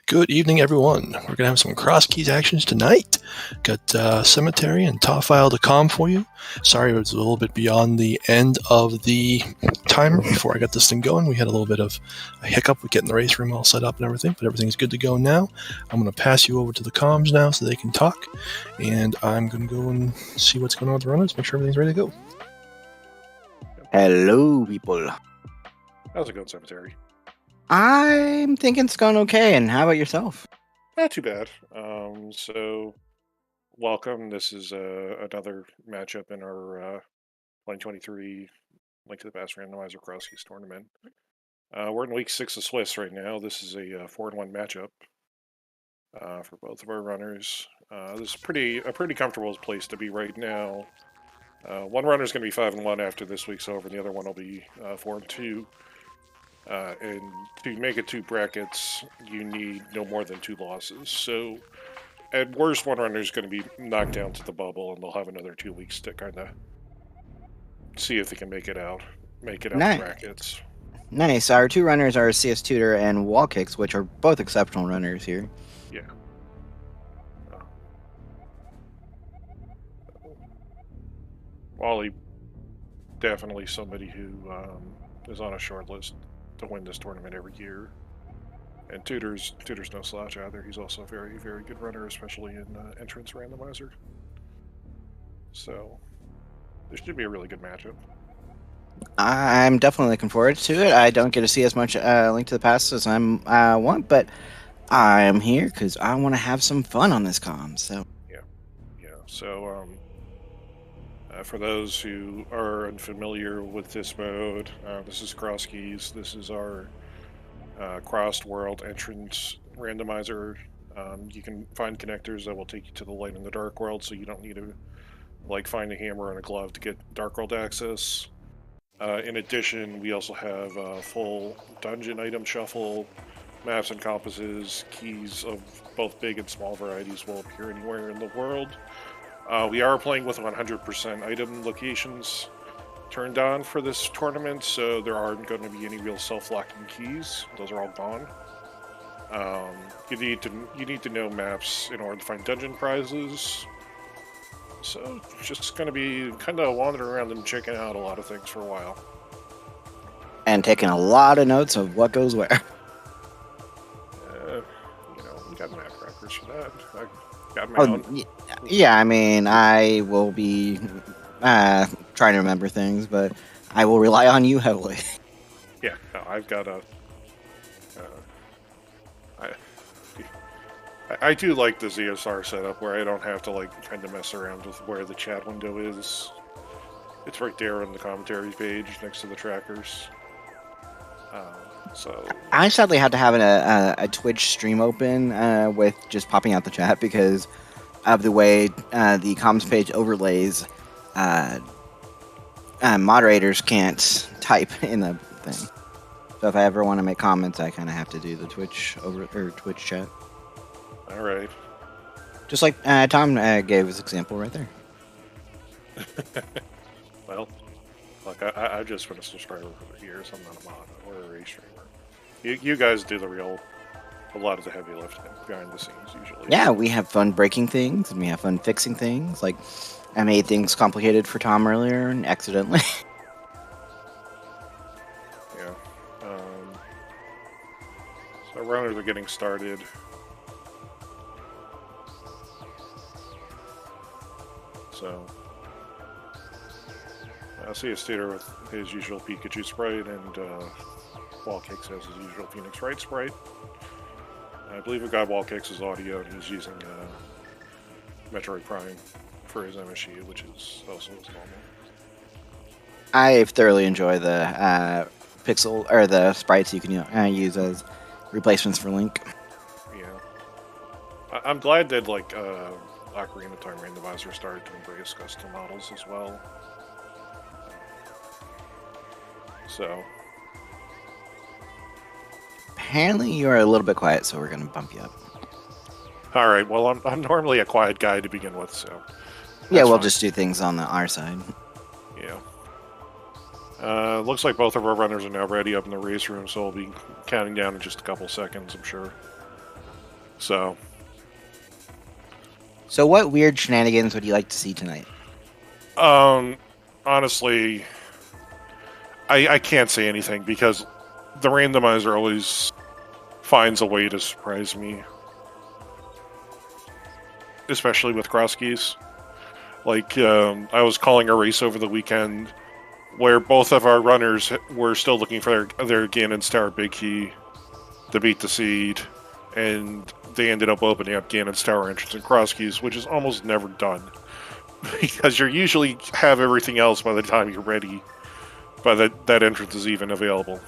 Good evening, everyone. We're going to have some Crosskeys actions tonight. Got Cemetery and Top File to calm for you. Sorry it was a little bit beyond the end of the timer before I got this thing going. We had a little bit of a hiccup with getting the race room all set up and everything, but everything's good to go now. I'm going to pass you over to the comms now so they can talk, and I'm going to go and see what's going on with the runners, make sure everything's ready to go. Hello, people. How's it going, Cemetery? I'm thinking it's going okay, and how about yourself? Not too bad. So, welcome. This is another matchup in our 2023 Link to the Past Randomizer Crosskeys tournament. We're in week 6 of Swiss right now. This is a 4-1 matchup for both of our runners. This is a pretty comfortable place to be right now. One runner is going to be 5-1 after this week's over, and the other one will be 4-2. And to make it 2 brackets, you need no more than 2 losses. So, at worst, one runner is going to be knocked down to the bubble, and they'll have another 2 weeks to kind of see if they can make it out the brackets. Nice. Our 2 runners are cstutor and WallKicks, which are both exceptional runners here. Yeah. Wally, definitely somebody who is on a short list to win this tournament every year. And Tutor's no slouch either. He's also a very, very good runner, especially in entrance randomizer. So this should be a really good matchup. I'm definitely looking forward to it. I don't get to see as much Link to the Past as I want, but I'm here because I want to have some fun on this comm. So yeah. So for those who are unfamiliar with this mode, this is Crosskeys. This is our crossed world entrance randomizer. You can find connectors that will take you to the light and the dark world, so you don't need to find a hammer and a glove to get dark world access. In addition, we also have a full dungeon item shuffle. Maps and compasses, keys of both big and small varieties will appear anywhere in the world. We are playing with 100% item locations turned on for this tournament, so there aren't going to be any real self-locking keys. Those are all gone. You need to know maps in order to find dungeon prizes. So it's just going to be kind of wandering around and checking out a lot of things for a while. And taking a lot of notes of what goes where. We got map records for that. I got my own. Yeah, I mean, I will be trying to remember things, but I will rely on you heavily. Yeah, no, I've got a... I do like the ZSR setup where I don't have to kind of mess around with where the chat window is. It's right there on the commentaries page next to the trackers. So I sadly had to have a Twitch stream open with just popping out the chat because of the way the comms page overlays. Moderators can't type in the thing. So if I ever want to make comments, I kind of have to do the Twitch Twitch chat. All right. Just like Tom gave his example right there. Well, look, I've just been a subscriber for the years. I'm not a mod or a race streamer. You guys do a lot of the heavy lifting behind the scenes usually. Yeah, we have fun breaking things and we have fun fixing things. Like I made things complicated for Tom earlier and accidentally. Yeah. So runners are getting started. So, I see a Stutor with his usual Pikachu sprite, and WallKicks has his usual Phoenix Wright sprite. I believe we got WallKicks' audio, and he's using Metroid Prime for his MSU, which is also his normal. I thoroughly enjoy the pixel or the sprites you can use as replacements for Link. Yeah, I'm glad that Ocarina of Time Randomizer started to embrace custom models as well. So apparently you're a little bit quiet, so we're gonna bump you up. All right. Well, I'm normally a quiet guy to begin with, so yeah, we'll just do things on our side. Yeah. Looks like both of our runners are now ready up in the race room, so we'll be counting down in just a couple seconds, I'm sure. So, what weird shenanigans would you like to see tonight? honestly, I can't say anything because the randomizer always finds a way to surprise me, especially with Crosskeys. Like, I was calling a race over the weekend where both of our runners were still looking for their Ganon's Tower Big Key to beat the seed, and they ended up opening up Ganon's Tower entrance in Crosskeys, which is almost never done. Because you usually have everything else by the time you're ready, by that entrance is even available.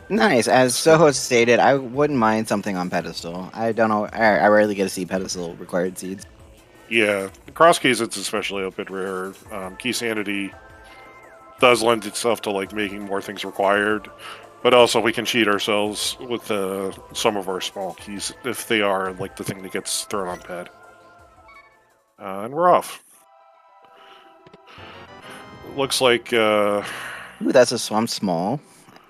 Nice. As Soho stated, I wouldn't mind something on pedestal. I don't know. I rarely get to see pedestal required seeds. Yeah, Crosskeys it's especially a bit rare. Key Sanity does lend itself to like making more things required, but also we can cheat ourselves with some of our small keys if they are like the thing that gets thrown on pad. And we're off. Looks like Ooh, that's a swamp small,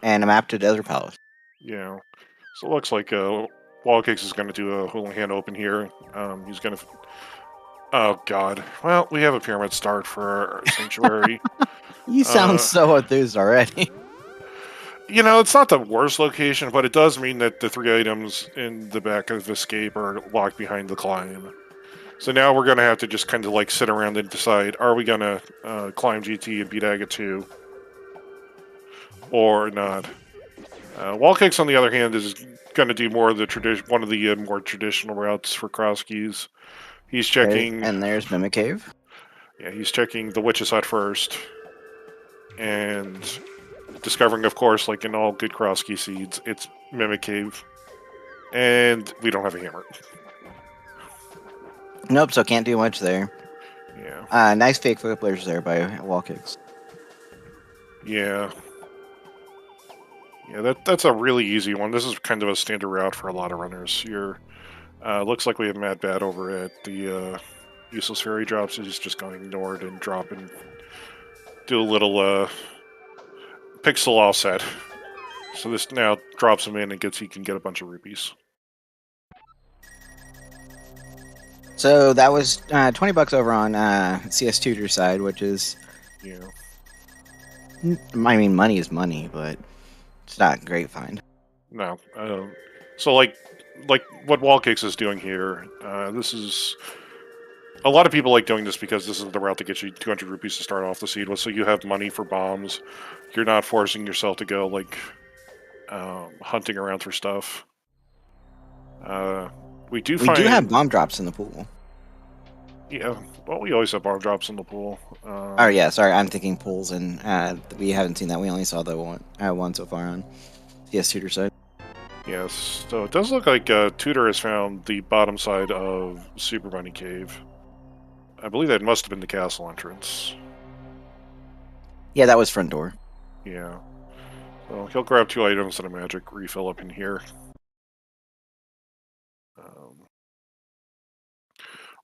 and a map to Desert Palace. yeah. So it looks like WallKicks is going to do a Hula Hand open here. He's going to. Oh God. Well, we have a pyramid start for our sanctuary. You sound so enthused already. You know, it's not the worst location, but it does mean that the 3 items in the back of Escape are locked behind the climb. So now we're going to have to just kind of like sit around and decide, are we going to climb GT and beat Aga 2? Or not? WallKicks, on the other hand, is going to do more of the one of the more traditional routes for Crosskeys. He's checking... And there's Mimic Cave. Yeah, he's checking the Witch's Hut first. And discovering, of course, like in all good Crosskey seeds, it's Mimic Cave. And we don't have a hammer. Nope, so can't do much there. Yeah. Nice fake flipplers there by WallKicks. Yeah. Yeah, that's a really easy one. This is kind of a standard route for a lot of runners. Looks like we have Mad Bat over at the useless fairy drops. He's just going ignored and drop and do a little pixel offset. So this now drops him in and he can get a bunch of rupees. So that was $20 over on CS Tutor's side, which is, Yeah. I mean, money is money, but it's not a great find. No. So like what WallKicks is doing here, this is... A lot of people like doing this because this is the route that gets you 200 rupees to start off the seed with, so you have money for bombs. You're not forcing yourself to go, like, hunting around for stuff. We do have bomb drops in the pool. Yeah, well, we always have bomb drops in the pool. Oh, yeah, sorry, I'm thinking pools, and we haven't seen that. We only saw the one so far on CS Tutor's side. Yes, so it does look like Tutor has found the bottom side of Super Bunny Cave. I believe that must have been the castle entrance. Yeah, that was front door. Yeah. So he'll grab 2 items and a magic refill up in here.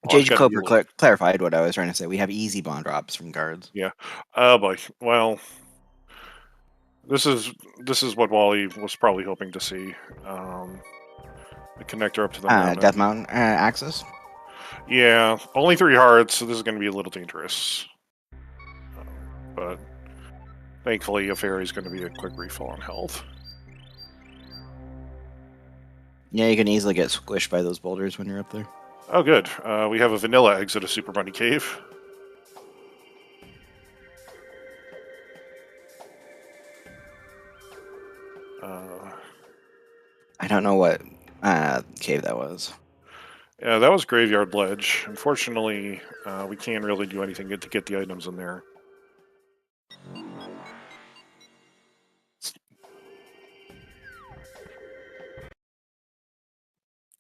JG Cooper clarified what I was trying to say. We have easy bond drops from guards. Yeah. Oh boy. Well, this is what Wally was probably hoping to see. The connector up to the mountain. Death Mountain access. Yeah, only 3 hearts, so this is going to be a little dangerous. But thankfully, a fairy's going to be a quick refill on health. Yeah, you can easily get squished by those boulders when you're up there. Oh, good. We have a vanilla exit of Super Bunny Cave. I don't know what cave that was. Yeah, that was Graveyard Ledge. Unfortunately, we can't really do anything to get the items in there.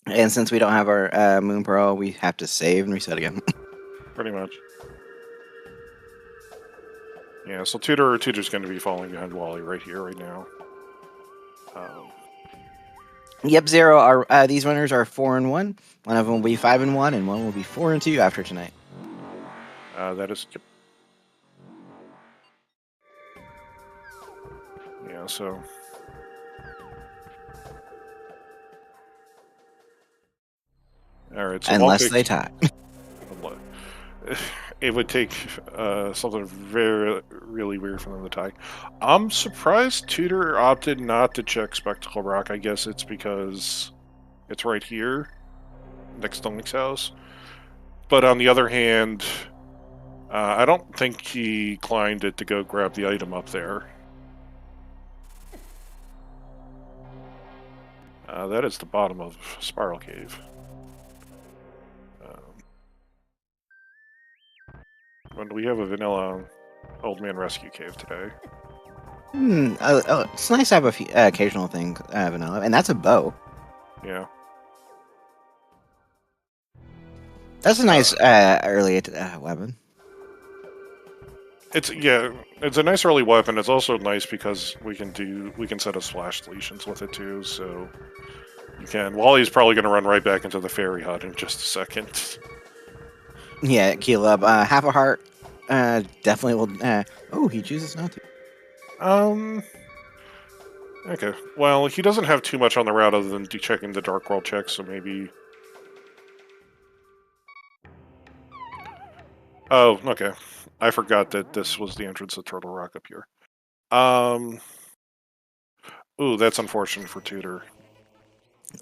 And since we don't have our Moon Pearl, we have to save and reset again. Pretty much. Yeah, so Tutor's going to be falling behind Wally right here, right now. Yep, Zero. These runners are 4-1. One of them will be 5-1, and one will be 4-2 after tonight. That is. Yeah, so All right. So Unless they tie. It would take something really weird for them to tie. I'm surprised Tutor opted not to check Spectacle Rock. I guess it's because it's right here, next to Link's house. But on the other hand, I don't think he climbed it to go grab the item up there. That is the bottom of Spiral Cave. When we have a vanilla old man rescue cave today. It's nice to have a few occasional things, vanilla, and that's a bow. Yeah. That's a nice early weapon. It's a nice early weapon. It's also nice because we can set up splash deletions with it too. So you can. Wally's probably going to run right back into the fairy hut in just a second. Yeah, heal up. Half a heart. Definitely will. Oh, he chooses not to. Okay. Well, he doesn't have too much on the route other than checking the Dark World check, so maybe. Oh, okay. I forgot that this was the entrance to Turtle Rock up here. Ooh, that's unfortunate for Tutor.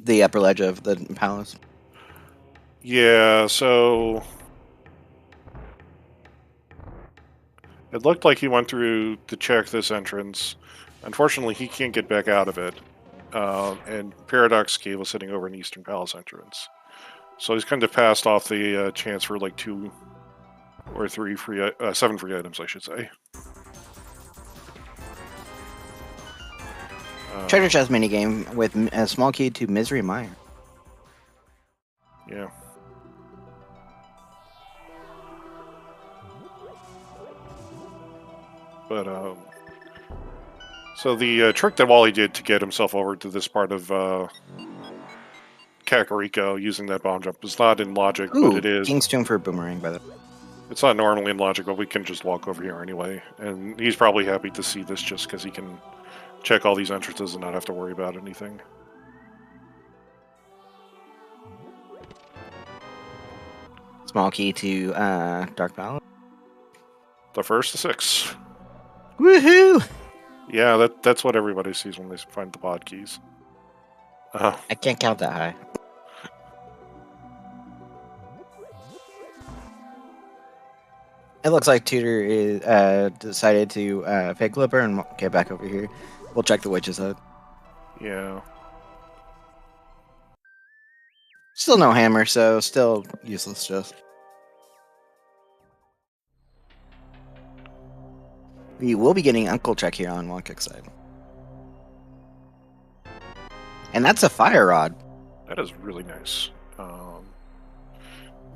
The upper ledge of the palace. Yeah, so it looked like he went through to check this entrance. Unfortunately, he can't get back out of it. And Paradox Cave was sitting over an Eastern Palace entrance. So he's kind of passed off the chance for like 2 or 3 free, 7 free items, I should say. Treasure chest minigame with a small key to Misery Mire. Yeah. But, so the trick that Wally did to get himself over to this part of Kakariko using that bomb jump is not in logic, Ooh, but it is. King's Tomb for Boomerang, by the way. It's not normally in logic, but we can just walk over here anyway. And he's probably happy to see this just because he can check all these entrances and not have to worry about anything. Small key to Dark Palace. The first to 6. Woohoo! Yeah, that's what everybody sees when they find the pod keys. I can't count that high. It looks like Tutor is decided to fake Clipper and get back over here. We'll check the witch's hut. Yeah. Still no hammer, so still useless just. We will be getting Uncle Check here on WallKicks side. And that's a fire rod. That is really nice.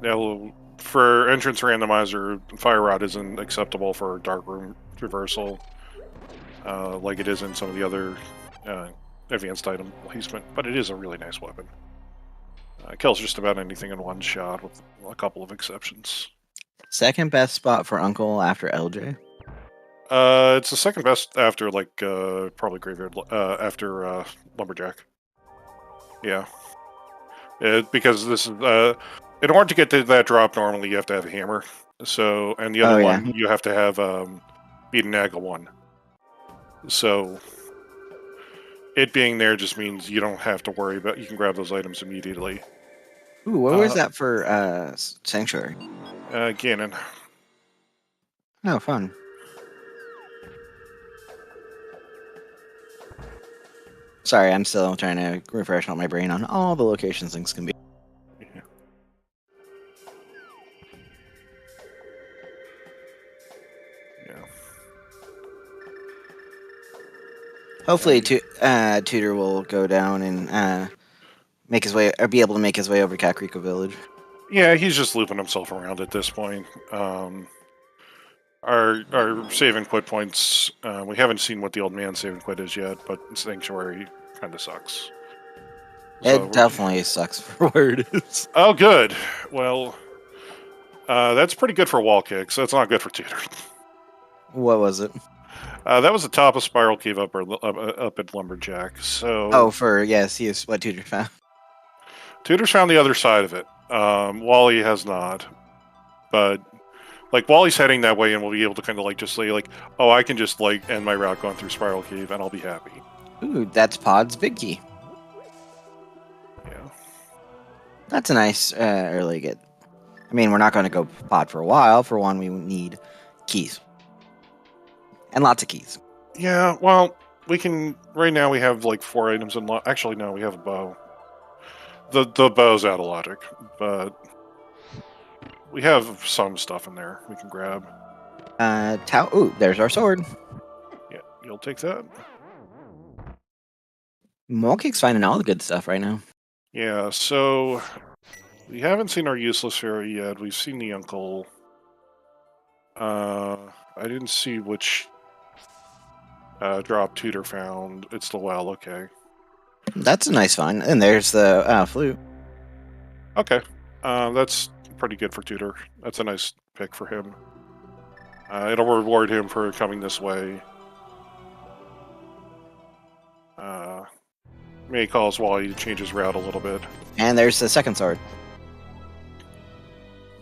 Now, for entrance randomizer, Fire Rod isn't acceptable for Dark Room Reversal, like it is in some of the other advanced item placement, but it is a really nice weapon. Kills just about anything in one shot, with a couple of exceptions. Second best spot for Uncle after LJ. It's the second best after, like, probably Graveyard, after Lumberjack. Yeah. Because this is, in order to get to that drop, normally you have to have a hammer. So, and the other one, you have to have Beat and Naga 1. So, it being there just means you don't have to worry about, you can grab those items immediately. Ooh, what was that for Sanctuary? Ganon. Oh, fun. Sorry, I'm still trying to refresh on my brain on all the locations things can be. Yeah. Yeah. Hopefully, Tutor will go down and make his way, or be able to make his way over to Kakariko Village. Yeah, he's just looping himself around at this point. Our save and quit points, we haven't seen what the old man save and quit is yet, but Sanctuary kind of sucks. It definitely sucks for where it is. Oh, good. Well, that's pretty good for WallKicks. That's not good for Tutor. What was it? That was the top of Spiral Cave up at Lumberjack. So. Oh, yes, he is what Tutor found. Tutor's found the other side of it. Wally has not, but like Wally's heading that way, and we'll be able to kind of like just say like, oh, I can just like end my route going through Spiral Cave, and I'll be happy. Ooh, that's Pod's big key. Yeah. That's a nice early get. I mean, we're not going to go Pod for a while. For one, we need keys. And lots of keys. Yeah, well, we can... Right now we have like 4 items in... Actually, no, we have a bow. The bow's out of logic, but... We have some stuff in there we can grab. Ooh, there's our sword. Yeah, you'll take that? WallKicks finding all the good stuff right now. Yeah, so... We haven't seen our useless fairy yet. We've seen the uncle. I didn't see which drop Tutor found. It's the well, okay. That's a nice find. And there's the flute. Okay. That's pretty good for Tutor. That's a nice pick for him. It'll reward him for coming this way. May cause Wally to change his route a little bit. And there's the second sword.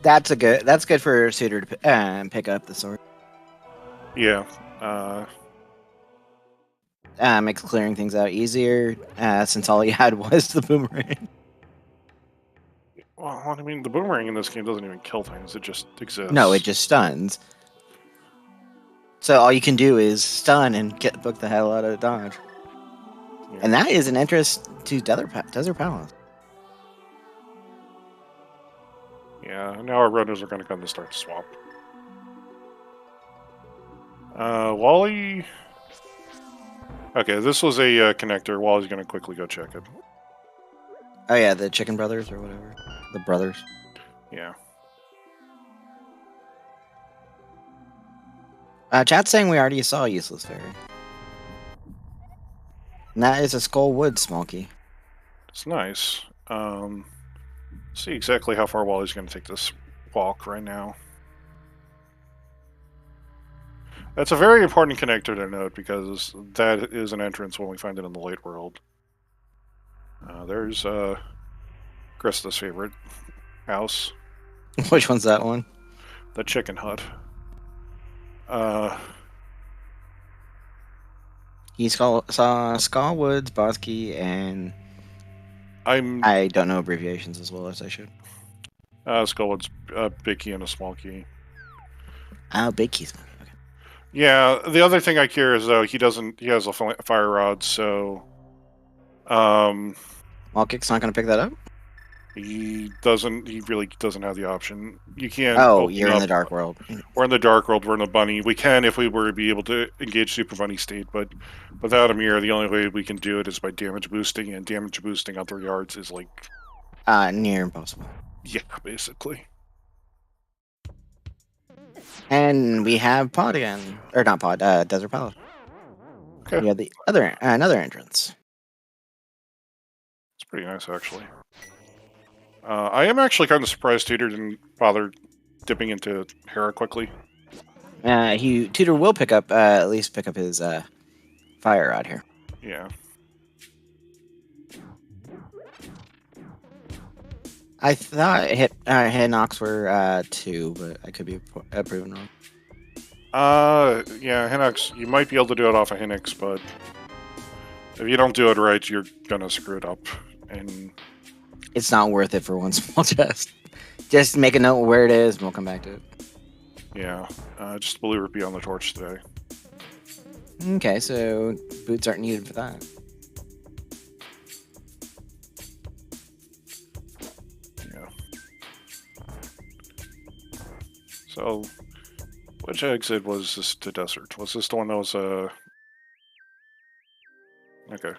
That's good for Suitor to pick up the sword. Yeah. Makes clearing things out easier, since all he had was the boomerang. Well, I mean, the boomerang in this game doesn't even kill things. It just exists. No, it just stuns. So all you can do is stun and book the hell out of dodge. Yeah. And that is an interest to Desert Palace. Yeah, now our runners are going to come to start the swamp. Wally... Okay, this was a connector. Wally's going to quickly go check it. Oh yeah, the Chicken Brothers or whatever. The brothers. Yeah. Chat's saying we already saw Useless Fairy. And that is a Skull Wood small key. It's nice. See exactly how far Wally's going to take this walk right now. That's a very important connector to note because that is an entrance when we find it in the late world. There's Krista's favorite house. Which one's that one? The chicken hut. He saw Skull Woods, boss key, and I don't know abbreviations as well as I should. Skullwood's a big key and a small key. Oh, big keys. Okay. Yeah, the other thing I care is though he has a fire rod, so WallKicks not going to pick that up? he really doesn't have the option. You can't. Oh, you're in the dark world. We're in the dark world. We're in the bunny. We can if we were to be able to engage Super Bunny state, but without a mirror, the only way we can do it is by damage boosting, and damage boosting on 3 yards is like near impossible. Yeah, basically. And we have Pod again, or not Pod, Desert Palace. Okay. We have the another entrance. It's pretty nice, actually. I am actually kind of surprised Tutor didn't bother dipping into Hera quickly. Tutor will at least pick up his fire rod here. Yeah. I thought Hinox were 2, but I could be proven wrong. Yeah, Hinox, you might be able to do it off of Hinox, but if you don't do it right, you're gonna screw it up. And it's not worth it for one small chest. Just make a note where it is, and we'll come back to it. Yeah, just Blue Rupee on the torch today. Okay, so boots aren't needed for that. Yeah. So, which exit was this to desert? Was this the one that was Okay.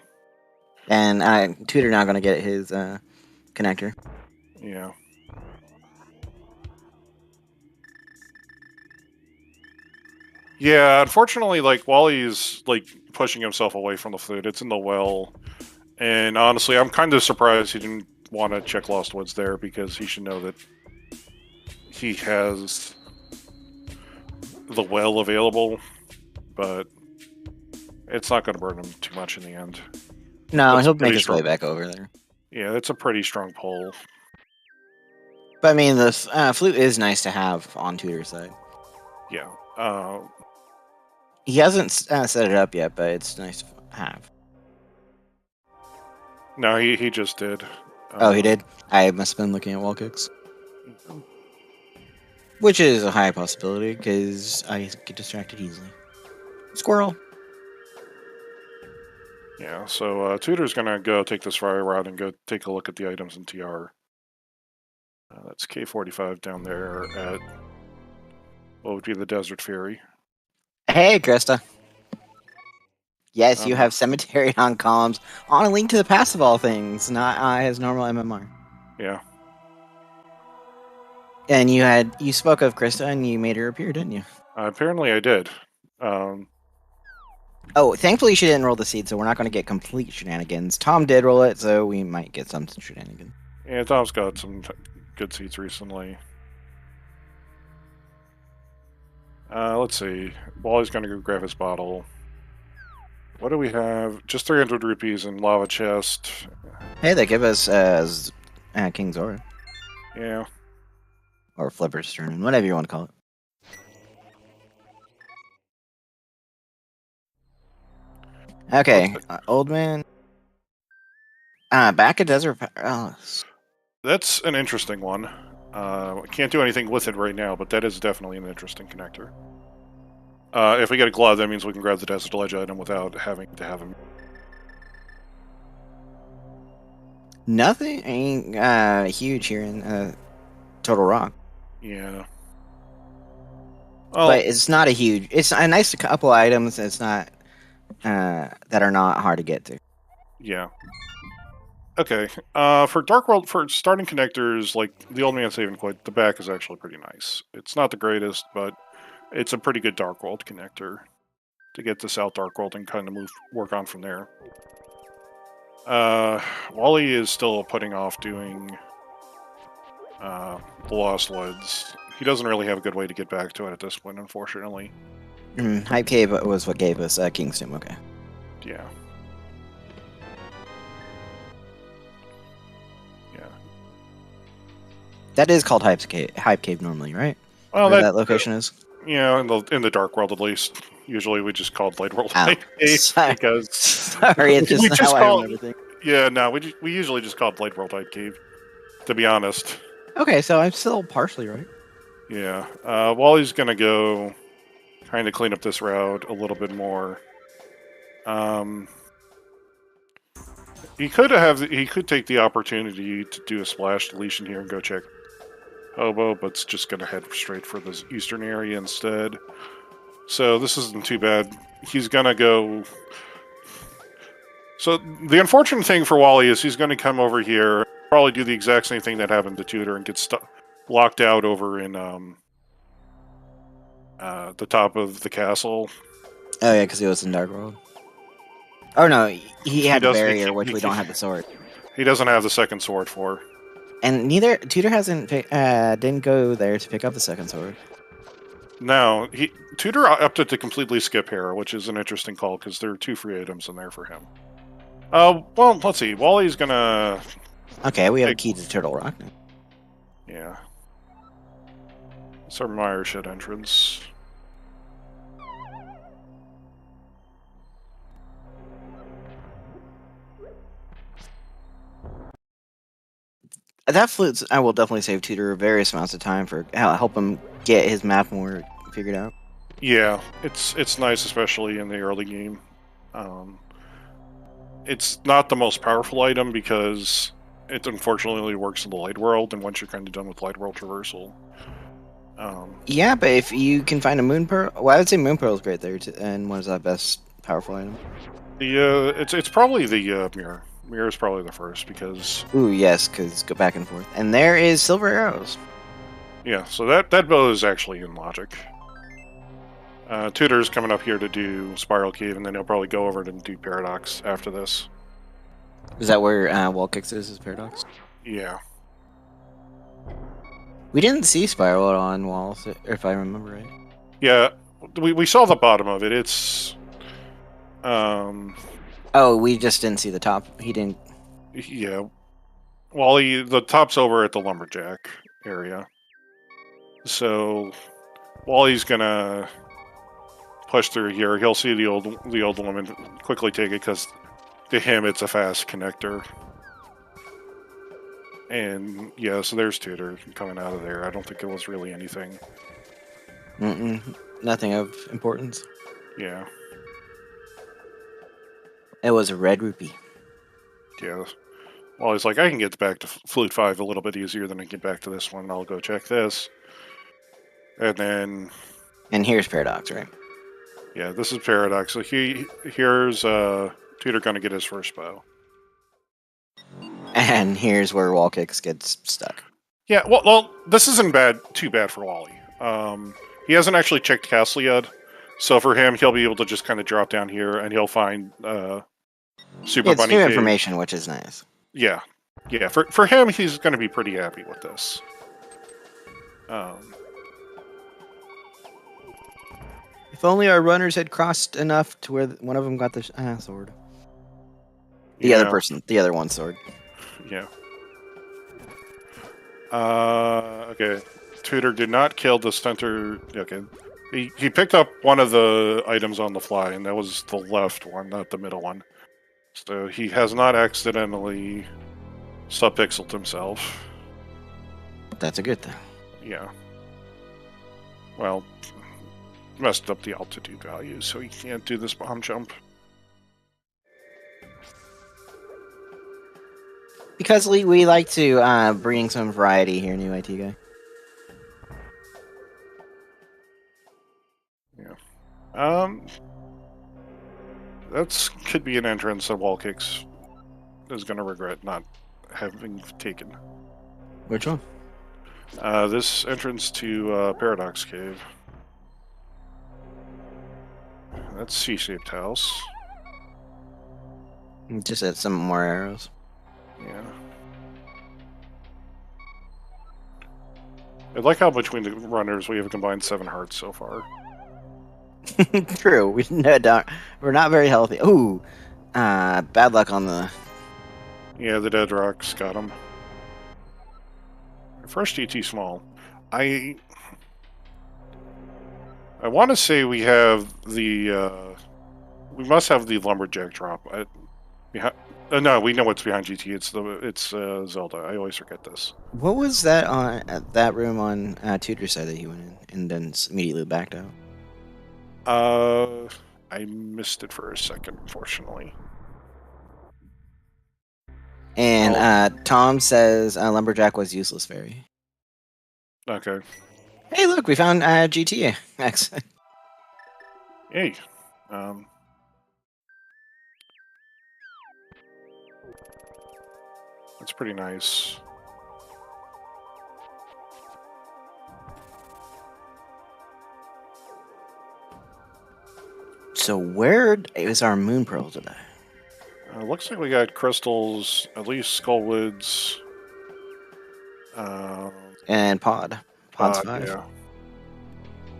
And Tutor now gonna get his connector. Yeah. Yeah, unfortunately, like, Wally's, like, pushing himself away from the flute. It's in the well. And honestly, I'm kind of surprised he didn't want to check Lost Woods there, because he should know that he has the well available. But it's not going to burn him too much in the end. No, It's he'll make pretty his way strong. back over there. Yeah, it's a pretty strong pull. But I mean, the flute is nice to have on Tutor's side. Yeah. He hasn't set it up yet, but it's nice to have. No, he just did. Oh, he did? I must have been looking at WallKicks. Which is a high possibility, because I get distracted easily. Squirrel! Yeah, so Tutor's going to go take this fire route and go take a look at the items in TR. That's K45 down there at what would be the Desert Fury. Hey, Krista. Yes, you have Cemetery on columns on a Link to the Past of all things, not his normal MMR. Yeah. And you spoke of Krista and you made her appear, didn't you? Apparently I did. Oh, thankfully she didn't roll the seed, so we're not going to get complete shenanigans. Tom did roll it, so we might get some shenanigans. Yeah, Tom's got some good seats recently. Let's see. Wally's going to go grab his bottle. What do we have? Just 300 rupees in lava chest. Hey, they give us King Zora. Yeah. Or Flipper's turn, whatever you want to call it. Okay, old man. Back at Desert Palace. That's an interesting one. I can't do anything with it right now, but that is definitely an interesting connector. If we get a glove, that means we can grab the Desert Ledge item without having to have him. Nothing ain't huge here in Total Rock. Yeah. But it's not a huge... It's a nice couple items. It's not... that are not hard to get to. Yeah. Okay. For Dark World, for starting connectors, like the Old Man Saving Quite, the back is actually pretty nice. It's not the greatest, but it's a pretty good Dark World connector to get this out Dark World and kind of work on from there. Wally is still putting off doing the Lost Woods. He doesn't really have a good way to get back to it at this point, unfortunately. Hype Cave was what gave us King's Tomb, okay. Yeah. Yeah. That is called Hype Cave normally, right? Well, that location is? Yeah, in the Dark World at least. Usually we just called Light World Hype Cave because... Sorry, it's just how I remember things. Yeah, no, we usually just called Light World Hype Cave, to be honest. Okay, so I'm still partially right. Yeah. Wally's gonna go kind of clean up this route a little bit more. He could take the opportunity to do a splash deletion here and go check Hobo, but it's just gonna head straight for this eastern area instead. So this isn't too bad. He's gonna go. So the unfortunate thing for Wally is he's gonna come over here, probably do the exact same thing that happened to Tutor and get locked out over in the top of the castle. Oh yeah, because he was in Dark World. Oh no, he had the barrier, which we don't have the sword. He doesn't have the second sword for. And neither Tutor didn't go there to pick up the second sword. No, Tutor opted to completely skip Hera, which is an interesting call because there are 2 free items in there for him. Well, let's see. Wally's gonna. Okay, we have a key to Turtle Rock now. Yeah. It's our Meyer shed entrance. That flute, I will definitely save Tutor various amounts of time for help him get his map more figured out. Yeah, it's nice, especially in the early game. It's not the most powerful item because it unfortunately only works in the Light World, and once you're kind of done with Light World traversal. Yeah, but if you can find a Moon Pearl, well, I would say Moon Pearl is great there, and one is that best powerful item. It's probably the mirror. Mirror is probably the first because. Ooh, yes, because go back and forth, and there is silver arrows. Yeah, so that bow is actually in logic. Tutor's coming up here to do Spiral Cave, and then he'll probably go over to do Paradox after this. Is that where WallKicks is Paradox? Yeah. We didn't see Spiral on Walls, if I remember right. Yeah, we saw the bottom of it. It's... Oh, we just didn't see the top. He didn't... Yeah. Well, the top's over at the Lumberjack. area. So Wally's gonna push through here. He'll see the old woman, quickly take it because to him it's a fast connector. And yeah, so there's Tutor coming out of there. I don't think it was really anything. Nothing of importance. Yeah. It was a red rupee. Yeah. Well, he's like, I can get back to Flute 5 a little bit easier than I can get back to this one. I'll go check this. And then... And here's Paradox, right? Yeah, this is Paradox. So here's Tutor going to get his first bow. And here's where WallKicks gets stuck. Yeah, well, this isn't too bad for Wally. He hasn't actually checked Castle yet. So for him, he'll be able to just kind of drop down here and he'll find Super It's Bunny new Cave. information, which is nice. Yeah. Yeah, for him, he's going to be pretty happy with this. If only our runners had crossed enough to where one of them got the sword. The other one's sword. Yeah. Okay. Tutor did not kill the center. Okay. He picked up one of the items on the fly, and that was the left one, not the middle one. So he has not accidentally subpixeled himself. That's a good thing. Yeah. Well, messed up the altitude value, so he can't do this bomb jump. Because we like to bring some variety here, new IT guy. Yeah. That's could be an entrance that WallKicks is going to regret not having taken. Which one? This entrance to Paradox Cave. That's C-shaped house. Just add some more arrows. Yeah. I like how between the runners we have combined 7 hearts so far. True. We're not very healthy. Ooh. Bad luck on the... Yeah, the dead rocks got him. First GT small. I want to say we have the... we must have the lumberjack drop. No, we know what's behind GT. It's Zelda. I always forget this. What was that on that room on Tutor's side that he went in and then immediately backed out? I missed it for a second, unfortunately. And Tom says lumberjack was useless fairy. Okay. Hey, look, we found GTA. Excellent. Hey. That's pretty nice. So where is our moon pearl today? Looks like we got crystals, at least Skullwoods. And Pod. Pod's 5.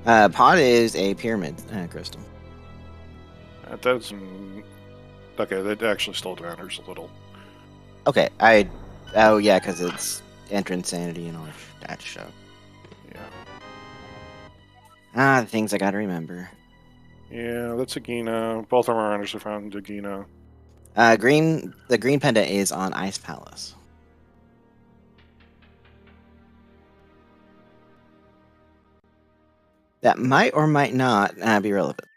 Yeah. Pod is a pyramid crystal. That doesn't... Okay, that actually still matters a little. Okay, oh yeah, because it's entrance sanity and all that stuff. Yeah. The things I gotta remember. Yeah, that's a Gina. Both of our runners are found in Gina. The green pendant is on Ice Palace. That might or might not be relevant.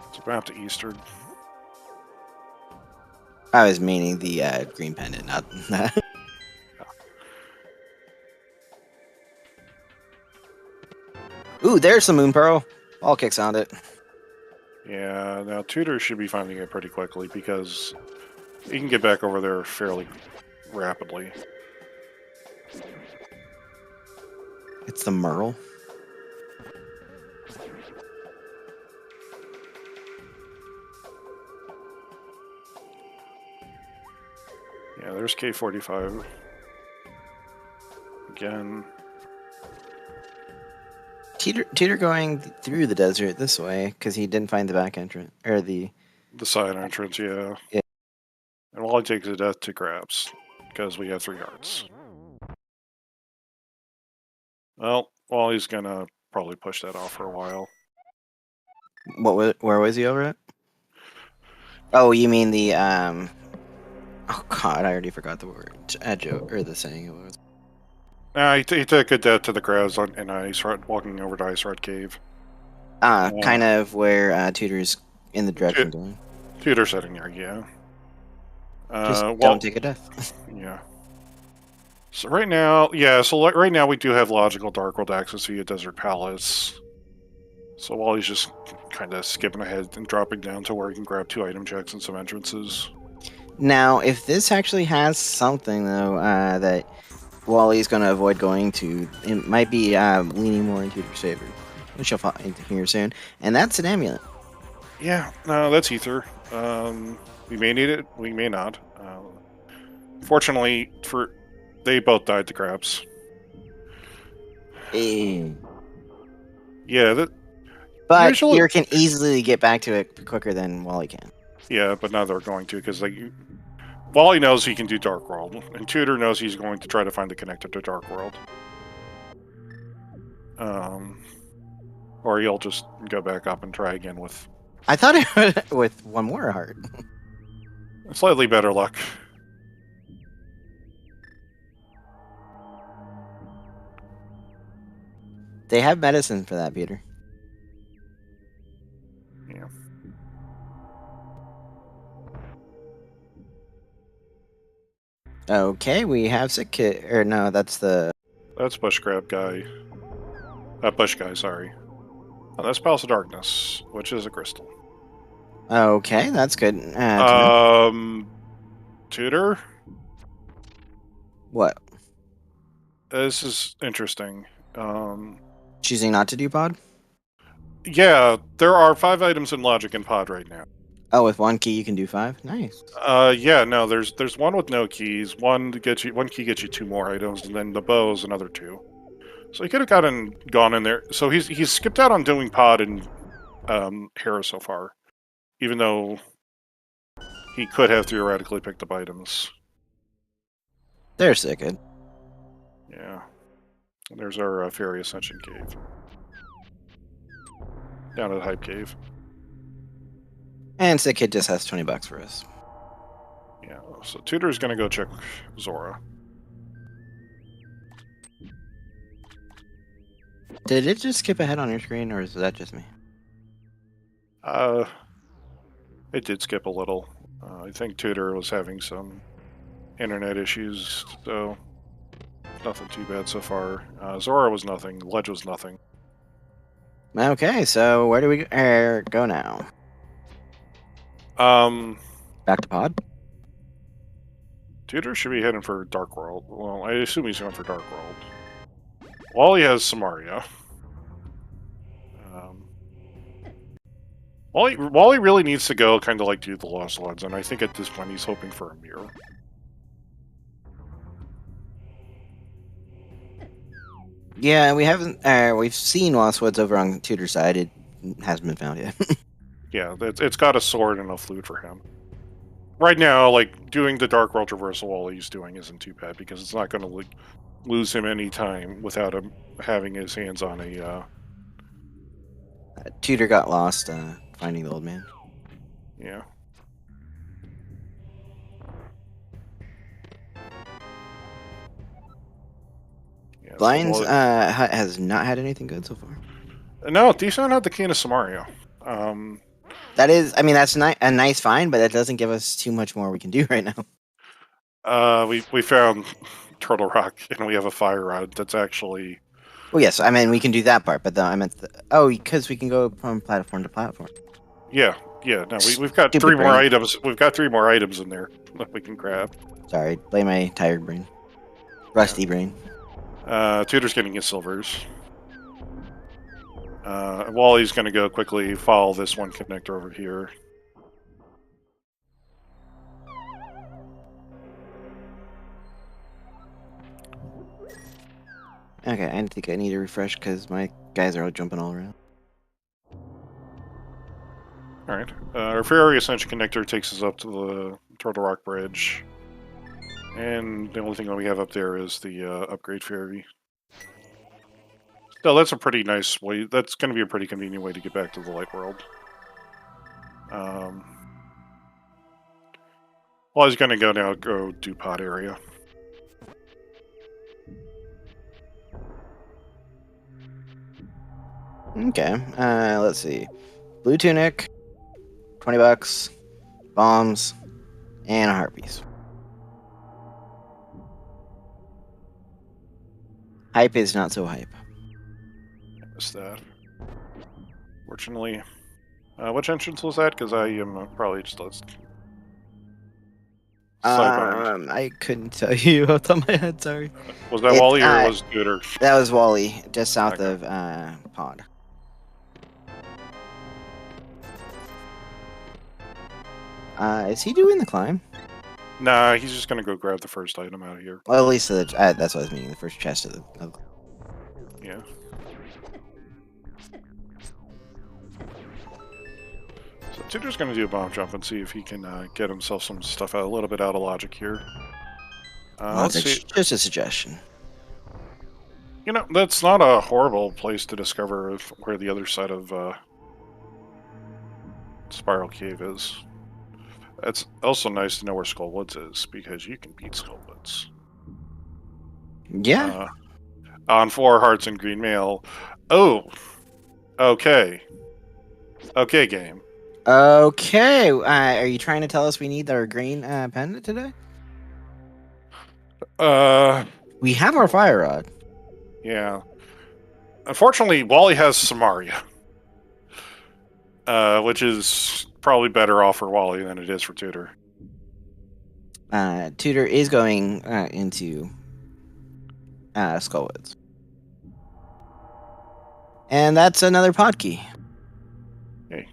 It's about to Eastern. I was meaning the green pendant, not that. Ooh, there's some moon pearl. WallKicks on it. Yeah, now Tutor should be finding it pretty quickly because he can get back over there fairly rapidly. It's the Merle. Yeah, there's K45. Again. Teeter going through the desert this way because he didn't find the back entrance or the The side entrance, yeah. Yeah. And Wally takes a death to grabs, because we have 3 hearts. Well, Wally's gonna probably push that off for a while. Where was he over at? Oh, you mean the Oh God, I already forgot the word. Joke or the saying it was. Nah, he took a death to the grabs in Ice Rod, walking over to Ice Rod Cave. Kind of where Tutor's in the direction going. Tutor's sitting there, yeah. Just Well, don't take a death. yeah. So right now, yeah, so right now we do have logical Dark World access via Desert Palace. So Wally's just kind of skipping ahead and dropping down to where he can grab 2 item checks and some entrances. Now, if this actually has something though that Wally's going to avoid going to, it might be leaning more in Tutor's favor, which you'll find here soon. And that's an amulet. Yeah, no, that's Ether. We may need it, we may not. Fortunately, they both died to grabs. Eh. Yeah, But usually, you can easily get back to it quicker than Wally can. yeah, but now they're going to, because Wally knows he can do Dark World, and Tutor knows he's going to try to find the connector to Dark World. Or he'll just go back up and try again with... I thought it would with one more heart. slightly better luck. They have medicine for that, Peter. Yeah. Okay, we have sick kid. Or no, that's the... That's Bush Grab guy. Bush guy, sorry. Oh, that's Palace of Darkness, which is a crystal. Okay, that's good. Tutor? What? This is interesting. Choosing not to do pod? Yeah, there are 5 items in Logic and Pod right now. Oh, with 1 key you can do 5? Nice. Yeah, no, there's one with no keys. One key gets you 2 more items, and then the bow is another 2. So he could have gone in there. So he's skipped out on doing Pod and Hera so far, even though he could have theoretically picked up items. They're sick good. Yeah. And there's our Fairy Ascension Cave. Down at Hype Cave. And sick kid just has $20 for us. Yeah, so Tutor's gonna go check Zora. Did it just skip ahead on your screen, or is that just me? It did skip a little. I think Tutor was having some internet issues, so nothing too bad so far. Zora was nothing. Ledge was nothing. Okay, so where do we go now? Back to pod? Tutor should be heading for Dark World. Well, I assume he's going for Dark World. Wally has Samaria. Wally really needs to go kind of like do the Lost Lands, and I think at this point he's hoping for a mirror. Yeah, we haven't. We've seen Lost Woods over on Tutor's side. It hasn't been found yet. Yeah, it's got a sword and a flute for him. Right now, like, doing the Dark World Traversal while he's doing isn't too bad, because it's not going to lose him any time without him having his hands on a... Tutor got lost finding the old man. Yeah. Yeah, Blinds has not had anything good so far. No, Decent had the King of Samaria. That is, I mean, that's a nice find, but that doesn't give us too much more we can do right now. We found Turtle Rock, and we have a Fire Rod that's actually... Well, yes, I mean, we can do that part, but I meant... because we can go from platform to platform. Yeah, no, we've got Stupid 3 more brain. items. We've got 3 more items in there that we can grab. Sorry, blame my tired brain. Rusty brain. Tutor's getting his silvers. Wally's going to go quickly follow this one connector over here. Okay, I think I need to refresh because my guys are all jumping all around. Alright. Our ferry ascension connector takes us up to the Turtle Rock Bridge. And the only thing that we have up there is the upgrade ferry. So that's a pretty nice way. That's going to be a pretty convenient way to get back to the light world. Well, he's going to go do pod area. Okay. Let's see. Blue tunic, $20, bombs, and a heart piece. Hype is not so hype. Missed that. Fortunately. Which entrance was that? Because I am probably just sidelined. I couldn't tell you off the top of my head, sorry. Was that Wally or was Tutor? That was Wally, just south of Pod. Is he doing the climb? Nah, he's just gonna go grab the first item out of here. Well, at least that's what I was meaning. The first chest of the. Yeah. So Tutor's gonna do a bomb jump and see if he can get himself some stuff a little bit out of logic here. Let's see. Just a suggestion. You know, that's not a horrible place to discover where the other side of Spiral Cave is. It's also nice to know where Skullwoods is, because you can beat Skullwoods. Yeah. On 4 hearts and green mail. Oh! Okay. Okay, game. Okay. Are you trying to tell us we need our green pendant today? We have our fire rod. Yeah. Unfortunately, Wally has Samaria. Which is probably better off for Wally than it is for Tutor. Tutor is going into Skullwoods. And that's another pod key. Okay.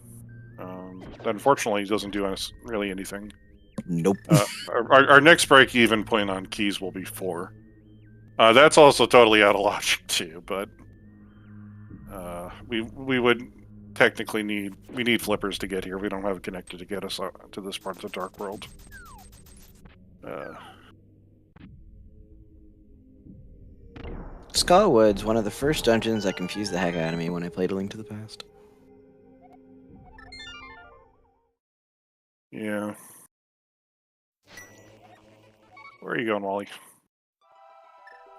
That unfortunately doesn't do us really anything. Nope. Our next break-even point on keys will be 4. That's also totally out of logic too, but we would technically need flippers to get here. We don't have it connected to get us to this part of the Dark World. Skullwoods, one of the first dungeons that confused the heck out of me when I played A Link to the Past. Yeah. Where are you going, Wally?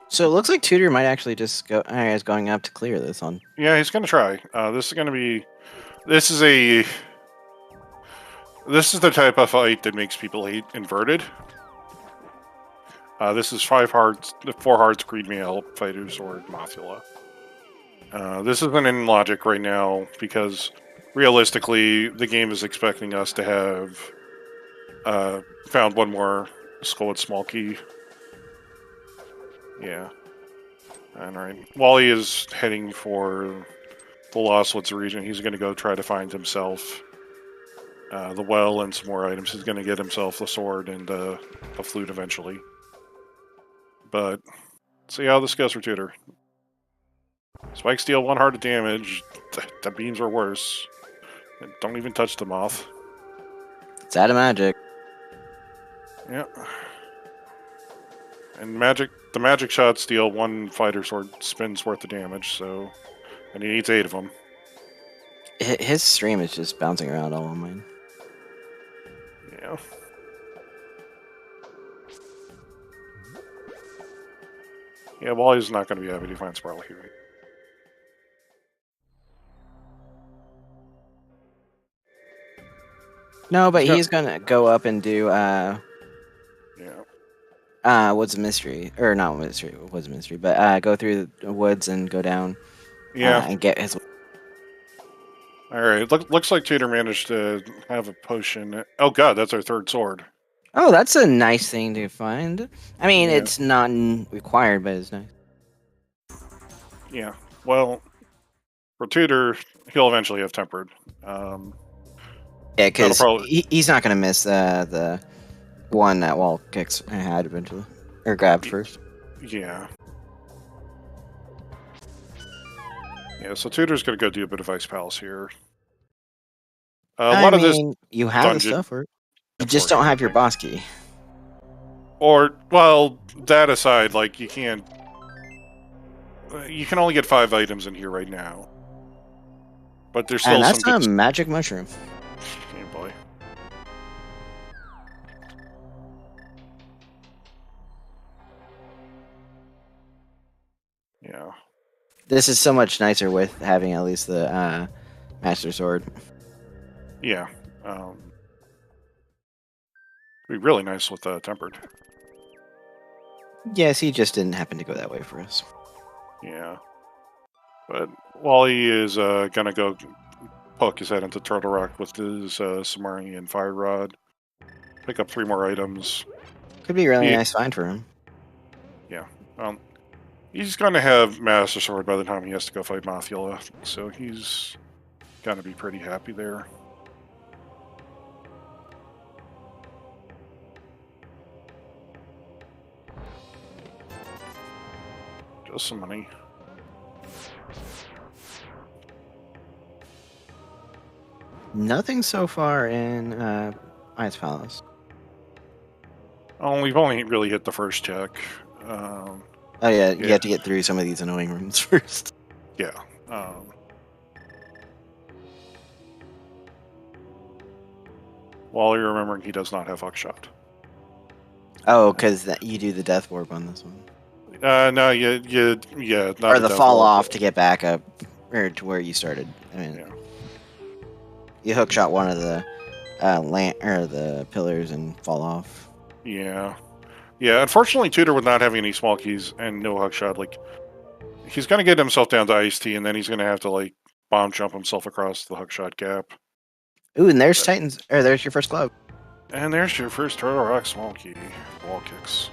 So it looks like Tutor might actually just go. Is going up to clear this one. Yeah, he's gonna try. This is gonna be. This is the type of fight that makes people hate inverted. This is 4 hearts, green mail, fighter sword, Mothula. This isn't in logic right now because realistically, the game is expecting us to have found one more Skullwood small key. Yeah. Alright. Wally is heading for the Lost Woods region. He's going to go try to find himself the well and some more items. He's going to get himself the sword and a flute eventually. But, see how this goes for Tutor. Spikes deal 1 heart of damage. The beams are worse. And don't even touch the moth. It's out of magic. Yeah. And the magic shots deal 1 fighter sword spin's worth of damage, so... And he needs 8 of them. His stream is just bouncing around all on mine. Yeah. Yeah, Wally's not going to be happy to find Sparkle here. No, but he's gonna go up and do Woods of Mystery. Or not Mystery, Woods of Mystery, but go through the woods and go down and get his... Alright, looks like Tutor managed to have a potion. Oh god, that's our 3rd sword. Oh, that's a nice thing to find. I mean, it's not required, but it's nice. Yeah, well, for Tutor, he'll eventually have Tempered. Yeah, because he's not going to miss the one that WallKicks had eventually. Or grabbed first. Yeah. Yeah, so Tutor's going to go do a bit of Ice Palace here. A lot of this you have the dungeon, stuff for it. You just don't have your boss key. Or, well, that aside, like, you can't... You can only get 5 items in here right now. But there's still And that's some a good... magic mushroom. Oh, boy. Yeah. This is so much nicer with having at least the Master Sword. Yeah. It'd be really nice with Tempered. Yes, he just didn't happen to go that way for us. Yeah. But Wally is gonna go poke his head into Turtle Rock with his Sumerian Fire Rod. Pick up 3 more items. Could be a really nice find for him. Yeah. He's gonna have Master Sword by the time he has to go fight Mothula, so he's gonna be pretty happy there. Just some money. Nothing so far in Ice Palace. Oh, we've only really hit the first check. Oh yeah, you have to get through some of these annoying rooms first. Yeah. While you're remembering he does not have Hookshot. Oh, because you do the death warp on this one. No, yeah, not or a the death fall warp. off to get back up, or to where you started. I mean, Yeah. You hookshot one of the the pillars and fall off. Yeah. Yeah, unfortunately, Tudor with not having any small keys and no hookshot, like, he's going to get himself down to Ice Tea, and then he's going to have to, like, bomb jump himself across the hookshot gap. Ooh, and there's Titans, or there's your first glove. And there's your first Turtle Rock small key, WallKicks.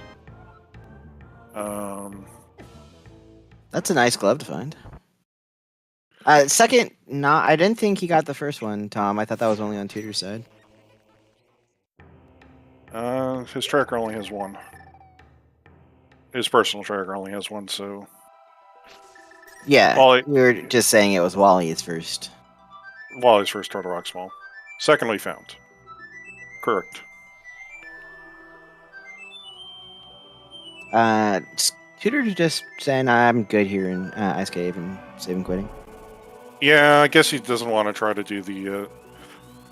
That's a nice glove to find. Second, I didn't think he got the first one, Tom. I thought that was only on Tudor's side. His tracker only has 1. His personal tracker only has 1, so... Yeah, Wally, we were just saying it was Wally's first. Wally's first Turtle Rock small. Secondly found. Correct. Tudor's just saying I'm good here in Ice Cave and saving quitting. Yeah, I guess he doesn't want to try to do the,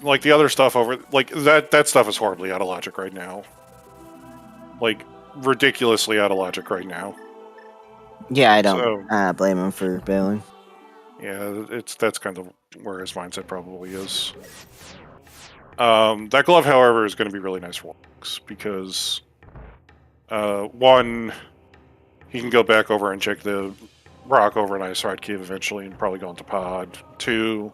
like, the other stuff over... Like, that stuff is horribly out of logic right now. Like, ridiculously out of logic right now. Yeah, I don't blame him for bailing. Yeah, that's kind of where his mindset probably is. That glove, however, is going to be really nice for Walks, because... 1, he can go back over and check the rock over an Ice Ride Cave eventually and probably go into Pod. 2,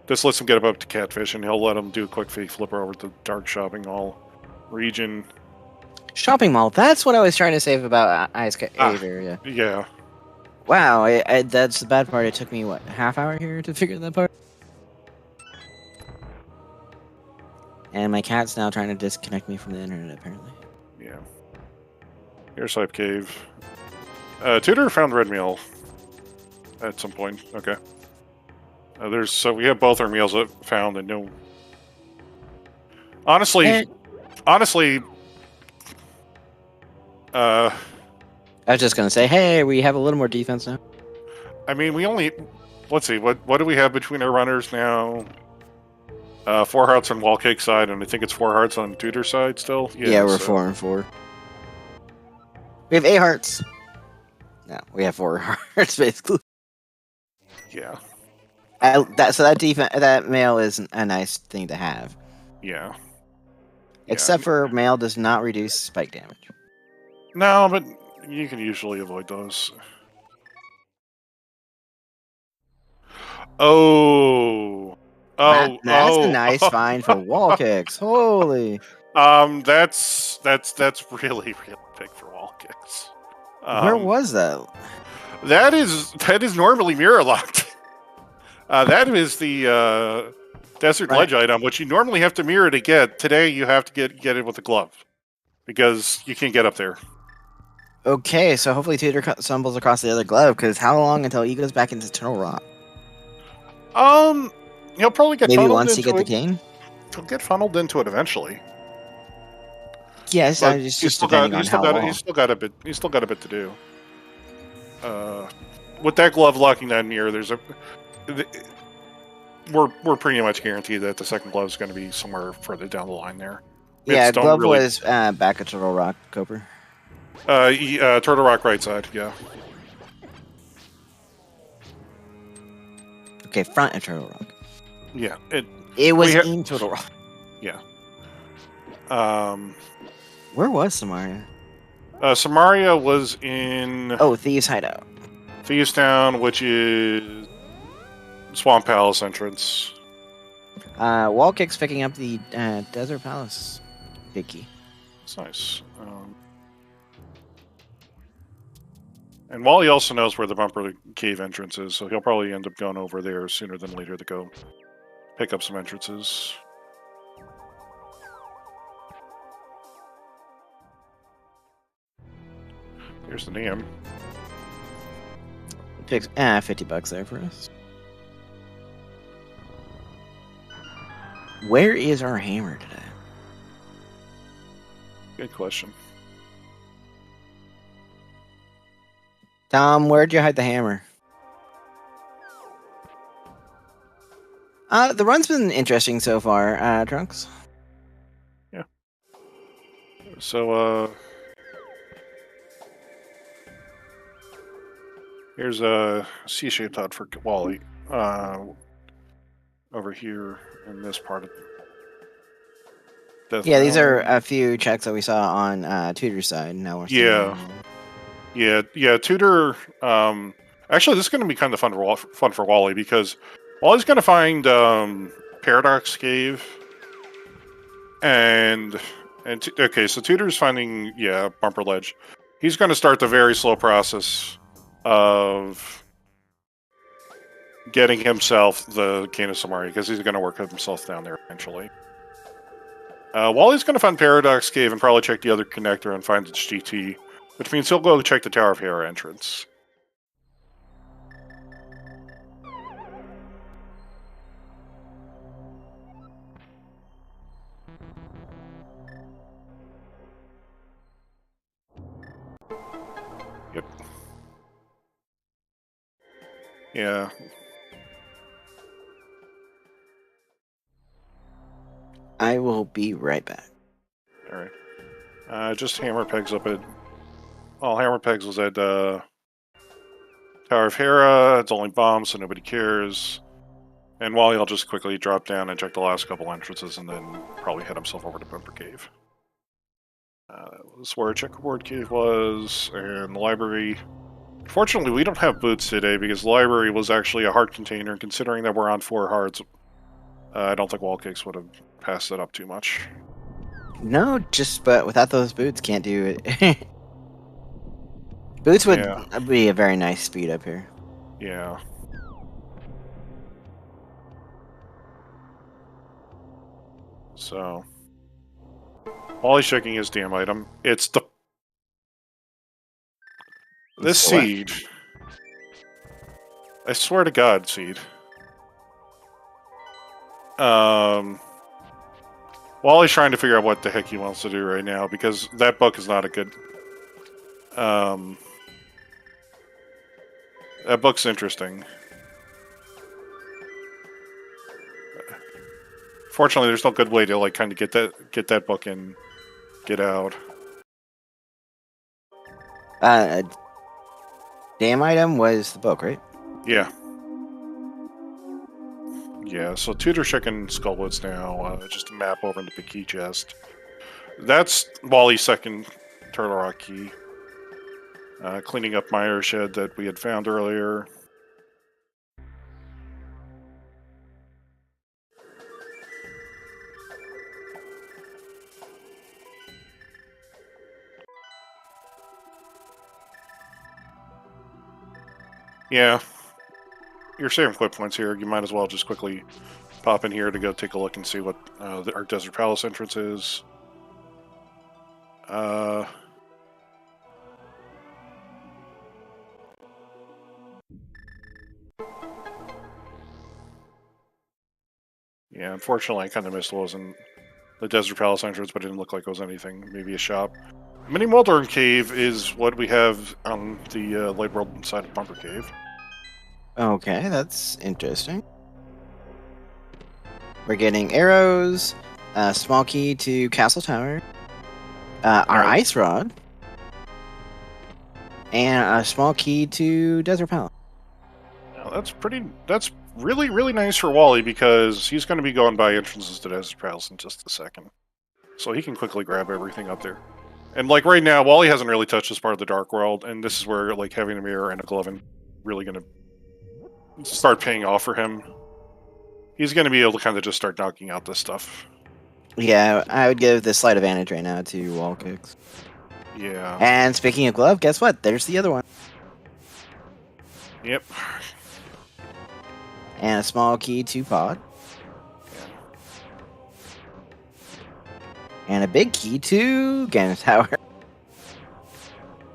this lets him get up to Catfish, and he'll let him do a quick fake flipper over to the Dark Shopping Mall region. Shopping Mall, that's what I was trying to say about Ice Cave area. Yeah. Wow, that's the bad part. It took me, what, a half hour here to figure that part? And my cat's now trying to disconnect me from the internet, apparently. Yeah. Here's Hype Cave. Tudor found red meal at some point. Okay. So we have both our meals found and no... Honestly... I was just gonna say, hey, we have a little more defense now. I mean, we only... Let's see, what do we have between our runners now? 4 hearts on WallKicks side, and I think it's 4 hearts on Tudor side still? Yeah, we're 4 and 4. We have 8 hearts. No, we have 4 hearts, basically. Yeah. That mail is a nice thing to have. Yeah. Except for mail does not reduce spike damage. No, but you can usually avoid those. That's a nice find for WallKicks. Holy. That's really, really big for WallKicks. Where was that? That is normally mirror locked. That is the Desert Ledge item, which you normally have to mirror to get. Today you have to get it with a glove because you can't get up there. Okay, so hopefully Tudor stumbles across the other glove, because how long until he goes back into Turtle Rock? he'll probably get Maybe funneled once you into get the it. cane. He'll get funneled into it eventually. Yes, But it's just depending on how long. he's still got a bit to do. With that glove locking that mirror, we're pretty much guaranteed that the second glove is going to be somewhere further down the line there. Yeah, Don't glove really. was back at Turtle Rock, Cooper. Turtle Rock right side, yeah. Okay, front of Turtle Rock. Yeah, It was in Turtle Rock. yeah. Where was Samaria? Samaria was in Oh, Thieves Hideout. Thieves Town, which is Swamp Palace entrance. WallKicks picking up the Desert Palace Vicky. It's nice. And Wally also knows where the Bumper Cave entrance is, so he'll probably end up going over there sooner than later to go pick up some entrances. Here's the name. Picks $50 there for us. Where is our hammer today? Good question. Tom, where'd you hide the hammer? The run's been interesting so far, Trunks. Yeah. So, here's a C-shaped hut for Wally. Over here in this part of Yeah, these are a few checks that we saw on Tutor's side. Now we're seeing yeah. Tutor. Actually, this is going to be kind of fun for Wally because Wally's going to find Paradox Cave, and okay, so Tutor's finding Bumper Ledge. He's going to start the very slow process of getting himself the Cane of Samaria because he's going to work himself down there eventually. Wally's going to find Paradox Cave and probably check the other connector and find its GT, which means he'll go check the Tower of Hera entrance. Yep. Yeah. I will be right back. Alright. Just hammer pegs up at... All hammer pegs was at Tower of Hera. It's only bombs, so nobody cares. And Wally will just quickly drop down and check the last couple entrances and then probably head himself over to Bumper Cave. That was where Checkerboard Cave was, and the library. Fortunately, we don't have boots today because the library was actually a heart container. Considering that we're on 4 hearts, I don't think WallKicks would have passed it up too much. No, but without those boots, can't do it. Boots would be a very nice speed up here. Yeah. So, Wally's checking his damn item. It's this seed. I swear to God, seed. Wally's trying to figure out what the heck he wants to do right now because that book is not a good. That book's interesting. Fortunately, there's no good way to like kind of get that book and get out. Damn item was the book, right? Yeah. Yeah, so Tutor checking Skullwoods now, just a map over into the key chest. That's Wally's second Turtle Rock key. Cleaning up Mire Shed that we had found earlier. Yeah. You're saving quit points here. You might as well just quickly pop in here to go take a look and see what our Desert Palace entrance is. Yeah, unfortunately, I kind of missed what was in the Desert Palace entrance, but it didn't look like it was anything. Maybe a shop. Mini Moldorm Cave is what we have on the Light World side of Bumper Cave. Okay, that's interesting. We're getting arrows, a small key to Castle Tower, our ice rod, and a small key to Desert Palace. Now, that's really, really nice for Wally because he's going to be going by entrances to Desert Palace in just a second. So he can quickly grab everything up there. And like right now, Wally hasn't really touched this part of the Dark World, and this is where like having a mirror and a glove and really going to start paying off for him. He's going to be able to kind of just start knocking out this stuff. Yeah, I would give the slight advantage right now to WallKicks. Yeah. And speaking of glove, guess what? There's the other one. Yep. And a small key to Pod. And a big key to Ganon Tower.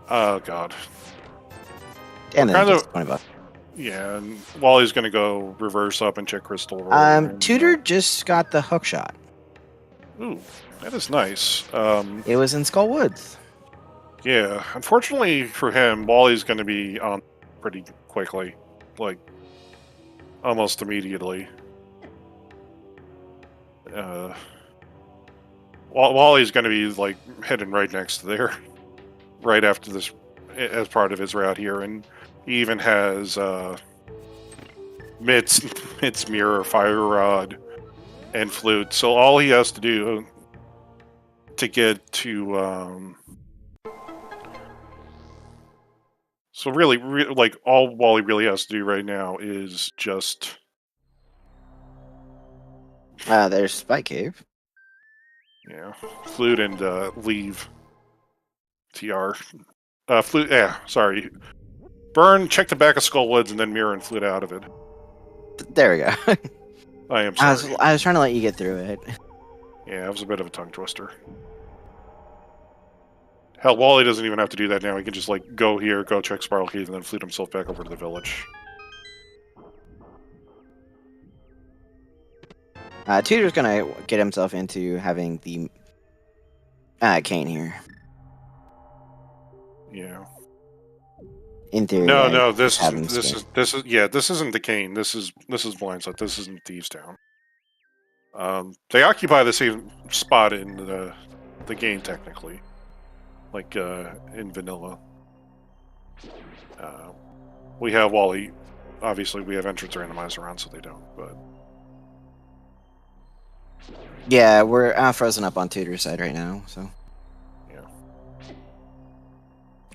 Oh, God. And then just $20. Yeah, and Wally's going to go reverse up and check Crystal. Tutor just got the hook shot. Ooh, that is nice. It was in Skull Woods. Yeah, unfortunately for him, Wally's going to be on pretty quickly. Like, almost immediately. Wally's going to be, like, heading right next to there. Right after this, as part of his route here. And he even has Mitt's mirror, fire rod, and flute. So all he has to do to get to... So really, like, all Wally really has to do right now is just... There's Spike Cave. Yeah, flute and leave. TR. Flute, sorry. Burn, check the back of Skull Woods, and then mirror and flute out of it. There we go. I am sorry. I was trying to let you get through it. Yeah, it was a bit of a tongue twister. Hell, Wally doesn't even have to do that now. He can just, like, go here, go check Spiral Cave, and then flute himself back over to the village. Tutor's gonna get himself into having the cane here. Yeah. In theory. No, this isn't the cane. This is Blindsight. This isn't Thieves Town. They occupy the same spot in the game technically, like in vanilla. We have Wally. Obviously, we have entrance randomizer around, so they don't. But yeah, we're frozen up on Tutor's side right now, so.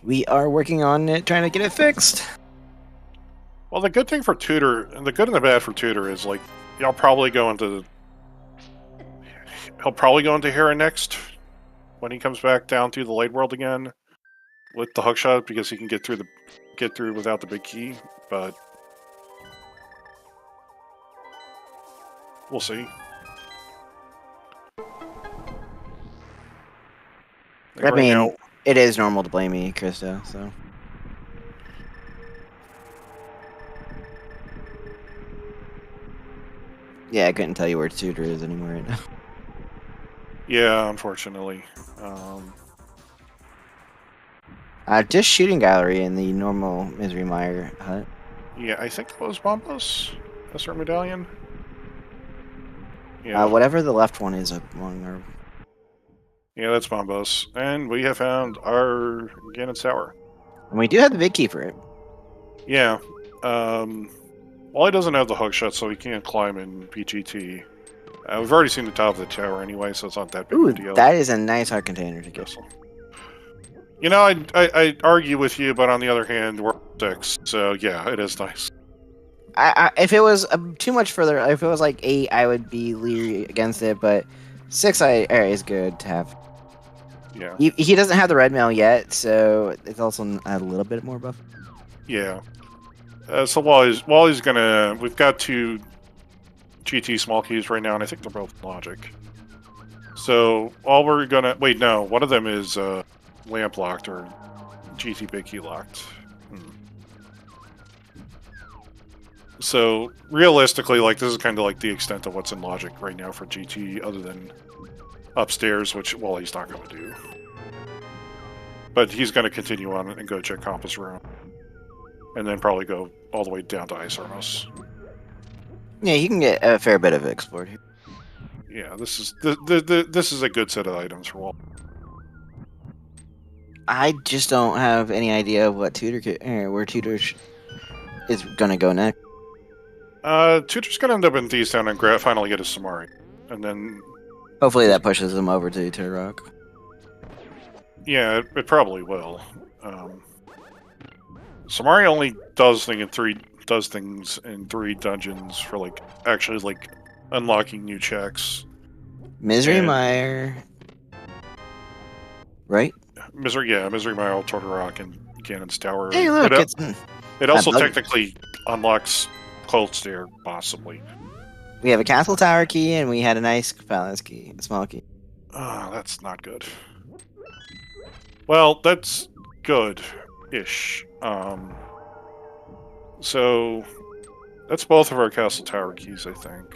We are working on it, trying to get it fixed. Well, the good thing for Tutor, and the good and the bad for Tutor is, like, he'll probably go into Hera next when he comes back down to the Light World again with the hookshot because he can get through without the big key. But we'll see. I mean, it is normal to blame me, Krista, so. Yeah, I couldn't tell you where Tutor is anymore right now. Yeah, unfortunately. Just shooting gallery in the normal Misery Mire hut. Yeah, I think that was Bombos. That's our medallion. Yeah. Whatever the left one is along our... Yeah, that's Bombos. And we have found our Ganon's Tower. And we do have the big key for it. Yeah. Wally doesn't have the hookshot, so he can't climb in PGT. We've already seen the top of the tower anyway, so it's not that big of a deal. That is a nice heart container to get. You know, I argue with you, but on the other hand, we're 6, so yeah, it is nice. If it was too much further, if it was like 8, I would be leery against it, but 6 is good to have. Yeah. He doesn't have the red mail yet, so it's also a little bit more buff. Yeah. So Wally's gonna... We've got 2 GT small keys right now, and I think they're both logic. So all we're gonna... Wait, no. One of them is lamp locked or GT big key locked. So realistically, like this is kind of like the extent of what's in logic right now for GT, other than upstairs, which Wally's not going to do. But he's going to continue on and go check Compass Room, and then probably go all the way down to Ice Armos. Yeah, you can get a fair bit of export here. Yeah, this is this is a good set of items for Wally. I just don't have any idea of what where Tutor is gonna go next. Tutor's going to end up in Thieves Town and finally get a Samari, and then Hopefully that pushes him over to Turok. yeah, it probably will. Samari only does things in 3 dungeons for like actually like unlocking new checks. Misery Mire. Right? Misery Mile, Tortorok, and Ganon's Tower. Hey, look, it also technically unlocks Cold Stare, possibly. We have a castle tower key, and we had a nice palace key, a small key. That's not good. Well, that's good-ish. So that's both of our castle tower keys, I think.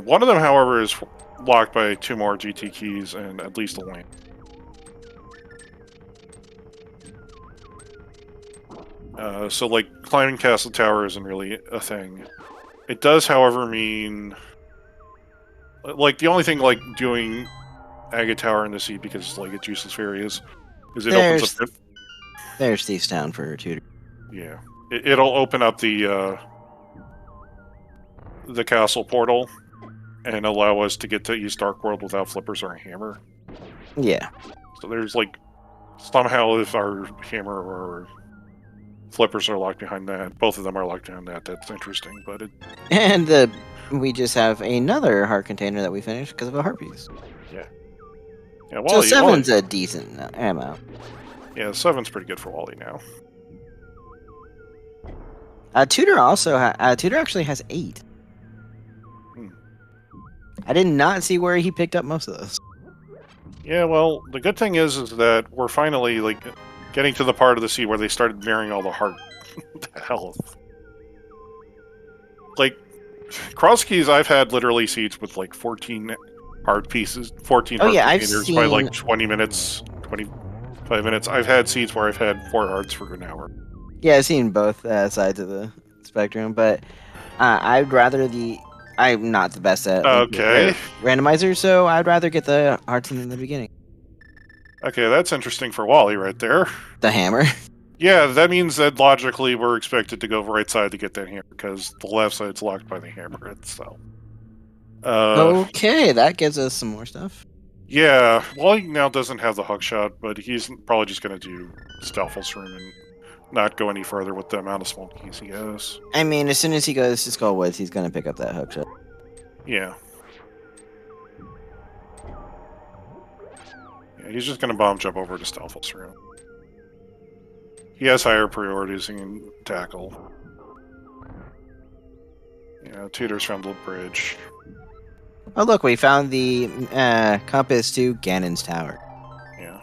One of them, however, is locked by 2 more GT keys and at least a lane. So, like, climbing castle tower isn't really a thing. It does, however, mean... Like, the only thing, like, doing Agate Tower in the sea, because, like, it's useless for areas, is it opens up... There's Thieves Town for Tutor. Yeah. It'll open up the castle portal and allow us to get to East Dark World without flippers or a hammer. Yeah. So there's, like, somehow if our hammer or flippers are locked behind that, both of them are locked behind that, that's interesting, but it... And we just have another heart container that we finished because of a heart piece. Yeah. Yeah, Wally, so 7's a decent ammo. Yeah, 7's pretty good for Wally now. Tutor actually has 8. I did not see where he picked up most of those. Yeah, well, the good thing is that we're finally, like, getting to the part of the sea where they started mirroring all the heart health. Like, Crosskeys, I've had literally seeds with, like, 14 heart pieces, 14 heart containers by, like, 20 minutes, 25 minutes. I've had seeds where I've had 4 hearts for an hour. Yeah, I've seen both sides of the spectrum, but I'd rather I'm not the best at randomizer, so I'd rather get the hearts in the beginning. Okay, that's interesting for Wally right there. The hammer. Yeah, that means that logically we're expected to go right side to get that hammer, because the left side's locked by the hammer itself. Okay, that gives us some more stuff. Yeah, Wally now doesn't have the hook shot, but he's probably just going to do Stealth's Room and not go any further with the amount of small keys he has. I mean, as soon as he goes to Skullwoods, he's going to pick up that hook shot. Yeah. Yeah, he's just going to bomb jump over to Stealth's Room. He has higher priorities in tackle. Yeah, Tutor's found the bridge. Oh, look, we found the compass to Ganon's Tower. Yeah.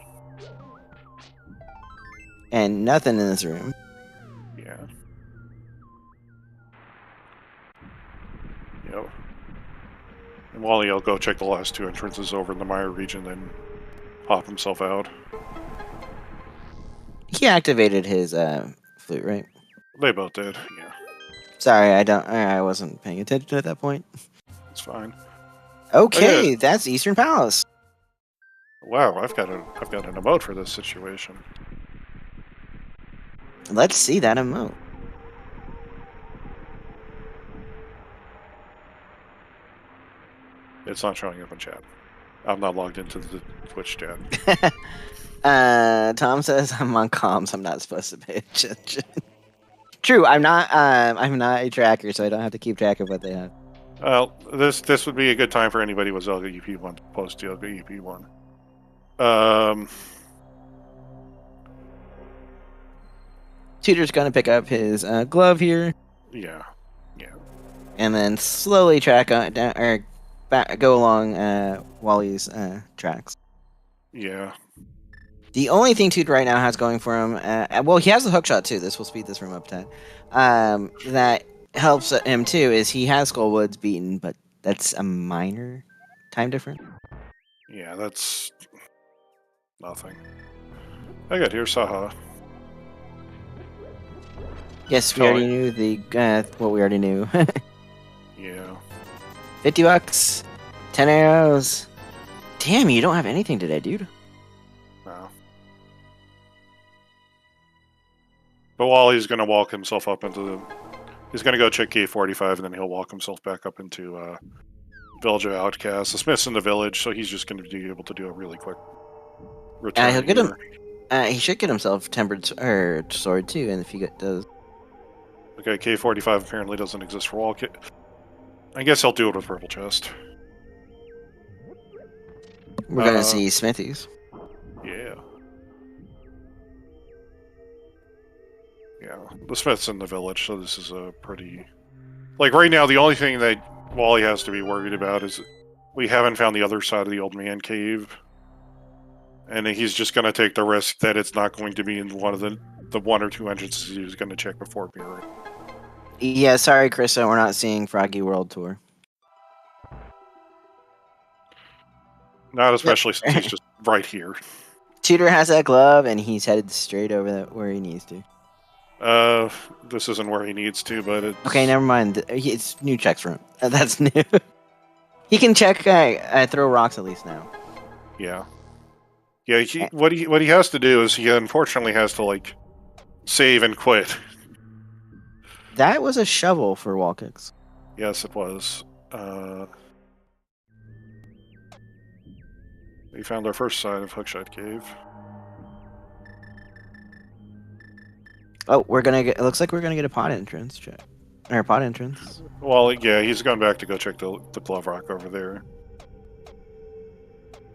And nothing in this room. Yeah. Yep. And Wally will go check the last 2 entrances over in the Mire region, then pop himself out. He activated his flute, right? They both did, yeah. Sorry, I wasn't paying attention at that point. It's fine. Okay, that's Eastern Palace. Wow, I've got an emote for this situation. Let's see that emote. It's not showing up in chat. I'm not logged into the Twitch chat. Tom says I'm on comms. I'm not supposed to pay attention. True, I'm not a tracker, so I don't have to keep track of what they have. Well, this would be a good time for anybody with Zelda EP1 to post Zelda EP1. Tutor's gonna pick up his glove here. Yeah. And then slowly track on down or go along Wally's tracks. Yeah. The only thing Toot right now has going for him, well, he has the hook shot too. This will speed this room up 10. That helps him too. Is he has Skullwoods beaten, but that's a minor time difference. Yeah, that's nothing. I got here, Saha. Yes, we already knew what we already knew. Yeah. $50, 10 arrows. Damn, you don't have anything today, dude. No. But Wally's going to walk himself up into the... He's going to go check K45, and then he'll walk himself back up into Village of Outcasts. The Smith's in the village, so he's just going to be able to do a really quick return. He'll get him. He should get himself Tempered Sword too, and if he does. Okay, K45 apparently doesn't exist for WallKicks. I guess he'll do it with Purple Chest. We're gonna see Smithies. Yeah. Yeah, the Smith's in the village, so this is a pretty... Like, right now, the only thing that Wally has to be worried about is we haven't found the other side of the Old Man Cave. And he's just going to take the risk that it's not going to be in one of the one or two entrances he was going to check before mirroring. Yeah, sorry, Krista, we're not seeing Froggy World Tour. Not especially since he's just right here. Tutor has that glove, and he's headed straight over where he needs to. This isn't where he needs to, but it's... Okay, never mind. It's new checks room. That's new. He can check, throw rocks at least now. Yeah. Yeah, what he has to do is he unfortunately has to, like, save and quit. That was a shovel for WallKicks. Yes, it was. We found our first side of Hookshot Cave. Oh, it looks like we're gonna get a pod entrance check. Or a pod entrance. Well, yeah, he's gone back to go check the glove rock over there.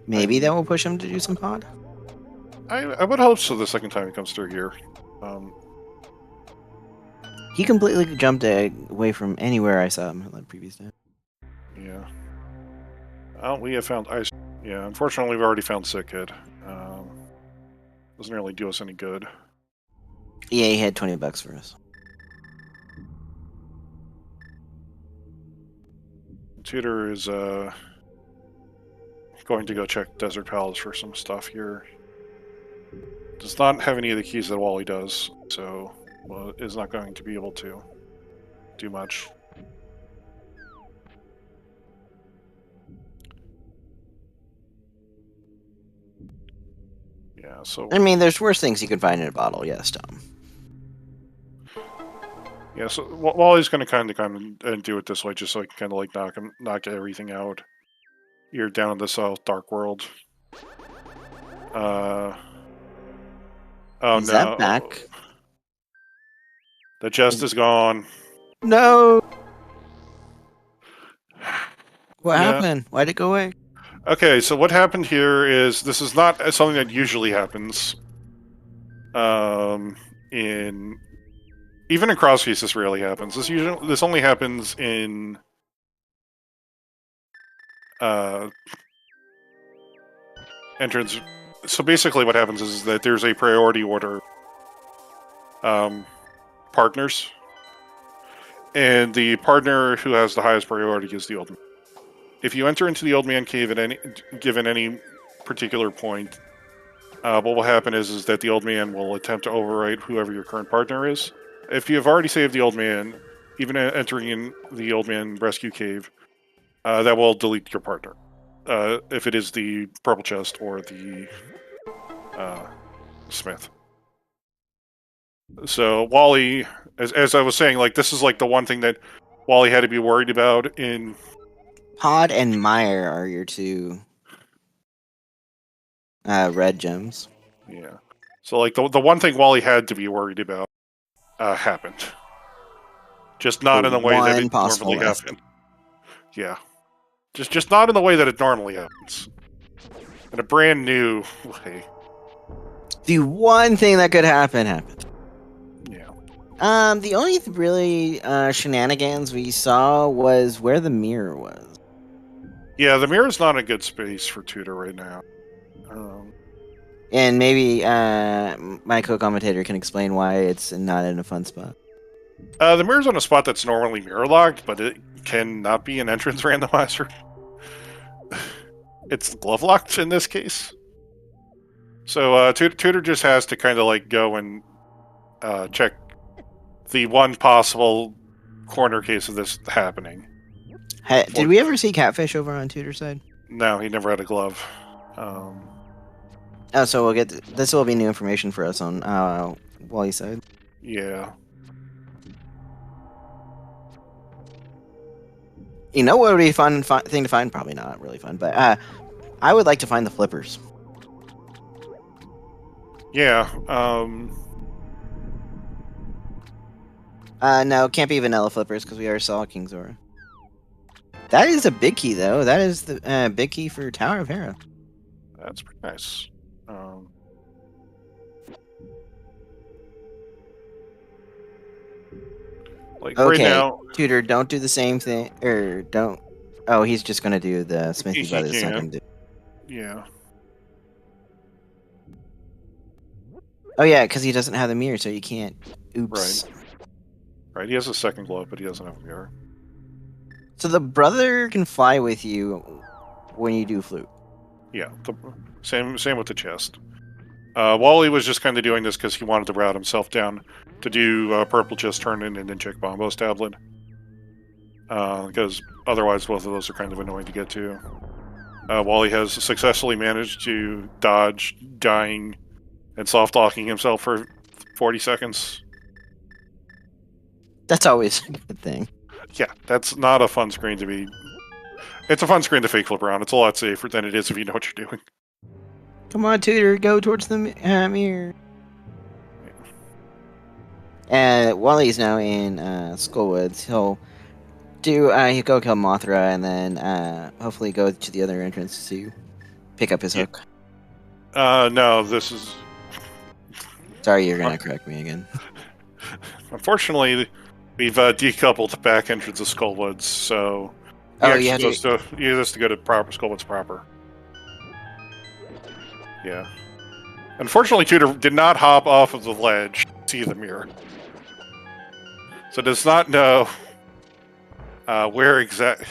Maybe that will push him to do some pod? I would hope so the second time he comes through here. He completely jumped away from anywhere I saw him the previous day. Yeah. We have found ice. Yeah, unfortunately we've already found Sick Kid. Doesn't really do us any good. Yeah, he had $20 for us. Tutor is going to go check Desert Palace for some stuff here. Does not have any of the keys that Wally does, so is not going to be able to do much. Yeah, so... I mean, there's worse things you can find in a bottle, yes, Tom. Yeah, so Wally's going to kind of come and do it this way, just so he can kind of like knock everything out. You're down in the South Dark World. Oh Is no! that back? The chest is gone. No. What happened? Why'd it go away? Okay, so what happened here is this is not something that usually happens. Even in Crosskeys, this rarely happens. This only happens in entrance. So basically, what happens is that there's a priority order partners, and the partner who has the highest priority is the old man. If you enter into the Old Man Cave at given any particular point, what will happen is that the Old Man will attempt to overwrite whoever your current partner is. If you have already saved the Old Man, even entering in the Old Man Rescue Cave, that will delete your partner. If it is the Purple Chest or the Smith. So Wally, as I was saying, like this is like the one thing that Wally had to be worried about in... Pod and Meyer are your two red gems. Yeah. So like the one thing Wally had to be worried about happened. Just not in the way that it normally happens. Yeah. Just not in the way that it normally happens. In a brand new way. The one thing that could happen happened. Yeah. The only really shenanigans we saw was where the mirror was. Yeah, the mirror's not a good space for Tutor right now. And maybe my co-commentator can explain why it's not in a fun spot. The mirror's on a spot that's normally mirror locked, but it cannot be an entrance randomizer. It's glove locked in this case. So Tutor just has to kind of like go and check the one possible corner case of this happening. Did we ever see Catfish over on Tutor's side? No, he never had a glove. Oh, so we'll get this will be new information for us on Wally's side. Yeah. You know what would be a fun thing to find? Probably not really fun, but I would like to find the flippers. Yeah. No, it can't be vanilla flippers because we already saw King Zora. That is a big key, though. That is the big key for Tower of Hera. That's pretty nice. Like Okay, right now, Tutor, don't do the same thing, or don't. Oh, he's just gonna do the Smithy He Brothers can. second. yeah. Oh yeah, because he doesn't have the mirror, so you can't. Oops. Right, he has a second glove, but he doesn't have a mirror. So the brother can fly with you when you do flute. Yeah, same with the chest. Wally was just kind of doing this because he wanted to route himself down to do purple chest turn in and then check Bombo's tablet. Because otherwise both of those are kind of annoying to get to. Wally has successfully managed to dodge dying and soft locking himself for 40 seconds. That's always a good thing. Yeah, that's not a fun screen to be... It's a fun screen to fake flip around. It's a lot safer than it is if you know what you're doing. Come on, Tutor, go towards the mirror. Wally's now in Skullwoods. He'll go kill Mothra and then hopefully go to the other entrance to pick up his hook. No, this is... Sorry, you're gonna correct me again. Unfortunately, we've decoupled the back entrance of Skullwoods, so he has to go to proper Skullwoods proper. Yeah. Unfortunately, Tutor did not hop off of the ledge to see the mirror. So does not know where exact...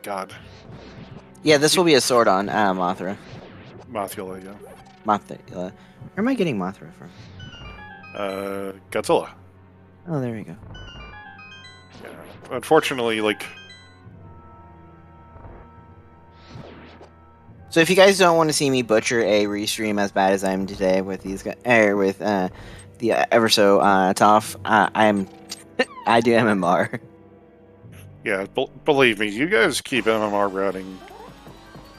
God. Yeah, this will be a sword on Mothra. Mothula, yeah. Mothra. Where am I getting Mothra from? Godzilla. Oh, there we go. Yeah. Unfortunately, like... So if you guys don't want to see me butcher a restream as bad as I am today with these guys, with the ever so tough, I do MMR. Yeah, believe me, you guys keep MMR routing.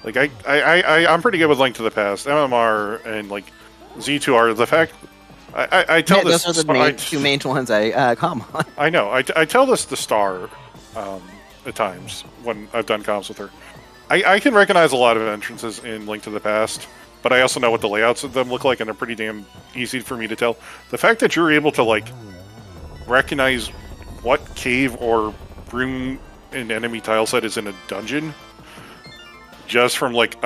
Like I'm pretty good with Link to the Past, MMR, and like Z2R. The fact I tell this, those are the two main ones I comment on. I know. I tell this to Star at times when I've done comms with her. I can recognize a lot of entrances in Link to the Past, but I also know what the layouts of them look like, and they're pretty damn easy for me to tell. The fact that you're able to like recognize what cave or room an enemy tile set is in a dungeon just from like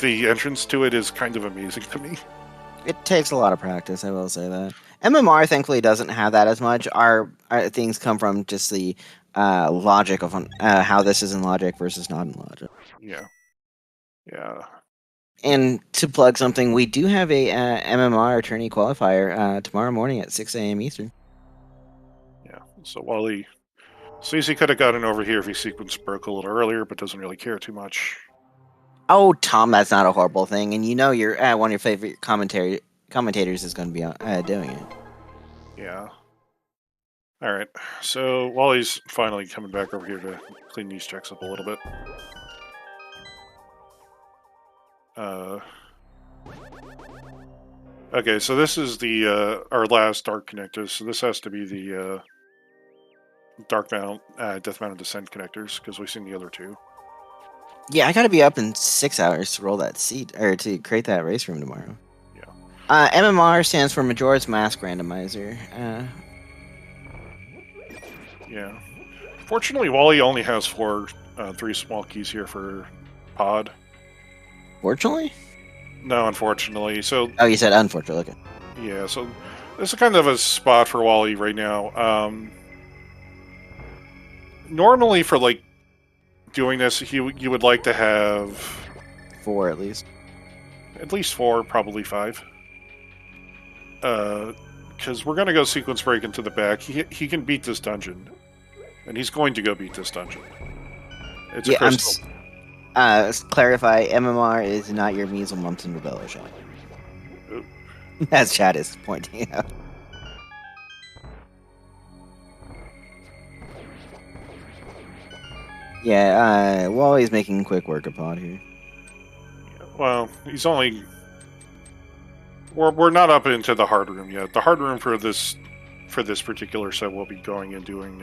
the entrance to it is kind of amazing to me. It takes a lot of practice, I will say that. MMR thankfully doesn't have that as much. Our things come from just the logic of how this is in logic versus not in logic. Yeah. Yeah. And to plug something, we do have a MMR attorney qualifier tomorrow morning at 6 a.m. Eastern. Yeah. So Wally sees he could have gotten over here if his sequence broke a little earlier, but doesn't really care too much. Oh, Tom, that's not a horrible thing. And you know your one of your favorite commentators is going to be doing it. Yeah. All right. So Wally's finally coming back over here to clean these checks up a little bit. Okay, so this is the our last dark connectors. So this has to be the Dark Mount, Death Mount and Descent connectors, because we've seen the other two. Yeah, I gotta be up in 6 hours to roll that seat, or to create that race room tomorrow. Yeah. MMR stands for Majora's Mask Randomizer. Yeah. Fortunately, Wally only has 3 small keys here for pod. Fortunately? No, unfortunately. So Oh, you said unfortunately. Okay. yeah, so this is kind of a spot for Wally right now. Normally for like doing this, you would like to have 4 at least. at least 4, probably 5. Because we're gonna go sequence break into the back. He can beat this dungeon, and he's going to go beat this dungeon. It's a crystal. Clarify, MMR is not your measles, mumps, and rubella shot. Oop. As Chad is pointing out. Yeah, Wally's making quick work of Pod here. Well, he's only. We're not up into the hard room yet. The hard room for this particular set will be going and doing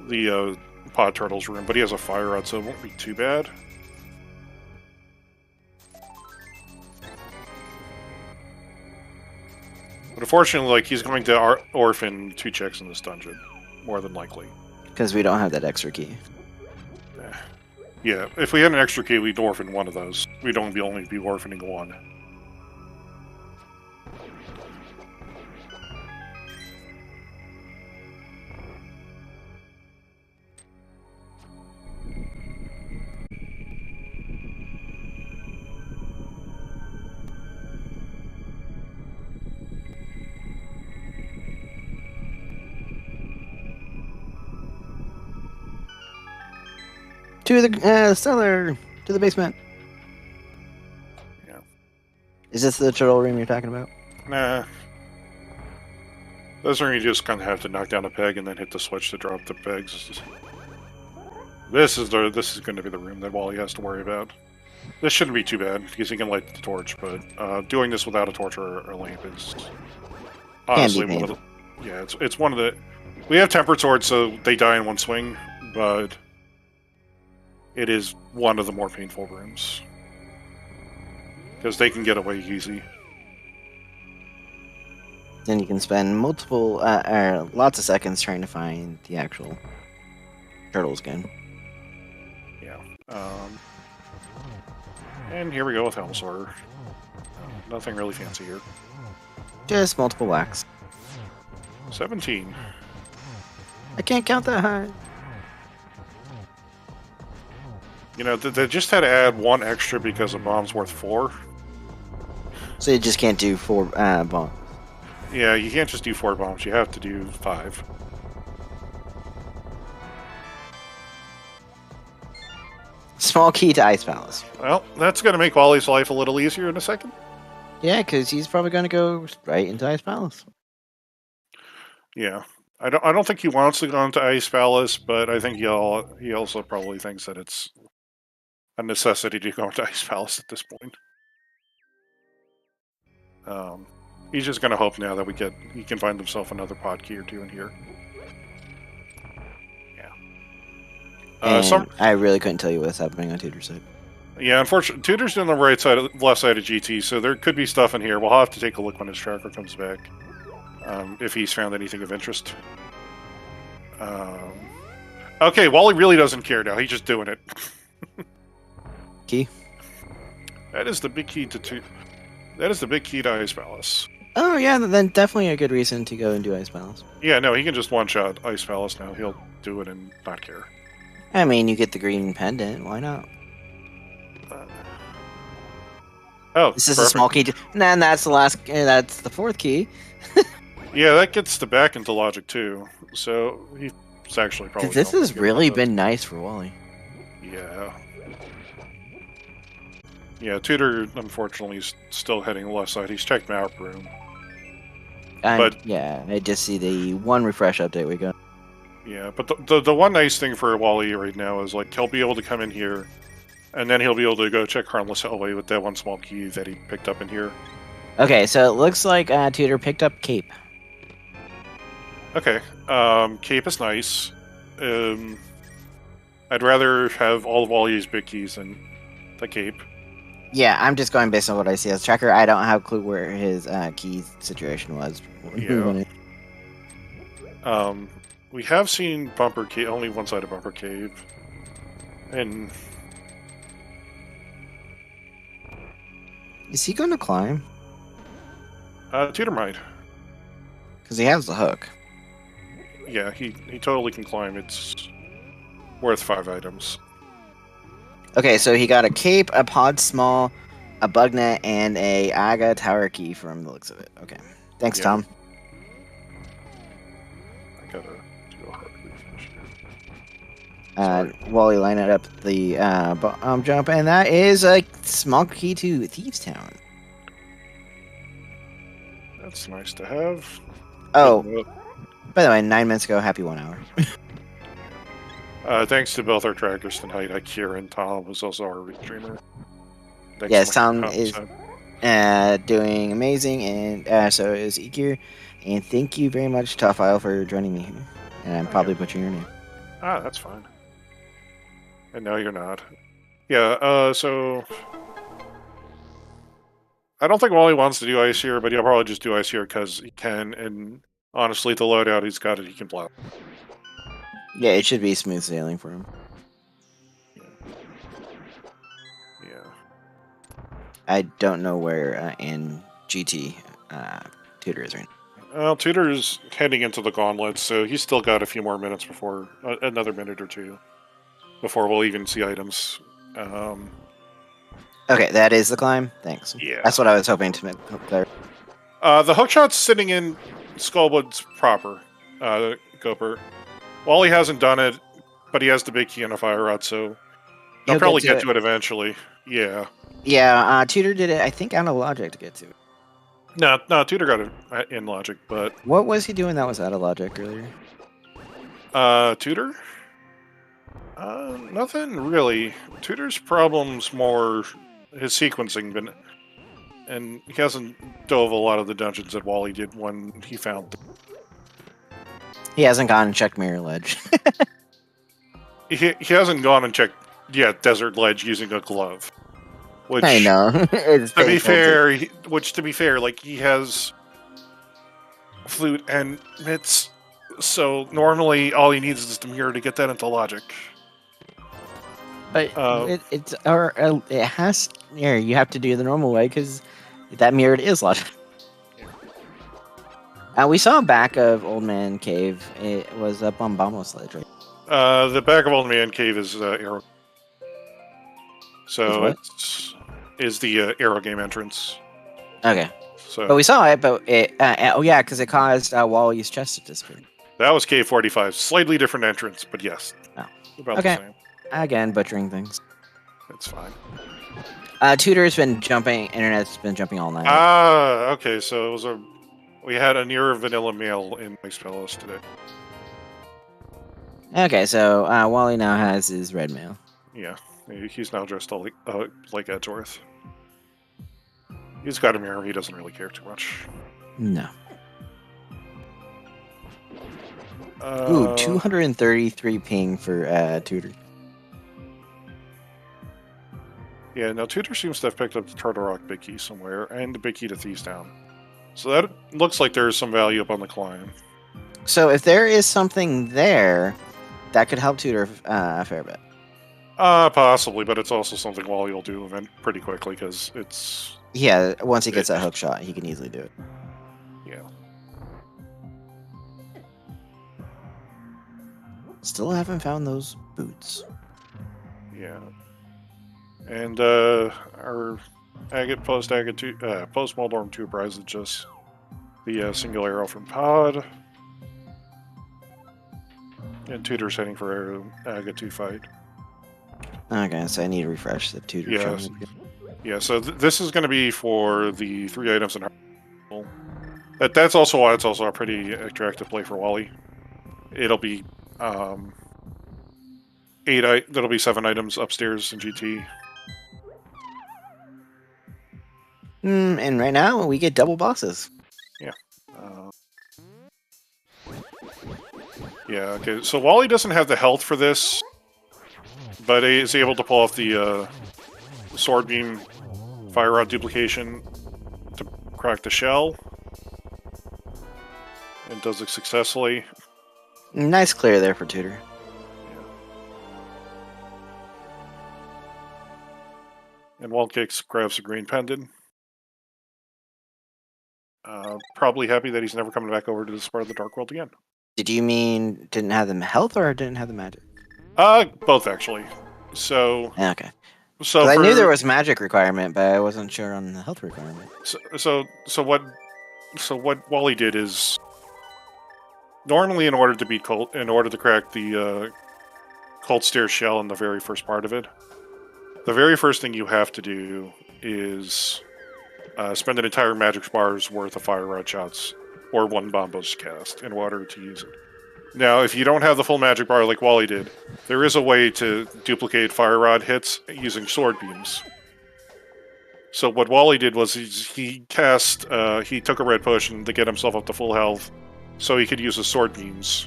the Pod Turtles room, but he has a fire rod, so it won't be too bad. But unfortunately, like, he's going to orphan 2 chicks in this dungeon, more than likely. Because we don't have that extra key. Yeah, if we had an extra key, we'd orphan 1 of those. We'd only be orphaning 1. To the cellar, to the basement. Yeah. Is this the turtle room you're talking about? Nah. Those are you just kind of have to knock down a peg and then hit the switch to drop the pegs. This is going to be the room that Wally has to worry about. This shouldn't be too bad because he can light the torch, but doing this without a torch or a lamp is honestly one of the. Yeah, it's one of the. We have tempered swords, so they die in one swing, but it is one of the more painful rooms because they can get away easy. Then you can spend multiple, lots of seconds trying to find the actual turtle skin. Yeah. And here we go with Helmsor. Nothing really fancy here. Just multiple whacks. 17. I can't count that high. You know, they just had to add 1 extra because a bomb's worth 4. So you just can't do 4 bombs. Yeah, you can't just do 4 bombs. You have to do 5. Small key to Ice Palace. Well, that's going to make Wally's life a little easier in a second. Yeah, because he's probably going to go right into Ice Palace. Yeah. I don't think he wants to go into Ice Palace, but I think he also probably thinks that it's a necessity to go into Ice Palace at this point. He's just going to hope now that he can find himself another pod key or 2 in here. Yeah. I really couldn't tell you what's happening on Tutor's side. Yeah, unfortunately, Tutor's on the left side of GT, so there could be stuff in here. We'll have to take a look when his tracker comes back, if he's found anything of interest. Okay, Wally really doesn't care now. He's just doing it. Key? That is the big key to That is the big key to Ice Palace. Oh yeah, then definitely a good reason to go and do Ice Palace. Yeah, no, he can just one-shot Ice Palace now. He'll do it and not care. I mean, you get the green pendant. Why not? This is perfect. a small key. And that's the last. That's the 4th key. Yeah, that gets the back into logic too. So he's actually probably. This has really been nice for Wally. Yeah. Yeah, Tutor unfortunately is still heading left side. He's checked map room. But yeah, I just see the 1 refresh update we got. Yeah, but the one nice thing for Wally right now is like he'll be able to come in here, and then he'll be able to go check Harmless Hellway with that 1 small key that he picked up in here. Okay, so it looks like Tutor picked up Cape. Okay, Cape is nice. I'd rather have all of Wally's big keys than the Cape. Yeah, I'm just going based on what I see as tracker. I don't have a clue where his key situation was. Yeah. We have seen Bumper Cave, only one side of Bumper Cave. And Is he going to climb? Tutor might. Because he has the hook. Yeah, he totally can climb. It's worth 5 items. Okay, so he got a cape, a pod small, a bug net, and a Aga tower key from the looks of it. Okay. Thanks, Yeah. Tom. I gotta do a hard refresh here. Wally lined up the jump, and that is a small key to Thieves Town. That's nice to have. Oh, by the way, 9 minutes ago, happy 1 hour. Thanks to both our trackers tonight, Akira and Tom was also our streamer. Thanks Yes, so much Tom for is coming. doing amazing, and so is Ikir. And thank you very much, Toffile, for joining me here. And I'm probably butchering your name. That's fine. And no, you're not. Yeah, so... I don't think Wally wants to do Ice here, but he'll probably just do Ice here because he can, and honestly, the loadout he's got it, he can plow. Yeah, it should be smooth sailing for him. Yeah. I don't know where in GT Tutor is right now. Well, Tutor's heading into the gauntlet, so he's still got a few more minutes before, another minute or two, before we'll even see items. Okay, that is the climb. Thanks. Yeah. That's what I was hoping to make clear. The hookshot's sitting in Skullwood's proper, Gopher. Wally hasn't done it, but he has the big key and a fire rod, so he'll probably get to it eventually. Yeah. Yeah, Tutor did it, I think, out of logic to get to it. No, Tutor got it in logic, but... What was he doing that was out of logic earlier? Tutor? Nothing really. Tutor's problem's more his sequencing, and he hasn't dove a lot of the dungeons that Wally did when he found them. He hasn't gone and checked Mirror Ledge. He hasn't gone and checked, Desert Ledge using a glove. Which, I know. to be fair, like, he has flute and mitts, so normally all he needs is the mirror to get that into logic. But it has. Yeah, you have to do the normal way because that mirrored is logic. We saw a back of Old Man Cave. It was up on Bomo's Ledge, right? The back of Old Man Cave is Arrow. So it's the Arrow game entrance. Okay. So, but we saw it, but it. Because it caused Wally's chest to disappear. That was Cave 45. Slightly different entrance, but yes. Oh. About the same. Again, butchering things. It's fine. Tutor's been jumping. Internet's been jumping all night. Okay. So it was we had a near vanilla mail in Mike's Palace today. Okay, so Wally now has his red mail. Yeah, he's now dressed like Edgeworth. He's got a mirror. He doesn't really care too much. No. Ooh, 233 ping for Tutor. Yeah, now Tutor seems to have picked up the Turtle Rock big key somewhere, and the big key to Thieves Town. So that looks like there's some value up on the climb. So if there is something there, that could help Tutor a fair bit. Possibly, but it's also something Wally will do pretty quickly, because it's... Yeah, once he gets that hook shot, he can easily do it. Yeah. Still haven't found those boots. Yeah. And our post Moldorm 2 prize is just the single arrow from Pod. And Tutor's heading for Aga 2 fight. Okay, so I need to refresh the Tutor. Yes. Yeah, so this is going to be for the 3 items in that's also why it's also a pretty attractive play for Wally. It'll be that'll be 7 items upstairs in GT. And right now we get double bosses. Yeah. Yeah, okay. So Wally doesn't have the health for this, but he is able to pull off the sword beam fire rod duplication to crack the shell. And does it successfully. Nice clear there for Tutor. And WallKicks grabs a green pendant. Probably happy that he's never coming back over to this part of the Dark World again. Did you mean didn't have the health or didn't have the magic? Both actually. So, Okay. so I for, knew there was magic requirement, but I wasn't sure on the health requirement. So what Wally did is normally in order to crack the Cold Stare shell in the very first part of it, the very first thing you have to do is spend an entire magic bar's worth of fire rod shots or one Bombo's cast in order to use it. Now, if you don't have the full magic bar like Wally did, there is a way to duplicate fire rod hits using sword beams. So what Wally did was he took a red potion to get himself up to full health, so he could use his sword beams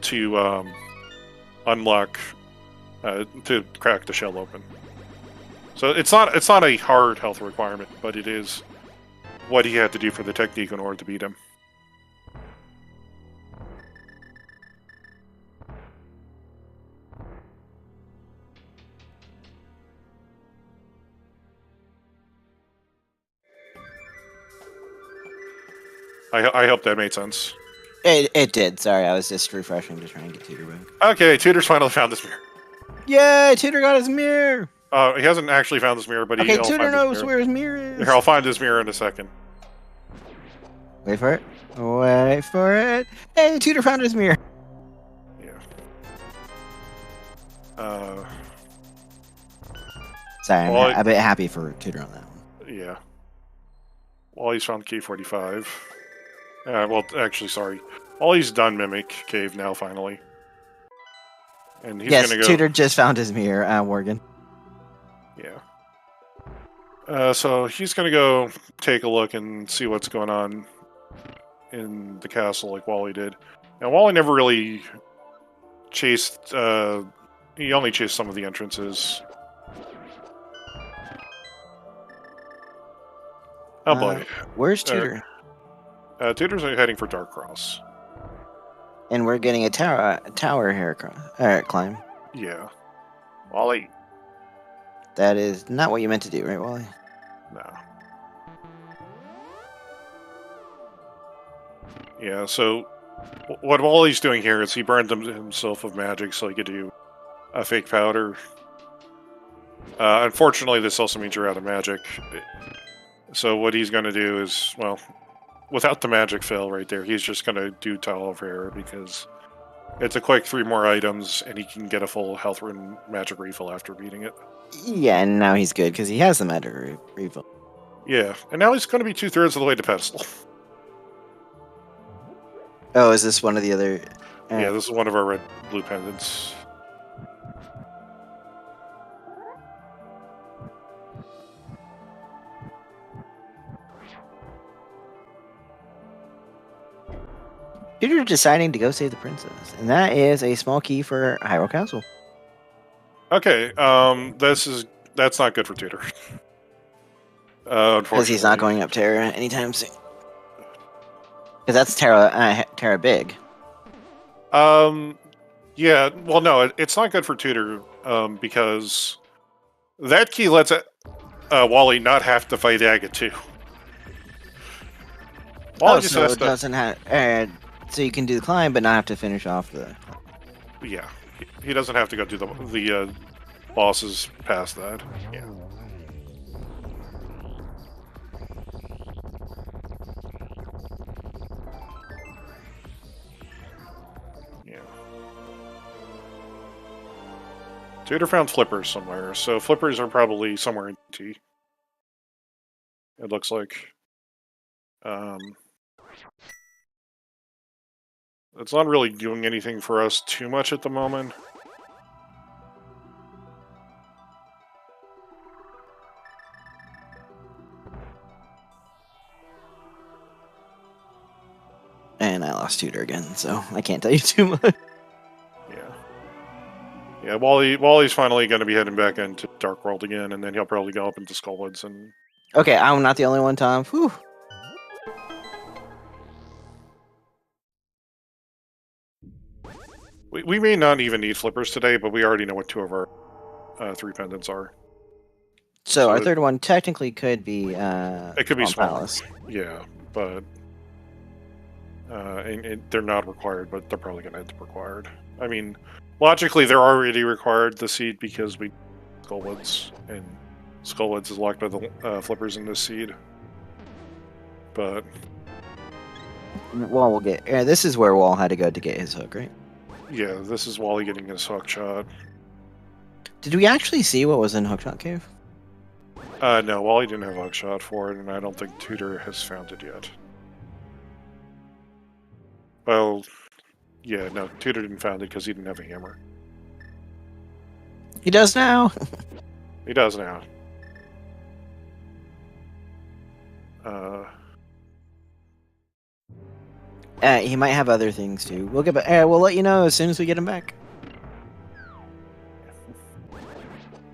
to unlock to crack the shell open. So it's not a hard health requirement, but it is what he had to do for the technique in order to beat him. I hope that made sense. It did. Sorry, I was just refreshing to try and get Tutor back. Okay, Tutor's finally found this mirror. Yay! Tutor got his mirror. He hasn't actually found this mirror, but Okay, he'll Tutor find knows his mirror. where his mirror is. Here, I'll find his mirror in a second. Wait for it. Wait for it. Hey, Tutor found his mirror. Yeah. Sorry, Well, I'm a bit happy for Tutor on that one. Yeah. Wally's found Cave 45. Well, actually, sorry. Wally's done Mimic Cave now, finally. And he's Yes, gonna go... Tutor just found his mirror, Morgan. Yeah. So he's gonna go take a look and see what's going on in the castle like Wally did. Now, Wally never really chased... he only chased some of the entrances. Oh boy. Where's Tutor? Tutor's heading for Dark Cross. And we're getting a tower here climb. Yeah. Wally? That is not what you meant to do, right, Wally? No. Yeah, so what Wally's doing here is he burned himself of magic so he could do a fake powder. Unfortunately, this also means you're out of magic. So what he's going to do is, well, without the magic fail right there, he's just going to do Tile of Error because it's a quick 3 more items and he can get a full health and magic refill after beating it. Yeah, and now he's good because he has the magic refill. Yeah, and now he's going to be 2/3 of the way to pedestal. Oh, is this one of the other... Yeah, this is one of our red-blue pendants. Tutor deciding to go save the princess, and that is a small key for Hyrule Castle. Okay, that's not good for Tutor. Because he's not going up Terra anytime soon. Because that's Terra big. Yeah, well, no, it's not good for Tutor, because that key lets Wally not have to fight Aga too. Wally just so has it doesn't have... so you can do the climb, but not have to finish off the... Yeah, he doesn't have to go do the bosses past that. Yeah. Yeah. Tutor found flippers somewhere, so flippers are probably somewhere in T. It looks like. It's not really doing anything for us too much at the moment. And I lost Tutor again, so I can't tell you too much. Yeah, Wally's finally going to be heading back into Dark World again, and then he'll probably go up into Skullwoods and... Okay, I'm not the only one, Tom. Whew. We may not even need flippers today, but we already know what 2 of our 3 pendants are. So our it- third one technically could be It could be Swamp smaller. Palace. Yeah, but they're not required, but they're probably going to end up required. I mean, logically, they're already required the seed because we Skullwoods, and Skullwoods is locked by the flippers in this seed. But Wall will get. This is where Wall had to go to get his hook, right? yeah, this is Wally getting his hook shot. Did we actually see what was in Hookshot Cave? No, Wally didn't have a hook shot for it, and I don't think Tutor has found it yet. Well, yeah, no, Tutor didn't found it because he didn't have a hammer. He does now. He does now. He might have other things too. We'll get. We'll let you know as soon as we get him back.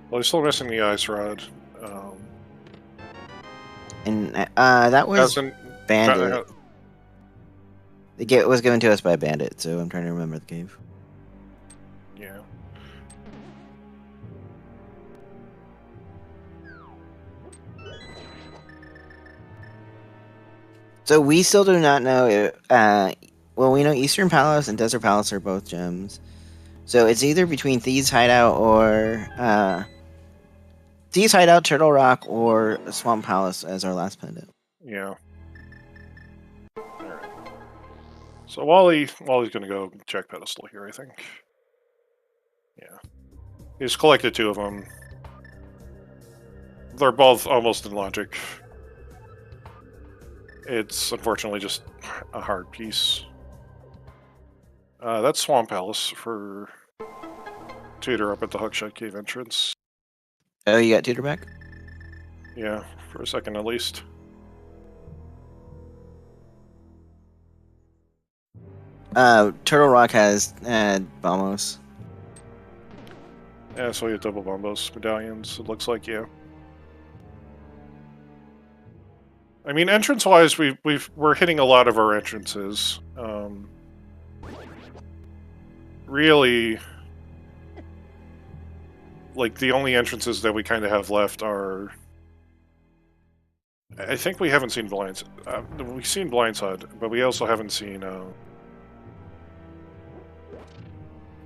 Well, he's still missing the ice rod. And that was Hasn't Bandit. It was given to us by Bandit, so I'm trying to remember the cave. Yeah. So we still do not know. Well, we know Eastern Palace and Desert Palace are both gems. So it's either between Thieves Hideout or Thieves Hideout, Turtle Rock, or Swamp Palace as our last pendant. Yeah. Alright. So Wally's gonna go check pedestal here, I think. Yeah. He's collected 2 of them. They're both almost in logic. It's unfortunately just a hard piece. That's Swamp Palace for Tutor up at the Hookshot Cave entrance. Oh, you got Tutor back? Yeah, for a second at least. Turtle Rock has Bombos. Yeah, so we have double Bombos medallions, it looks like, yeah. I mean, entrance-wise, we're hitting a lot of our entrances. Really, like, the only entrances that we kind of have left are... I think we haven't seen we've seen Blindside, but we also haven't seen...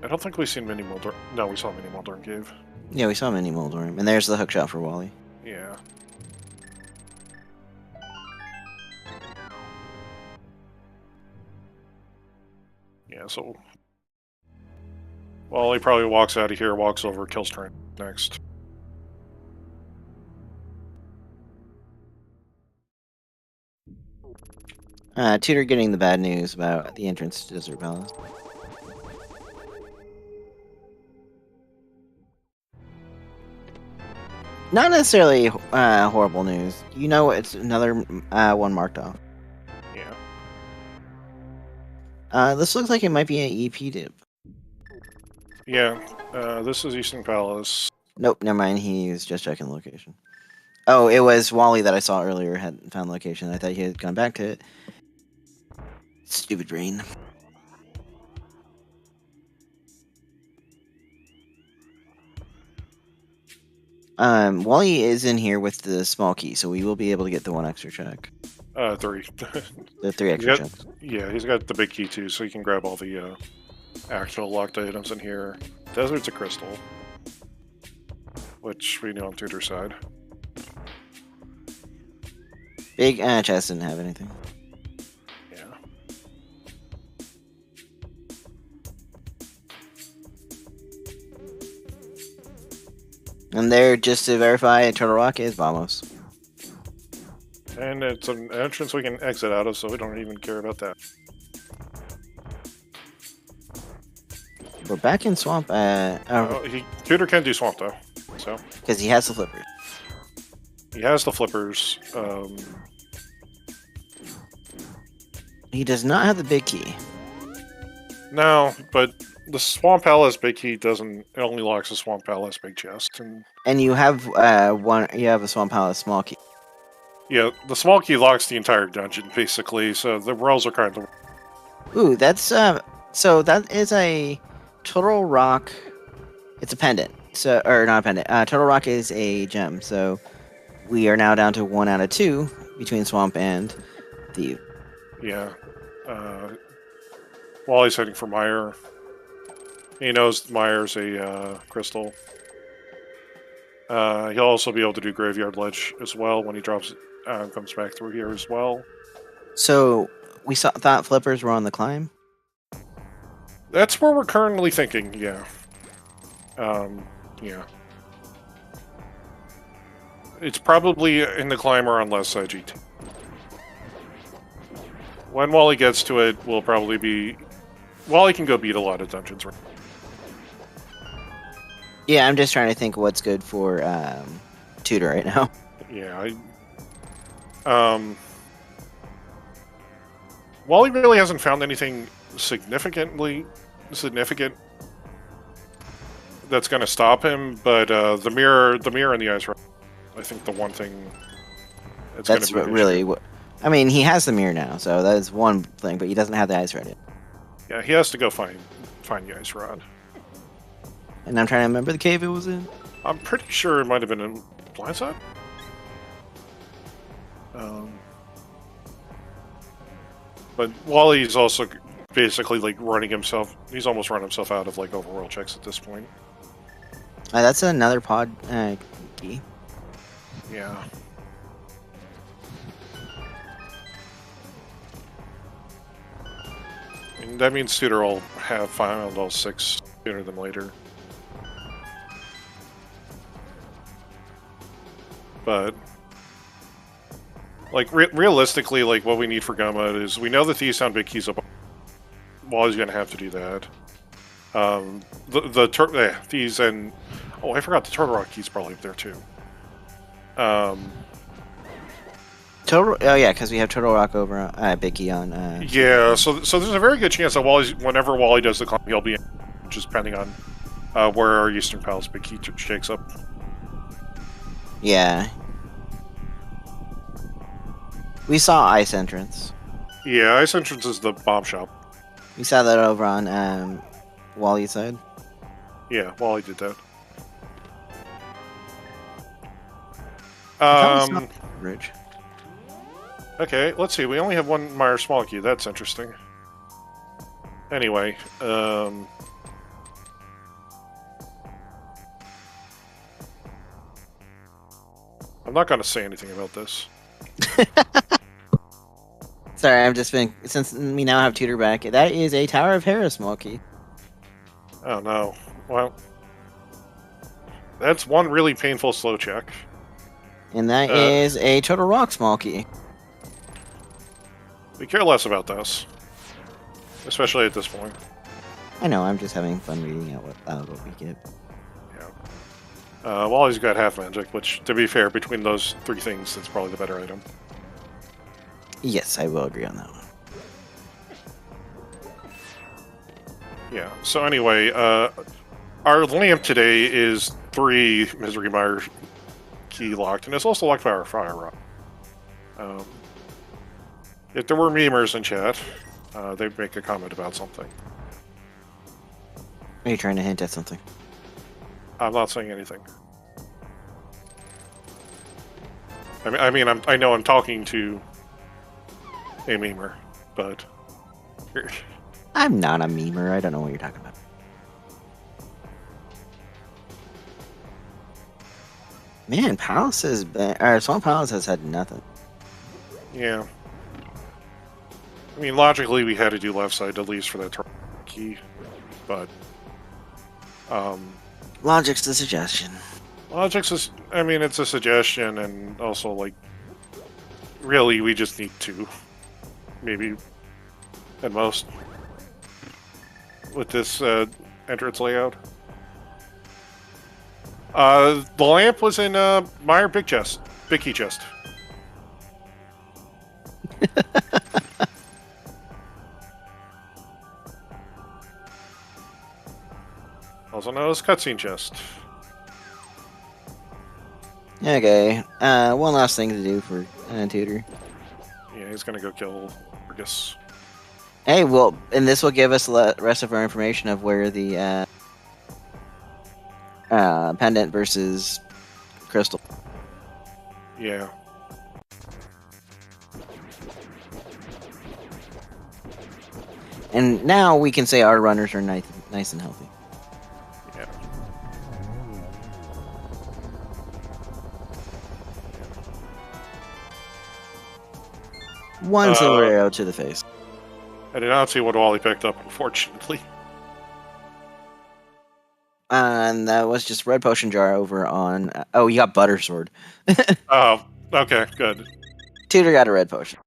I don't think we've seen Mini Moldorm. No, we saw Mini Moldorm Cave. Yeah, we saw Mini Moldorm, and there's the hookshot for Wally. Yeah. Yeah, so... Well, he probably walks out of here, walks over, kills Trent next. Tutor getting the bad news about the entrance to Desert Palace. Not necessarily horrible news. You know, it's another one marked off. Yeah. This looks like it might be an EP dip. Yeah, this is Eastern Palace. Nope, never mind. He's just checking the location. Oh, it was Wally that I saw earlier had found the location. I thought he had gone back to it. Stupid brain. Wally is in here with the small key, so we will be able to get the 1 extra check. 3. The 3 extra checks. Yeah, he's got the big key too, so you can grab all the actual locked items in here. Desert's a crystal, which we know on Tutor's side. Big chest didn't have anything. Yeah. And there, just to verify, Turtle Rock is Vamos. And it's an entrance we can exit out of, so we don't even care about that. We're back in Swamp. Tutor can do Swamp though, so Because he has the flippers. he has the flippers. He does not have the big key. No, but the Swamp Palace big key doesn't. It only locks the Swamp Palace big chest, and And you have You have a Swamp Palace small key. yeah, the small key locks the entire dungeon basically. So the rolls are kind of. Ooh, that's so that is a Turtle Rock. It's a pendant. So, or not a pendant. Turtle Rock is a gem, so we are now down to 1 out of 2 between Swamp and Thief. Yeah. Wally's heading for Mire. He knows Mire's a crystal. He'll also be able to do Graveyard Ledge as well when he comes back through here as well. So we thought flippers were on the climb. That's where we're currently thinking. Yeah. Yeah. It's probably in the climb or on left side GT. When Wally gets to it, we'll probably be... Wally can go beat a lot of dungeons. Yeah, I'm just trying to think what's good for Tutor right now. Yeah, Wally really hasn't found anything significant that's going to stop him, but the mirror and the ice rod, I think the one thing that's what really. I mean, he has the mirror now, so that is one thing, but he doesn't have the ice rod yet. Yeah, he has to go find the ice rod. And I'm trying to remember the cave it was in. I'm pretty sure it might have been in Blindside. But Wally's also basically like running himself. He's almost run himself out of like overworld checks at this point. That's another pod key. Yeah. And that means Tutor will have found all 6 sooner than later. But, like, realistically, like, what we need for Gumma is we know the Thieves found big keys up. Wally's gonna have to do that. Thieves and... Oh, I forgot the Turtle Rock key's probably up there, too. Oh yeah, because we have Turtle Rock over Big Key on. Yeah, so there's a very good chance that whenever Wally does the climb, he'll be in, just depending on where our Eastern Palace Big Key shakes up. Yeah. We saw Ice Entrance. Yeah, Ice Entrance is the bomb shop. We saw that over on Wally's side. Yeah, Wally did that. Bridge. Okay, let's see. We only have one Mire small key. That's interesting. Anyway, I'm not going to say anything about this. Sorry, I'm just been since we now have Tutor back. That is a Tower of Hera small key. Oh no. Well, that's one really painful slow check. And that is a Turtle Rock small key. We care less about this, especially at this point. I know, I'm just having fun reading out what we get. Yeah. Wally's got half magic, which, to be fair, between those 3 things, that's probably the better item. Yes, I will agree on that one. Yeah, so anyway, our lamp today is 3 Misery Mire key locked, and it's also locked by our fire rod. If there were memers in chat, they'd make a comment about something. Are you trying to hint at something? I'm not saying anything. I know I'm talking to a memer, but... I'm not a memer. I don't know what you're talking about. Man, Palace has been... Swamp Palace has had nothing. Yeah. I mean, logically, we had to do left side, at least for that key, but... Logic's the suggestion. Logic's is... I mean, it's a suggestion, and also, like... Really, we just need 2. Maybe. At most. With this, entrance layout. The lamp was in, Mire Big Key Chest. Also known as Cutscene Chest. Okay, one last thing to do for Tutor. Yeah, he's gonna go kill Burgess. Hey, well, and this will give us the rest of our information of where the pendant versus crystal. Yeah. And now we can say our runners are nice and healthy. Yeah. One silver arrow to the face. I did not see what Wally picked up, unfortunately. And that was just red potion jar over on. Oh, you got butter sword. Oh, okay, good. Tutor got a red potion,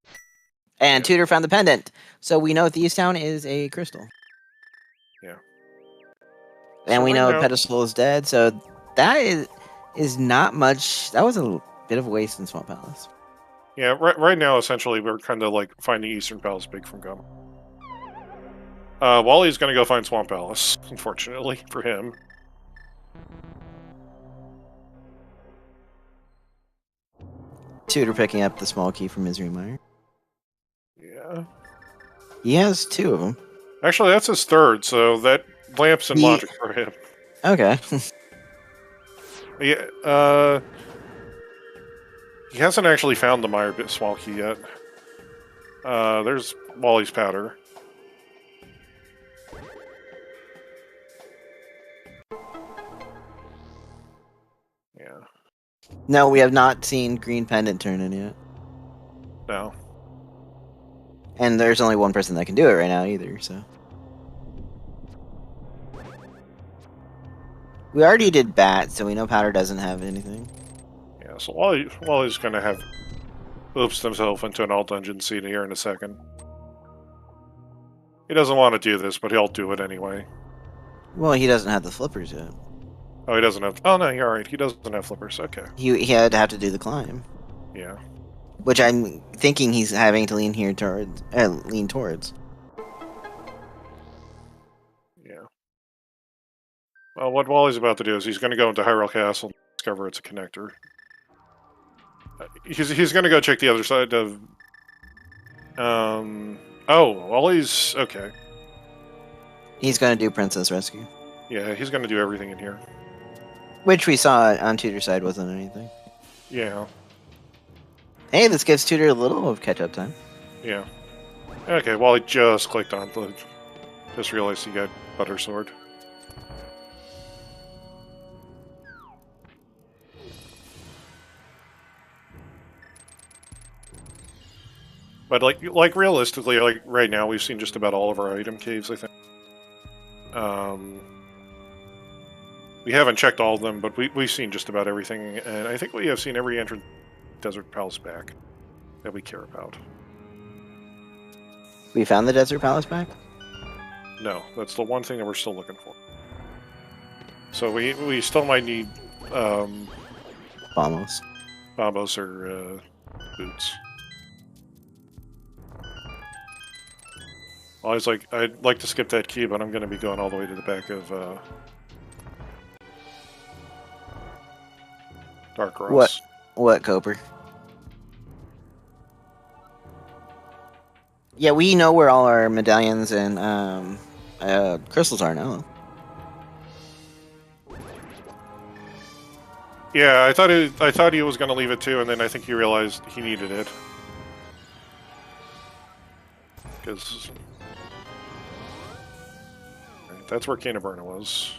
and Yeah. Tutor found the pendant. So we know Thieves Town is a crystal. Yeah. And So we right know now- Pedestal is dead. So that is not much. That was a bit of a waste in Swamp Palace. Yeah, right now, essentially, we're kind of like finding Eastern Palace big from Gum. Wally's going to go find Swamp Palace, unfortunately, for him. Tutor picking up the small key from Misery Mire. Yeah. He has 2 of them. Actually, that's his third, so that lamps in logic for him. Okay. Yeah, he hasn't actually found the Mire Bit small key yet. There's Wally's powder. Yeah. No, we have not seen Green Pendant turn in yet. No. And there's only one person that can do it right now either, so. We already did Bat, so we know Powder doesn't have anything. Yeah, so Wally's gonna have oops himself into an alt dungeon scene here in a second. He doesn't want to do this, but he'll do it anyway. Well, he doesn't have the flippers yet. Oh, he doesn't have... Oh, no, you're right. He doesn't have flippers. Okay. He had to have to do the climb. Yeah. Which I'm thinking he's having to lean here towards. Lean towards. Yeah. Well, what Wally's about to do is he's going to go into Hyrule Castle and discover it's a connector. He's going to go check the other side of... Oh, Wally's... Okay. He's going to do Princess Rescue. Yeah, he's going to do everything in here. Which we saw on Tutor's side wasn't anything. Yeah. Hey, this gives Tutor a little of catch-up time. Yeah. Okay, Wally just clicked on the... Just realized he got Butter Sword. But like realistically, like right now, we've seen just about all of our item caves, I think. We haven't checked all of them, but we've seen just about everything, and I think we have seen every entrance Desert Palace back that we care about. We found the Desert Palace back? No, that's the one thing that we're still looking for. So we still might need Almost. bombos or boots. Well, I was like, I'd like to skip that key, but I'm going to be going all the way to the back of Dark Ross. What, Cooper? Yeah, we know where all our medallions and crystals are now. Yeah, I thought he was going to leave it too, and then I think he realized he needed it. Because that's where Canaverna was.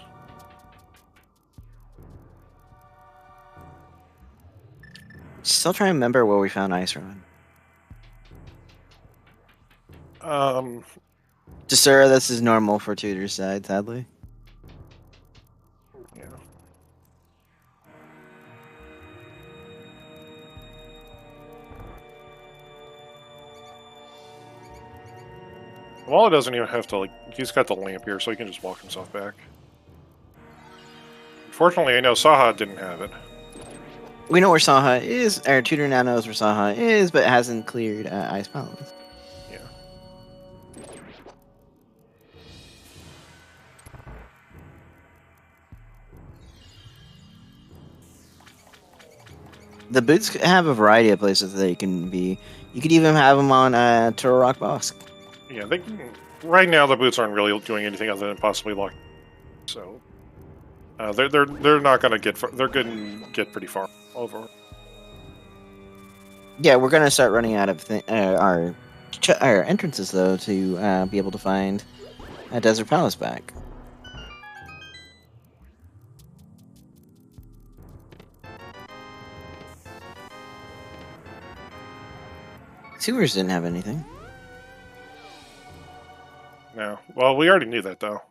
Still trying to remember where we found Ice Rod. Desura, this is normal for Tutor's side, sadly. Yeah. Walla doesn't even have to, like, he's got the lamp here, so he can just walk himself back. Fortunately, I know Saha didn't have it. We know where Saha is, or Tutor now knows where Saha is, but hasn't cleared Ice Palace. Yeah. The boots have a variety of places they can be. You could even have them on Turtle Rock Bosk. Yeah, right now the boots aren't really doing anything other than possibly lock. So, They're not gonna get they're gonna get pretty far over. Yeah, we're gonna start running out of our entrances though to be able to find a Desert Palace back. Sewers didn't have anything. No, well, we already knew that though.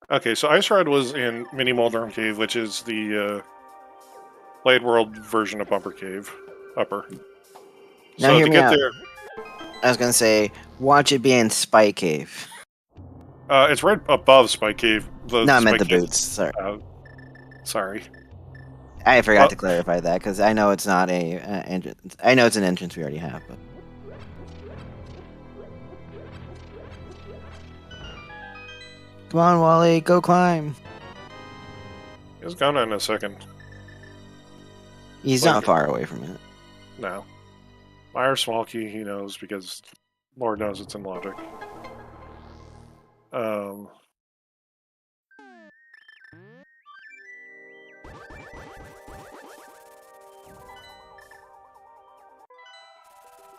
Okay, so Ice Ride was in Mini Moldorm Cave, which is the Blade World version of Bumper Cave, Upper. Now So hear to me get out. there, I was gonna say, watch it be in Spike Cave. it's right above Spike Cave. No, I meant Spike the Cave, boots. Sorry, sorry. I forgot Well, to clarify that because I know it's not a entrance. I know it's an entrance we already have, but. Come on, Wally, go climb. it's gonna in a second. He's Like, not far away from it. No. Meyer Small Key, he knows because Lord knows it's in logic.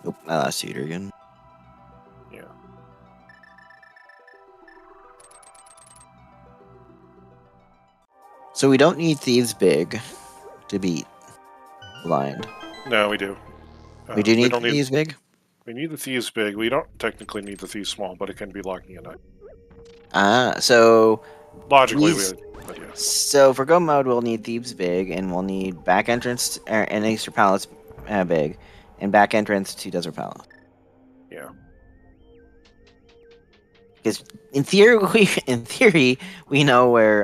Oop, I lost Tutor again. Yeah. So we don't need Thieves Big to beat Blind. No, we do. We do need don't Thieves Big? We need the Thieves Big. We don't technically need the Thieves Small, but it can be locking a nut. So Logically, Thieves- but yeah. So for go mode, we'll need Thieves Big, and we'll need back entrance and Extra Palace Big, and back entrance to Desert Palace. Yeah. Because in theory, we know where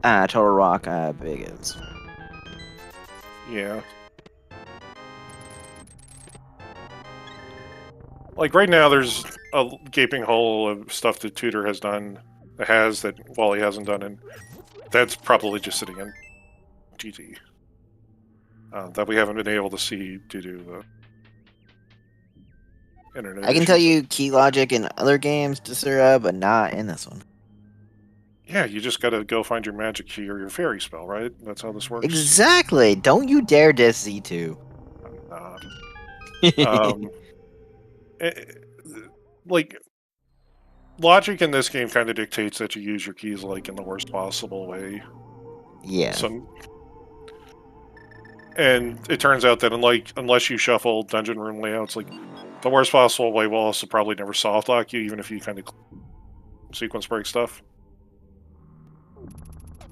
Total Rock Big is. Yeah. Like right now, there's a gaping hole of stuff that Tudor has done, that Wally hasn't done, and that's probably just sitting in GT. That we haven't been able to see due to the internet. I can issues. tell you key logic in other games, Desura, but not in this one. Yeah, you just gotta go find your magic key or your fairy spell, right? That's how this works. Exactly. Don't you dare diss Z2. I'm not. Like, logic in this game kind of dictates that you use your keys like in the worst possible way. Yeah. And it turns out that unless you shuffle dungeon room layouts, like the worst possible way will also probably never soft lock you, even if you kind of sequence break stuff.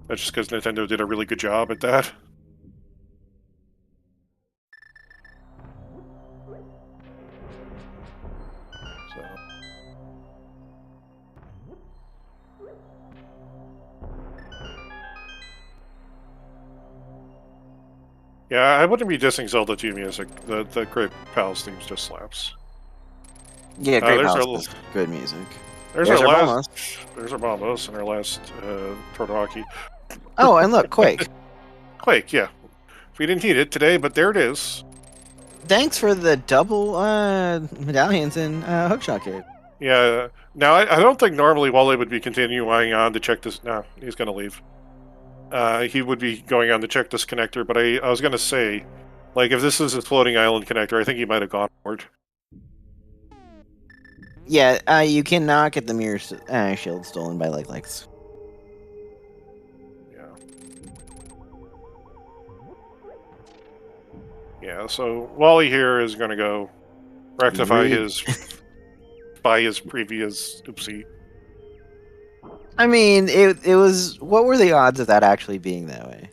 That's just because Nintendo did a really good job at that. So. Yeah, I wouldn't be dissing Zelda 2 music. The Great Palace theme just slaps. Yeah, Great there's Palace our- is good music. There's There's our our last. There's our bombos and our last Todoroki. Oh, and look, Quake. Quake, yeah. We didn't need it today, but there it is. Thanks for the double medallions in Hookshot Cave. Yeah. Now, I don't think normally Wally would be continuing on to check this. No, he's going to leave. He would be going on to check this connector, but I was going to say, like, if this is a floating island connector, I think he might have gone forward. Yeah, you cannot get the mirror shield stolen by Likes. Yeah. Yeah, so Wally here is going to go rectify by his previous oopsie. I mean, it was. What were the odds of that actually being that way?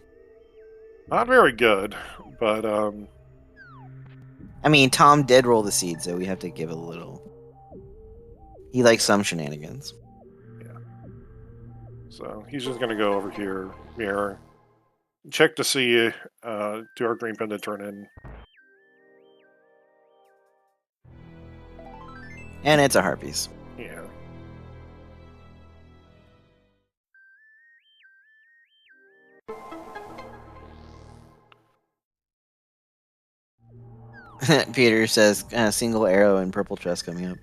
Not very good, but I mean, Tom did roll the seed, so we have to give it a little. He likes some shenanigans. Yeah. So he's just gonna go over here, mirror, check to see, do our green pendant turn in. And it's a Harpies. Yeah. Peter says single arrow and purple chest coming up.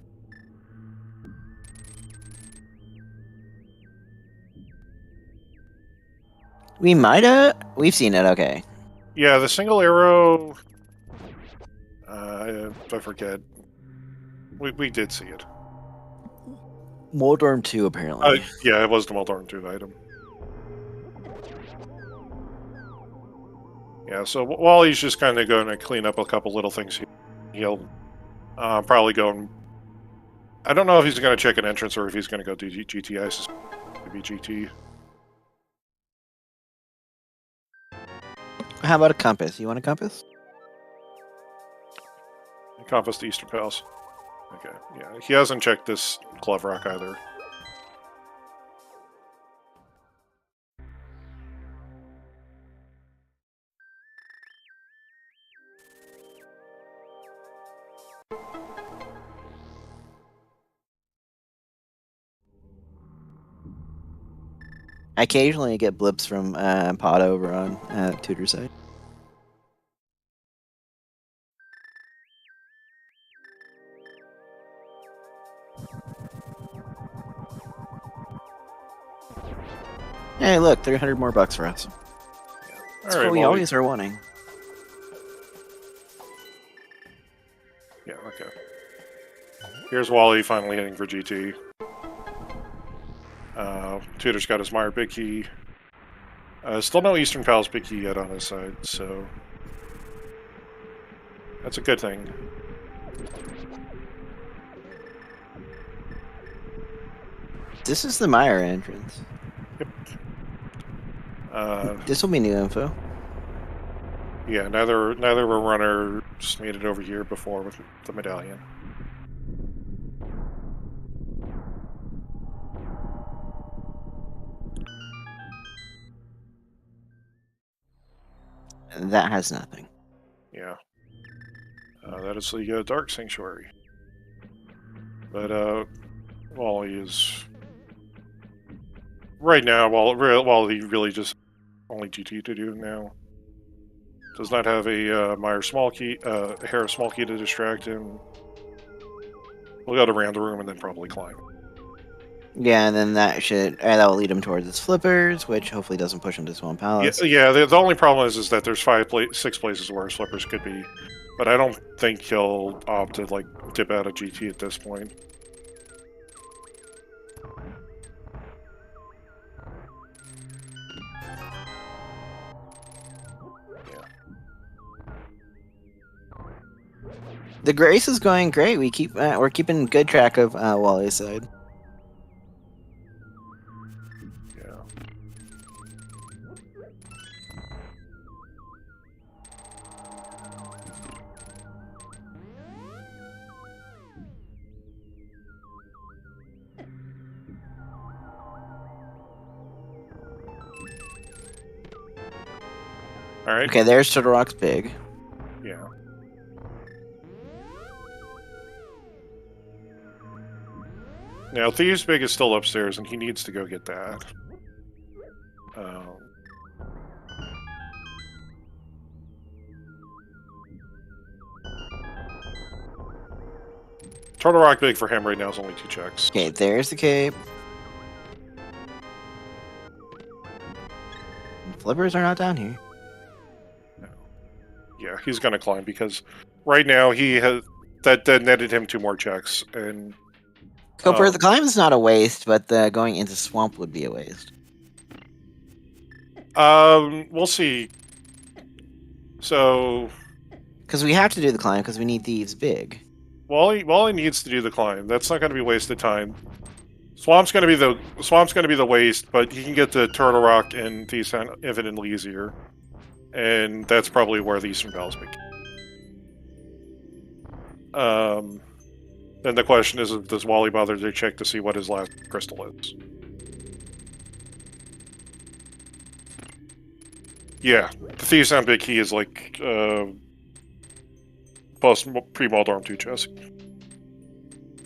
We might have. We've seen it. Okay. Yeah, the single arrow. I forget. We did see it. Moldorm 2 apparently. Yeah, it was the Moldorm 2 item. Yeah, so while he's just kind of going to clean up a couple little things, he'll probably go and... I don't know if he's going to check an entrance or if he's going to go do GT. I suspect maybe GT. How about a compass? You want a compass? Compass the Eastern Palace. Okay, yeah. He hasn't checked this Glove Rock either. I occasionally get blips from Pod over on Tutor's side. Hey, look, 300 more bucks for us. That's what we always are wanting. Yeah, okay. Here's Wally finally hitting for GT. Tutor's got his Meyer big key. Still no Eastern Palace big key yet on his side, so that's a good thing. This is the Meyer entrance. Yep. This will be new info. Yeah, neither of our runners made it over here before with the medallion. That has nothing. Yeah. That is the Dark Sanctuary. But, Wally is... Right now, while he really just only GT to do now. Does not have a Meyer small key, Hera small key to distract him. We'll go to Round the Room and then probably climb. Yeah, and then that will lead him towards his flippers, which hopefully doesn't push him to Swan Palace. Yeah. The only problem is that there's 6 places where flippers could be, but I don't think he'll opt to like dip out of GT at this point. The Grace is going great. We're keeping good track of Wally's side. Yeah. All right. Okay, there's Turtle Rock's big. Yeah. Now, Thieves' Big is still upstairs, and he needs to go get that. Turtle Rock Big for him right now is only 2 checks. Okay, there's the cape. Flippers are not down here. No. Yeah, he's gonna climb because right now he has that netted him 2 more checks, and Cooper, the climb is not a waste, but the going into swamp would be a waste. we'll see. So, because we have to do the climb because we need Thieves Big. Wally needs to do the climb. That's not going to be wasted time. Swamp's going to be the waste, but he can get to Turtle Rock and Thieves infinitely easier, and that's probably where the Eastern Palace big. Then the question is, does Wally bother to check to see what his last crystal is? Yeah, the Thieves Sound Big Key is like pre-Moldorm 2 chest.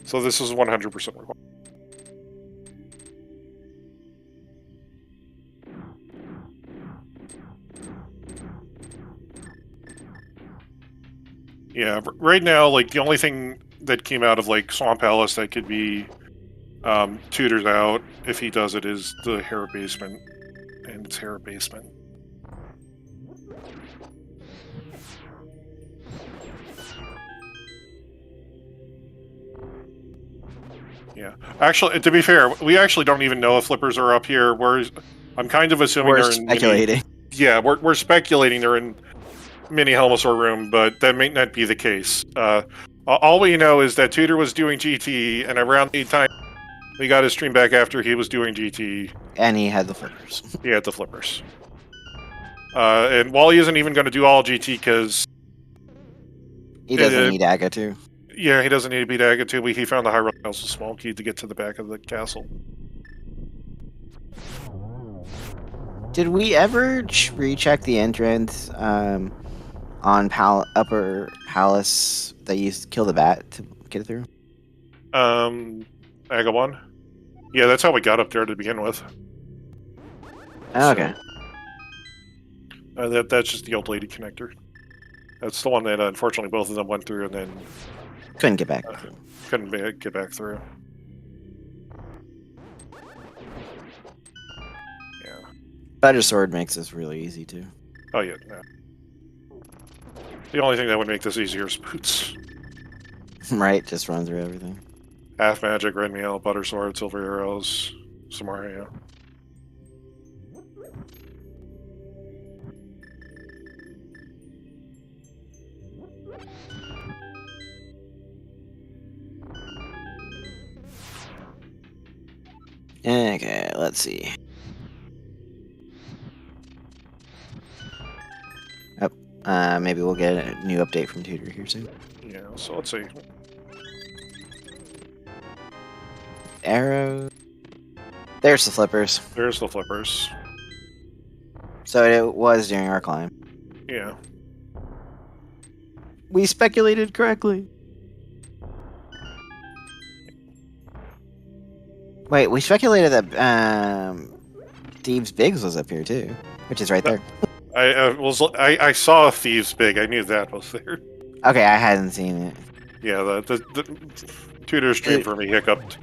So this is 100% required. Yeah, right now, like, the only thing that came out of, like, Swamp Palace that could be tutored out, if he does it, is the Hair Basement. And it's Hair Basement. Yeah. Actually, to be fair, we actually don't even know if flippers are up here. I'm kind of assuming We're they're in speculating. Yeah, we're speculating they're in mini Helmosaur room, but that may not be the case. All we know is that Tutor was doing GT, and around the time we got his stream back after he was doing GT, And he had the flippers. he had the flippers. And Wally isn't even going to do all GT because He doesn't need Aga too. yeah, he doesn't need to beat Aga too. He found the High Road Castle small key to get to the back of the castle. Did we ever recheck the entrance on Upper Palace that you used to kill the bat to get it through? Aga 1? Yeah, that's how we got up there to begin with. Okay. That's just the old lady connector. That's the one that unfortunately both of them went through and then Couldn't get back. couldn't get back through. Yeah. Butter Sword makes this really easy too. Oh yeah. No. The only thing that would make this easier is boots. Right? Just run through everything. Half magic, red meal, butter sword, silver arrows, some more, yeah. Okay, let's see. Oh, maybe we'll get a new update from Tutor here soon. Yeah, so let's see. Arrow. There's the flippers. There's the flippers. So it was during our climb. Yeah. We speculated correctly. Wait, we speculated that Thieves Biggs was up here too, which is right there. I saw a Thieves Big. I knew that was there. Okay, I hadn't seen it. Yeah, the Tutor stream for me hiccuped.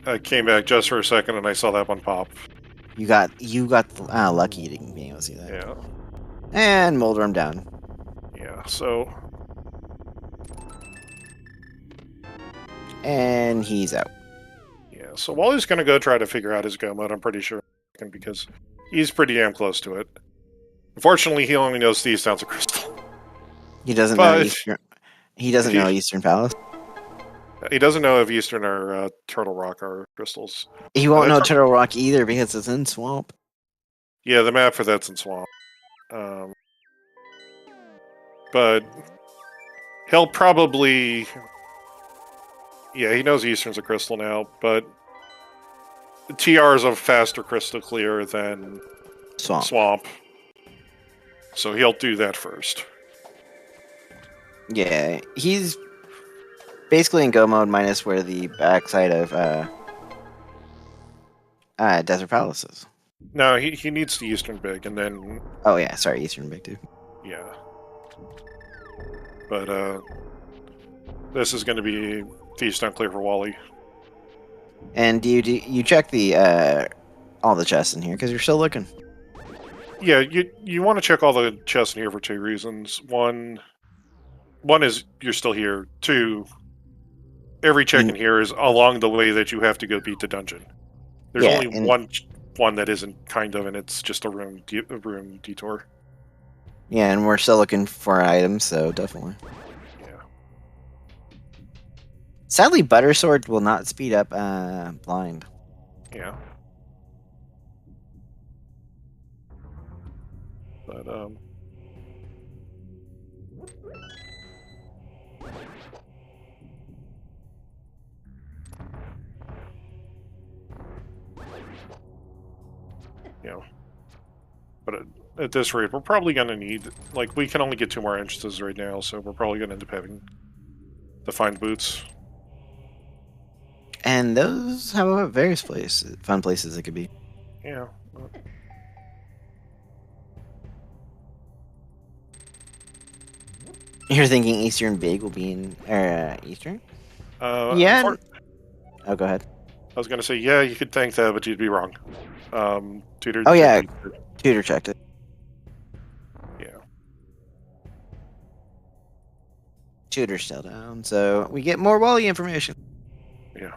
I came back just for a second and I saw that one pop. You got lucky to be able to see that. Yeah. And Moldrum down. Yeah, so... And he's out. Yeah, so Wally's going to go try to figure out his go mode, I'm pretty sure, because he's pretty damn close to it. Unfortunately, he only knows Thieves Sounds of Crystal. He doesn't know Eastern. He doesn't know Eastern Palace. He doesn't know if Eastern or Turtle Rock are crystals. He won't know Turtle Rock either because it's in Swamp. Yeah, the map for that's in Swamp. But he'll probably... Yeah, he knows Eastern's a crystal now, but TR is a faster crystal clear than Swamp. So he'll do that first. Yeah, he's basically in go mode minus where the backside of Desert Palace is. No, he needs the Eastern Big, and then... Oh yeah, sorry, Eastern Big too. Yeah. But, this is going to be Thieves Don't Clear for Wally. And do you check the all the chests in here because you're still looking? Yeah, you want to check all the chests in here for two reasons. One is you're still here. Two, every check in here is along the way that you have to go beat the dungeon. There's only one that isn't, kind of, and it's just a room detour. Yeah, and we're still looking for items, so definitely. Yeah. Sadly, Butter Sword will not speed up blind. Yeah. But, you know, but at this rate, we're probably going to need, like, we can only get 2 more entrances right now, so we're probably going to end up having to find boots. And those have various fun places it could be. Yeah. You're thinking Eastern Big will be in Eastern? Yeah. Yeah. Oh, go ahead. I was going to say, yeah, you could think that, but you'd be wrong. Tutor. Oh, yeah. checked it. Tutor checked it. Yeah. Tutor's still down, so we get more Wally information. Yeah.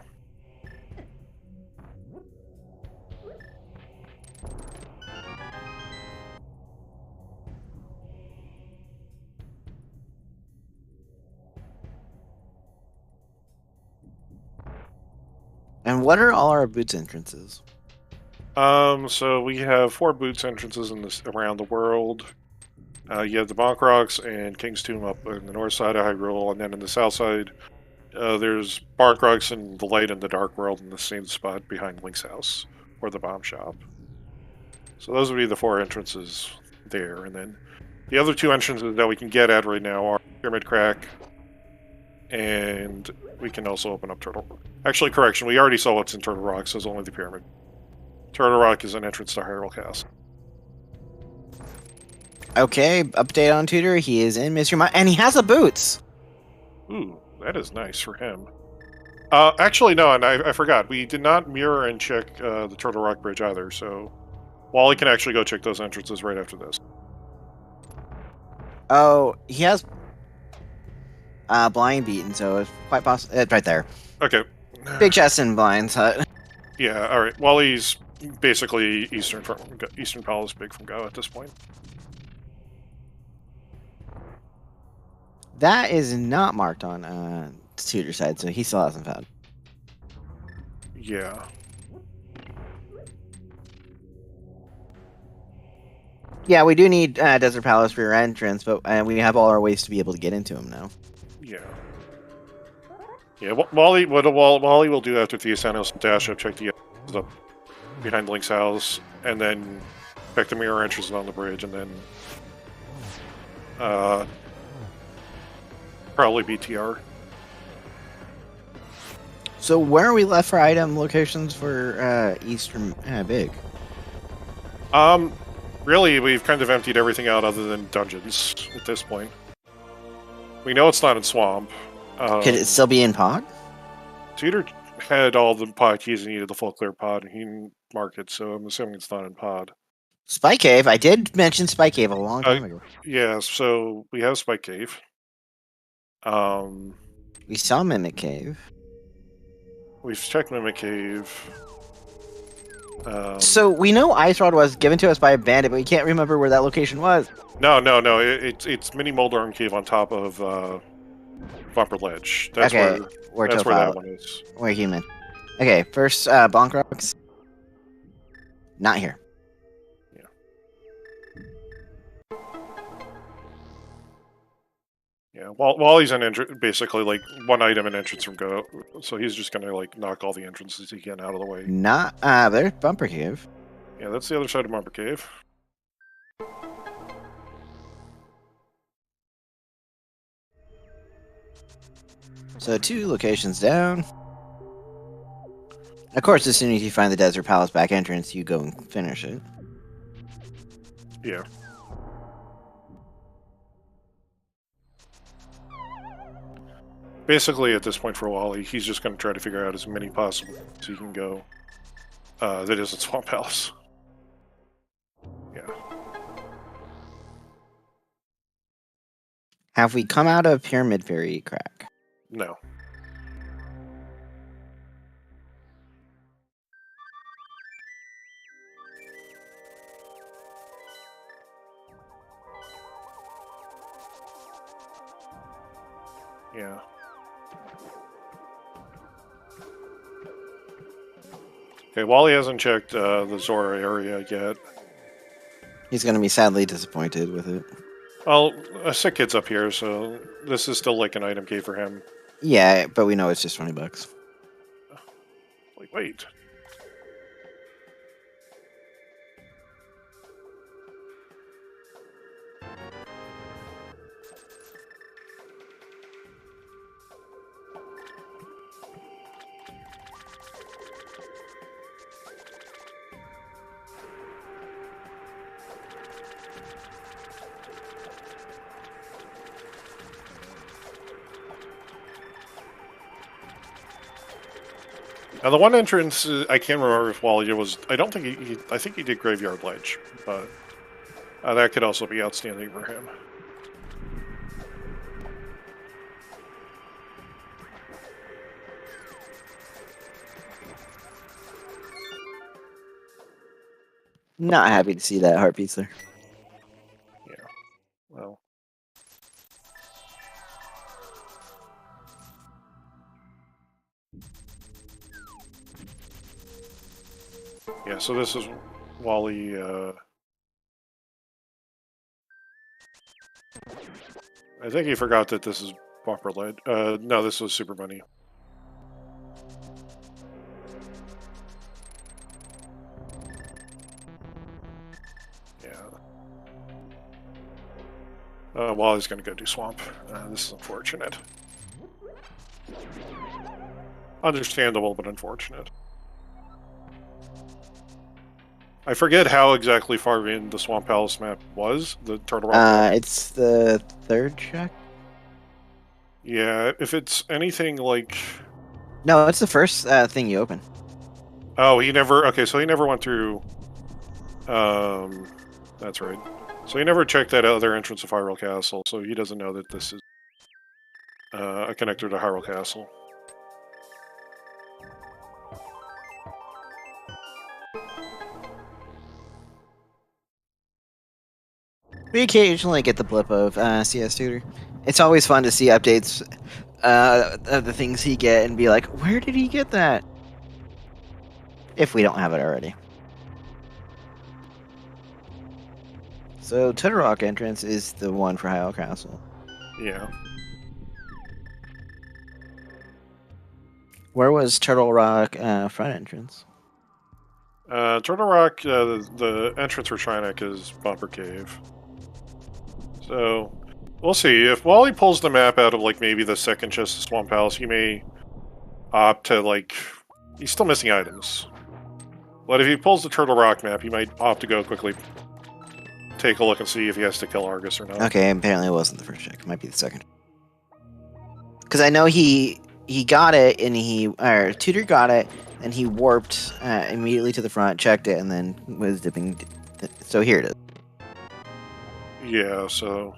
And what are all our boots entrances? So we have 4 boots entrances in this around the world. You have the Bonk Rocks and King's Tomb up in the north side of Hyrule, and then in the south side, there's Bonk Rocks and the Light and the Dark World in the same spot behind Link's house, or the bomb shop. So those would be the 4 entrances there, and then the other 2 entrances that we can get at right now are Pyramid Crack, and we can also open up Turtle Rock. Actually, correction, we already saw what's in Turtle Rock, so it's only the Pyramid. Turtle Rock is an entrance to Hyrule Castle. Okay, update on Tutor. He is in Mystery Mine, and he has the boots. Ooh, that is nice for him. Actually, no, and I forgot. We did not mirror and check the Turtle Rock Bridge either, so Wally can actually go check those entrances right after this. Oh, he has blind beaten, so it's quite possible. It's right there. Okay. Big chest and blinds hut. Yeah, alright. Wally's basically Eastern Palace big from Go at this point. That is not marked on Tutor's side, so he still hasn't found. Yeah. Yeah, we do need Desert Palace for your entrance, but we have all our ways to be able to get into him now. Yeah. Yeah, Wally will do after Theosanos and Dash up, check the up behind Link's house, and then check the mirror entrances on the bridge, and then probably BTR. So where are we left for item locations for Eastern Big? Really, we've kind of emptied everything out other than dungeons at this point. We know it's not in Swamp. Could it still be in Pod? Tutor had all the pod keys and needed the full clear pod, and he didn't mark it, so I'm assuming it's not in Pod. Spike Cave. I did mention Spike Cave a long time ago. Yeah, so we have Spike Cave. We saw Mimic Cave. We've checked Mimic Cave. So we know Ice Rod was given to us by a bandit, but we can't remember where that location was. No. It's Mini Moldarm Cave on top of Bumper Ledge. That's okay, where that one is. We're human. Okay, first Bonk Rocks. Not here. Yeah, Wally's an basically like one item in entrance from Go, so he's just gonna like knock all the entrances he can out of the way. Not there's Bumper Cave. Yeah, that's the other side of Bumper Cave. So 2 locations down. Of course, as soon as you find the Desert Palace back entrance, you go and finish it. Yeah. Basically, at this point for Wally, he's just going to try to figure out as many possible so he can go. That is at Swamp Palace. Yeah. Have we come out of Pyramid Fairy Crack? No. Yeah. Okay, Wally hasn't checked the Zora area yet. He's going to be sadly disappointed with it. Well, a sick kid's up here, so this is still like an item key for him. Yeah, but we know it's just $20. Like, wait. Now the one entrance, I can't remember if Wally was. I don't think I think he did Graveyard Ledge, but that could also be outstanding for him. Not happy to see that heart piece there. Yeah. Well. Yeah, so this is Wally. I think he forgot that this is Bumper Lead. No, this was Super Money. Yeah. Wally's gonna go do Swamp. This is unfortunate. Understandable, but unfortunate. I forget how exactly far in the Swamp Palace map was, the Turtle Rock map. It's the third track? Yeah, if it's anything like... No, it's the first thing you open. Oh, he never... Okay, so he never went through... That's right. So he never checked that other entrance of Hyrule Castle, so he doesn't know that this is a connector to Hyrule Castle. We occasionally get the blip of CS Tutor. It's always fun to see updates of the things he get and be like, where did he get that? If we don't have it already. So Turtle Rock entrance is the one for Hyrule Castle. Yeah. Where was Turtle Rock front entrance? Turtle Rock, the entrance for Shrinac is Bumper Cave. So, we'll see. If Wally pulls the map out of, like, maybe the second chest of Swamp Palace, he may opt to, like... He's still missing items. But if he pulls the Turtle Rock map, he might opt to go quickly take a look and see if he has to kill Argus or not. Okay, apparently it wasn't the first check. It might be the second. Because I know he got it, and Tutor got it, and he warped immediately to the front, checked it, and then was dipping. So here it is. Yeah, so...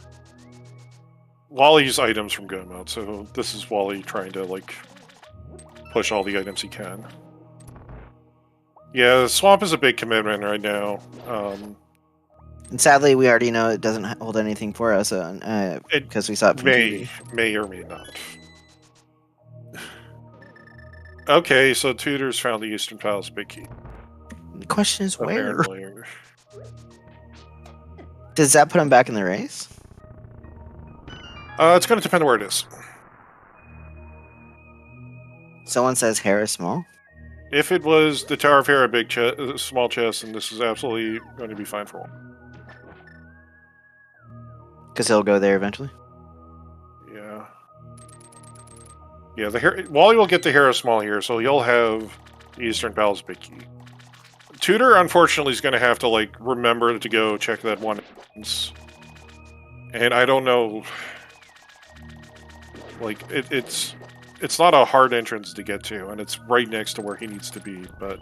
Wally's items from Go mode, so this is Wally trying to, like, push all the items he can. Yeah, Swamp is a big commitment right now. And sadly, we already know it doesn't hold anything for us because we saw it from TV. May or may not. Okay, so Tutor's found the Eastern Palace Big Key. The question is where? Apparently. Does that put him back in the race? It's going to depend on where it is. Someone says Hera small. If it was the Tower of Hera big small chest, then this is absolutely going to be fine for one. Because he'll go there eventually. Yeah. Yeah, Wally will get the Hera small here, so you'll have the Eastern Palace Big Key. Tutor, unfortunately, is going to have to, like, remember to go check that one entrance. And I don't know... Like, it's not a hard entrance to get to, and it's right next to where he needs to be, but...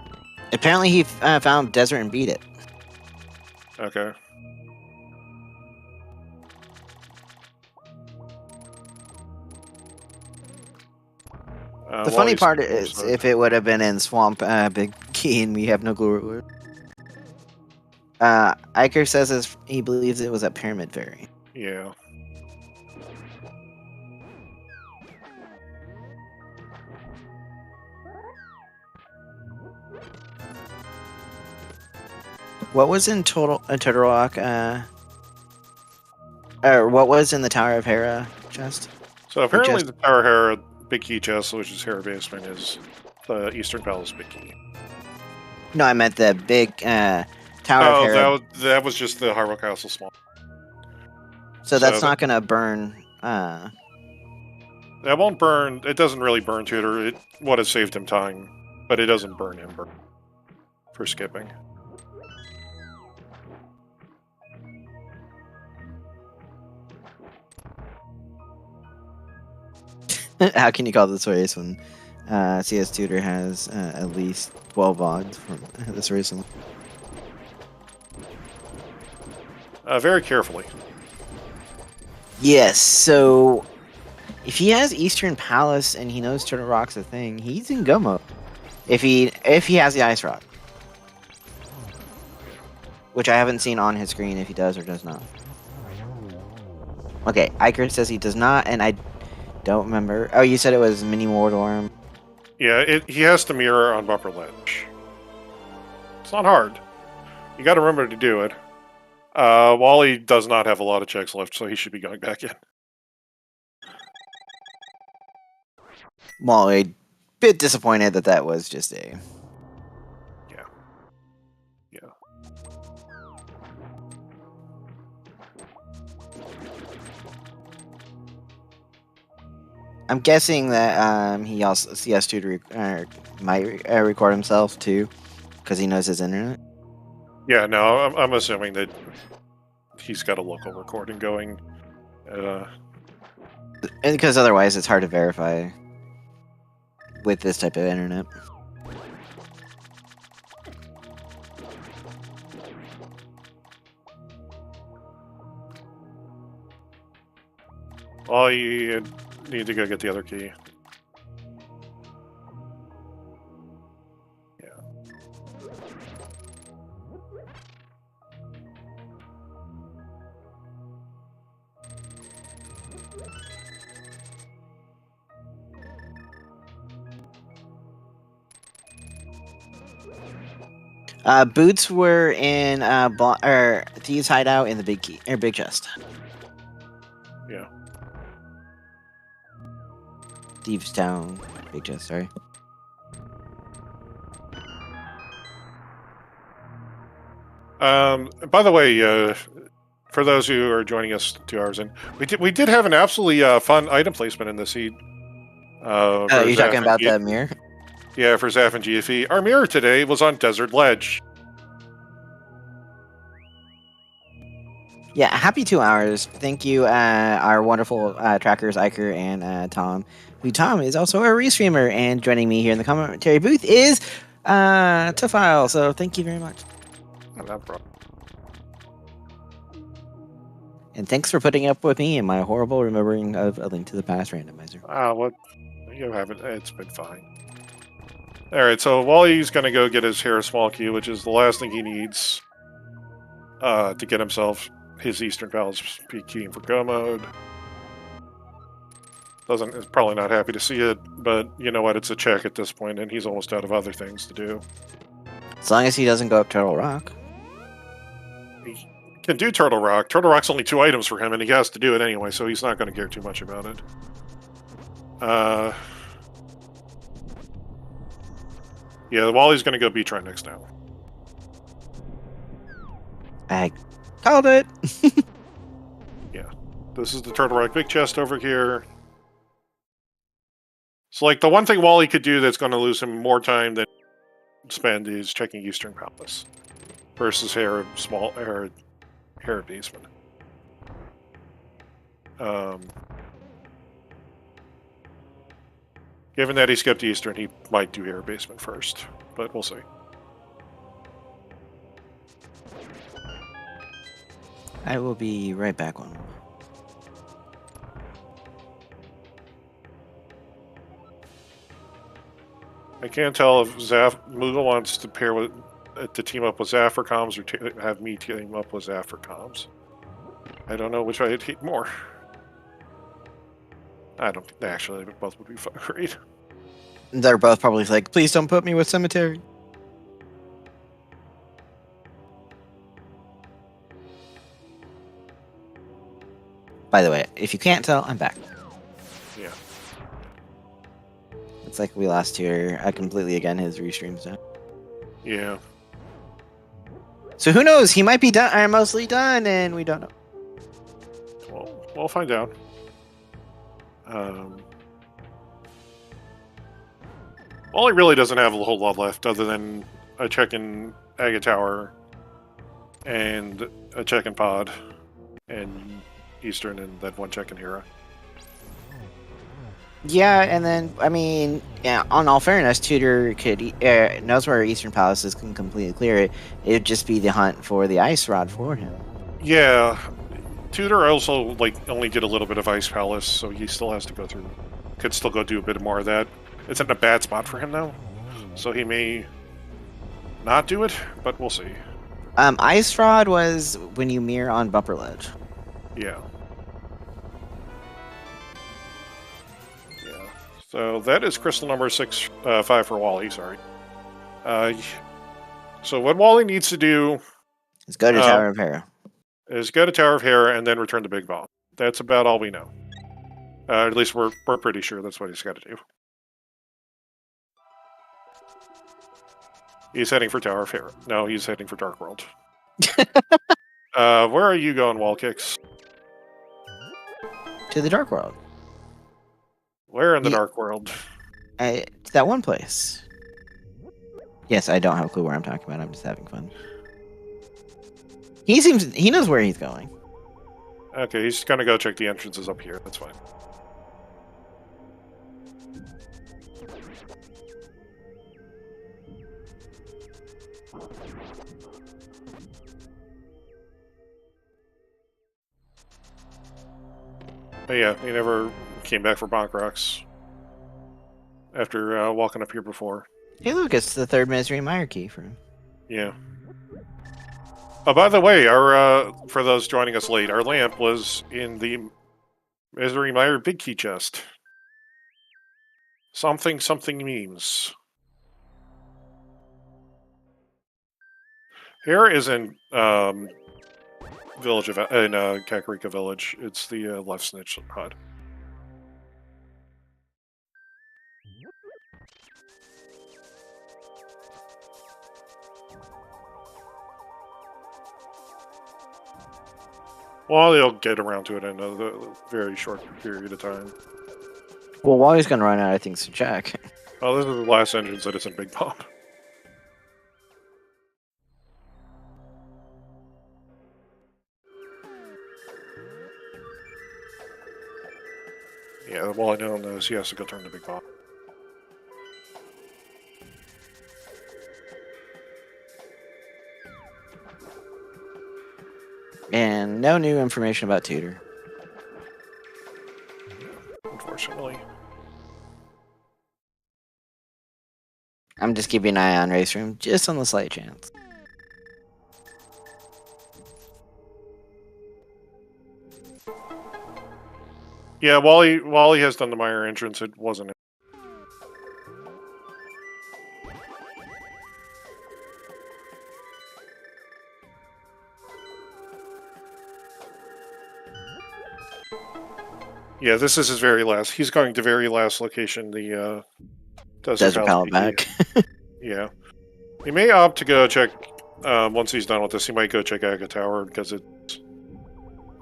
Apparently he found Desert and beat it. Okay. The funny part is, if it would have been in Swamp Big Key and we have no clue where it was. Iker says he believes it was at Pyramid Ferry. Yeah. What was in Turtle Rock? Or what was in the Tower of Hera chest? So apparently the Tower of Hera Big Key chest, which is Hera Basement, is the Eastern Palace Big Key. No, I meant the big Tower of Hera. That was just the Hyrule Castle small. So that's not going to burn... That won't burn... It doesn't really burn Tutor. It would have saved him time. But it doesn't burn him for skipping. How can you call this race when CS Tutor has at least 12 VODs from this recently. Very carefully. Yes, so if he has Eastern Palace and he knows Turtle Rock's a thing, he's in go mode. If he has the Ice Rock. Which I haven't seen on his screen if he does or does not. Okay, Iker says he does not, and I don't remember. Oh, you said it was Mini Wardorm. Yeah, he has to mirror on Bumper Ledge. It's not hard. You got to remember to do it. Wally does not have a lot of checks left, so he should be going back in. Well, a bit disappointed that was just a... Yeah. Yeah. I'm guessing that he also CS Tutor might record himself too, because he knows his internet. Yeah, no, I'm assuming that he's got a local recording going. And because otherwise it's hard to verify with this type of internet. Well, you need to go get the other key. Yeah. Boots were in Thieves' hideout in the big key or big chest. Yeah. Thieves' Town, big chest. Sorry. By the way, for those who are joining us 2 hours in, we did have an absolutely fun item placement in this seed. You're talking about the mirror? Yeah, for Zaf and GFE. Our mirror today was on Desert Ledge. Yeah, happy 2 hours. Thank you, our wonderful trackers, Iker and Tom. Tom is also a restreamer, and joining me here in the commentary booth is Tafile. So thank you very much. No problem. And thanks for putting up with me and my horrible remembering of A Link to the Past randomizer. What? You haven't. It's been fine. All right, so Wally's going to go get his hair small key, which is the last thing he needs to get himself his Eastern Palace key for go mode. Is probably not happy to see it, but you know what? It's a check at this point, and he's almost out of other things to do. As long as he doesn't go up Turtle Rock. He can do Turtle Rock. Turtle Rock's only 2 items for him, and he has to do it anyway, so he's not going to care too much about it. Yeah, Wally's going to go B-Try next now. I called it! Yeah. This is the Turtle Rock big chest over here. So, like, the one thing Wally could do that's going to lose him more time than spend is checking Eastern Palace versus hair basement. Given that he skipped Eastern, he might do hair basement first, but we'll see. I will be right back on. I can't tell if Moogle wants to to team up with Zafrcoms or have me team up with Zafrcoms. I don't know which I'd hate more. I don't actually. Both would be great. They're both probably like, please don't put me with Cemetery. By the way, if you can't tell, I'm back. Yeah. It's like we lost here completely again his restreams now. Yeah. So who knows? He might be done, or mostly done, and we don't know. Well, we'll find out. Well, he really doesn't have a whole lot left other than a check in Agate Tower and a check in Pod and Eastern and that one check in Hera. Yeah, and then I mean, yeah. On all fairness, Tudor could knows where Eastern Palaces can completely clear it. It'd just be the hunt for the ice rod for him. Yeah, Tudor also like only did a little bit of Ice Palace, so he still has to go through. Could still go do a bit more of that. It's in a bad spot for him though, so he may not do it, but we'll see. Ice rod was when you mirror on bumper ledge. Yeah. Yeah. So that is crystal number 5 for Wally. Sorry. So what Wally needs to do Let's go to Tower of Hera. is go to Tower of Hera and then return the Big Bomb. That's about all we know. At least we're pretty sure that's what he's got to do. He's heading for Tower of Hera. No, he's heading for Dark World. Where are you going, WallKicks? To the Dark World. Where in the Dark World? To that one place. Yes, I don't have a clue where I'm talking about. I'm just having fun. He knows where he's going. Okay, he's gonna go check the entrances up here. That's fine. But yeah, he never came back for Bonk Rocks after walking up here before. Hey, look, it's the third Misery Mire key for him. Yeah. Oh, by the way, our for those joining us late, our lamp was in the Misery Mire Big Key chest. Something memes. Here is in village of in Kakarika Village. It's the left snitch hut. Well, they'll get around to it in a very short period of time. Well, Wally's gonna run out of things to check. Oh, this is the last entrance that isn't Big Bomb. Yeah, Wally now knows he has to go turn the Big Bomb. And no new information about Tudor. Unfortunately. I'm just keeping an eye on Race Room, just on the slight chance. Yeah, Wally has done the Mire entrance. It wasn't. Yeah, this is his very last. He's going to very last location. The Desert Pallet back. Yeah, he may opt to go check. Once he's done with this, he might go check Aga Tower because it's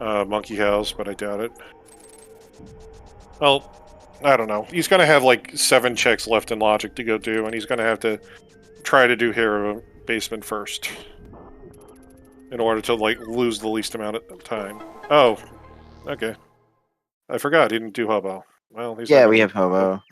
Monkey House, but I doubt it. Well, I don't know. He's going to have like 7 checks left in Logic to go do, and he's going to have to try to do Hero Basement first in order to like lose the least amount of time. Oh, okay. I forgot he didn't do Hobo. Well, he's yeah, we have Hobo.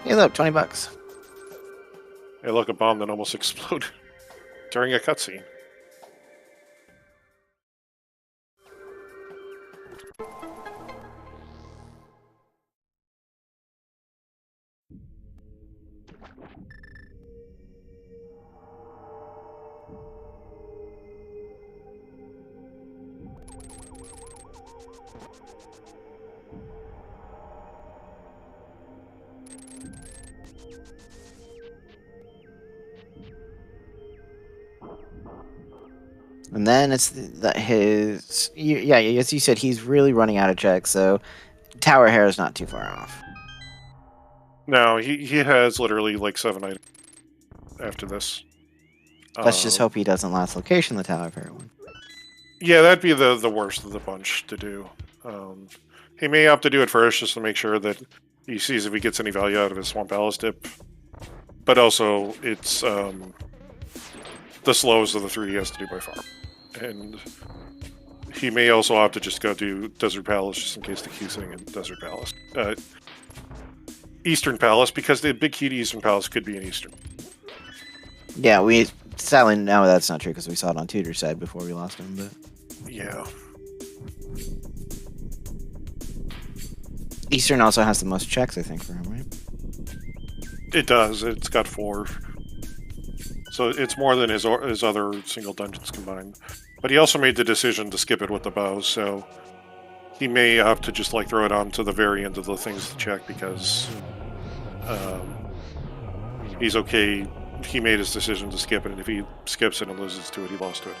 Hey, look, $20. Hey, look, a bomb that almost exploded during a cutscene. And then it's yeah, as you said, he's really running out of checks, so Tower Hera is not too far off. No, he has literally like 7 items after this. Let's just hope he doesn't last location the Tower Hera one. Yeah, that'd be the worst of the bunch to do. He may opt to do it first just to make sure that he sees if he gets any value out of his Swamp Palace dip. but also it's the slowest of the three he has to do by far. And he may also opt to just go do Desert Palace just in case the queue's sitting in Desert Palace. Eastern Palace, because the big key to Eastern Palace could be in Eastern. Yeah, we sadly know that's not true because we saw it on Tutor's side before we lost him, but Yeah. Eastern also has the most checks, I think, for him, right? It does. It's got 4. So it's more than his other single dungeons combined. But he also made the decision to skip it with the bow, so he may have to just like throw it on to the very end of the things to check because he's okay. He made his decision to skip it, and if he skips it and loses to it, he lost to it.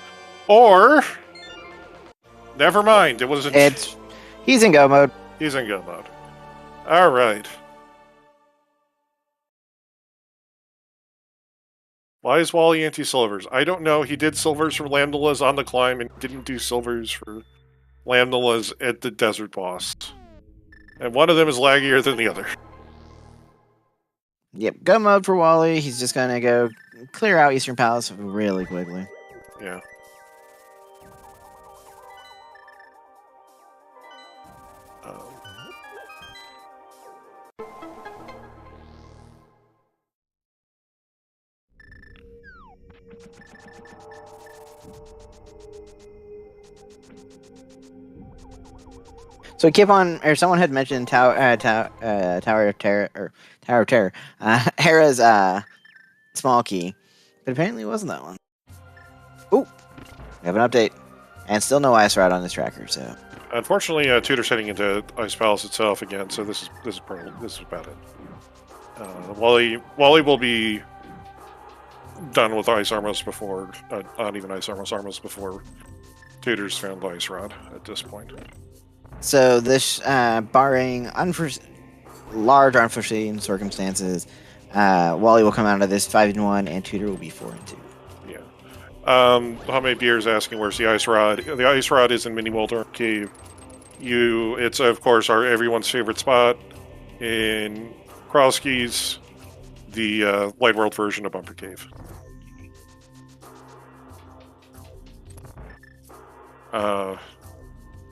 Or never mind. It wasn't. He's in go mode. He's in go mode. All right. Why is Wally anti-silvers? I don't know. He did silvers for Lambdalas on the climb and didn't do silvers for Lambdalas at the desert boss. And one of them is laggier than the other. Yep, go mode for Wally. He's just gonna go clear out Eastern Palace really quickly. Yeah. So keep on, or someone had mentioned Tower of Terror, Hera's small key, but apparently it wasn't that one. Ooh, we have an update, and still no ice rod on this tracker. So unfortunately, Tutor's heading into Ice Palace itself again, so this is about it. Wally will be done with Ice Armos before, not even Ice Armos before Tutor's found Ice Rod at this point. So this, barring large unforeseen circumstances, Wally will come out of this 5-1, and Tutor will be 4-2. Yeah. How many beers asking where's the Ice Rod? The Ice Rod is in Mini Molder Cave. It's of course everyone's favorite spot in Crosskeys, the Light World version of Bumper Cave.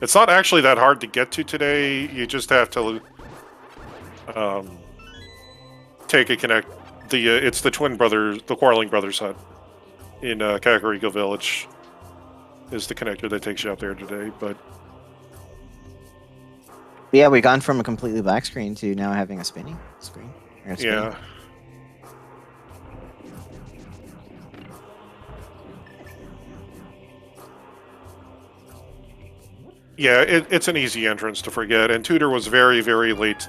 It's not actually that hard to get to today. You just have to take a connect. It's the twin brothers, the Quarreling Brothers hut in Kakariko Village is the connector that takes you out there today. But yeah, we've gone from a completely black screen to now having a spinning screen. Yeah. Yeah, it's an easy entrance to forget, and Tutor was very, very late.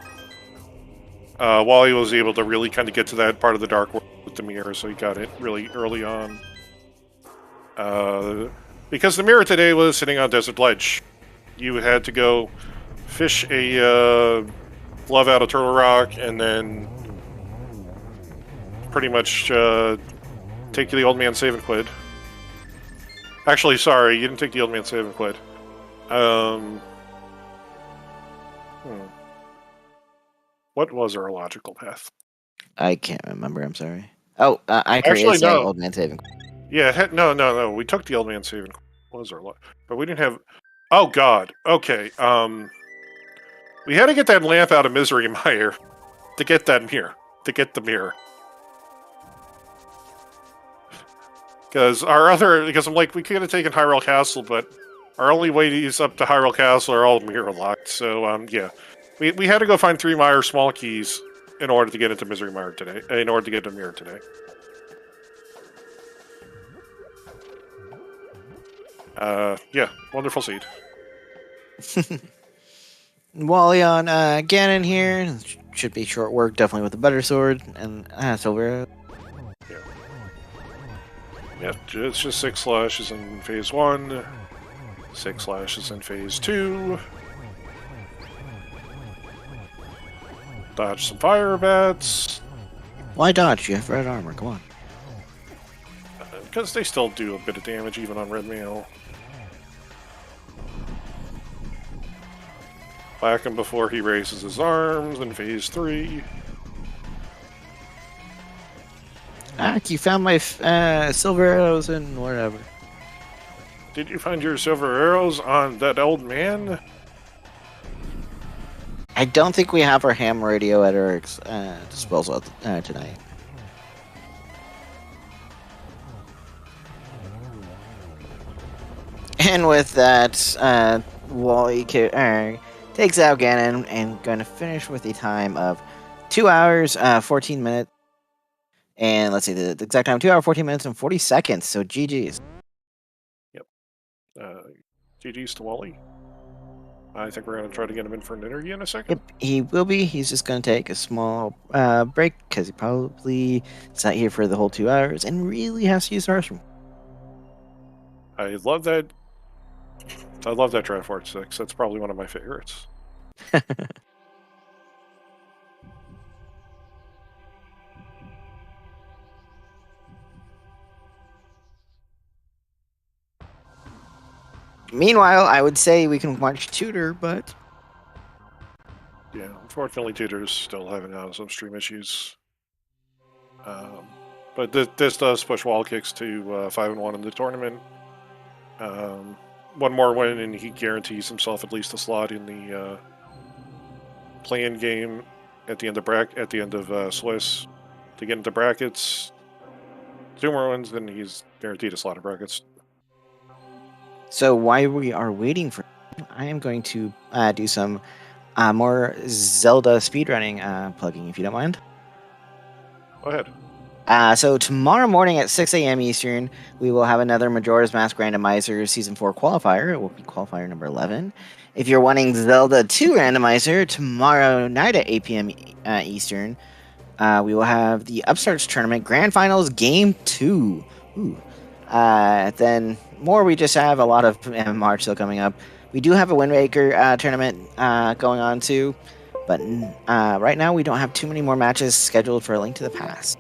Wally was able to really kind of get to that part of the Dark World with the mirror, so he got it really early on. Because the mirror today was sitting on Desert Ledge. You had to go fish a glove out of Turtle Rock, and then pretty much take the old man save and quit. Actually, sorry, you didn't take the old man save and quit. What was our logical path? I can't remember. I'm sorry. Oh, I created the old man saving. Yeah, no. We took the old man saving. What was our but we didn't have. Oh God. Okay. We had to get that lamp out of Misery Mire to get that mirror. To get the mirror. Because I'm like, we could have taken Hyrule Castle, but our only ways up to Hyrule Castle are all mirror locked. So, yeah. We had to go find 3 Mire small keys in order to get into Misery Mire today. In order to get a mirror today. Yeah. Wonderful seed. Wally on Ganon here. Should be short work, definitely with the better sword. And Silver. Yeah, it's just 6 slashes in phase 1. 6 slashes in phase 2. Dodge some fire bats. Why dodge? You have red armor, come on. Because they still do a bit of damage even on red mail. Whack him before he raises his arms in phase 3. back. You found my silver arrows and whatever. Did you find your silver arrows on that old man? I don't think we have our ham radio at our disposal tonight. And with that, Wally takes out Ganon and going to finish with a time of 2 hours, 14 minutes. And let's see, the exact time, 2 hours, 14 minutes, and 40 seconds. So GG's. GG's to Wally. I think we're going to try to get him in for an interview in a second. Yep, he will be. He's just going to take a small break because he probably is not here for the whole 2 hours and really has to use the restroom. I love that. I love that Draft Art 6. That's probably one of my favorites. Meanwhile, I would say we can watch Tutor, but yeah, unfortunately, Tutor's still having some stream issues. But this does push WallKicks to 5-1 in the tournament. One more win, and he guarantees himself at least a slot in the play-in game at the end of Swiss to get into brackets. 2 more wins, then he's guaranteed a slot in brackets. So while we are waiting for, I am going to do some more Zelda speedrunning plugging, if you don't mind. Go ahead. So tomorrow morning at 6 a.m. Eastern, we will have another Majora's Mask Randomizer Season 4 qualifier. It will be qualifier number 11. If you're wanting Zelda 2 Randomizer, tomorrow night at 8 p.m. Eastern, we will have the Upstarts Tournament Grand Finals Game 2. Ooh. Then more, we just have a lot of MMR still coming up. We do have a Windmaker tournament going on too, but right now we don't have too many more matches scheduled for A Link to the Past.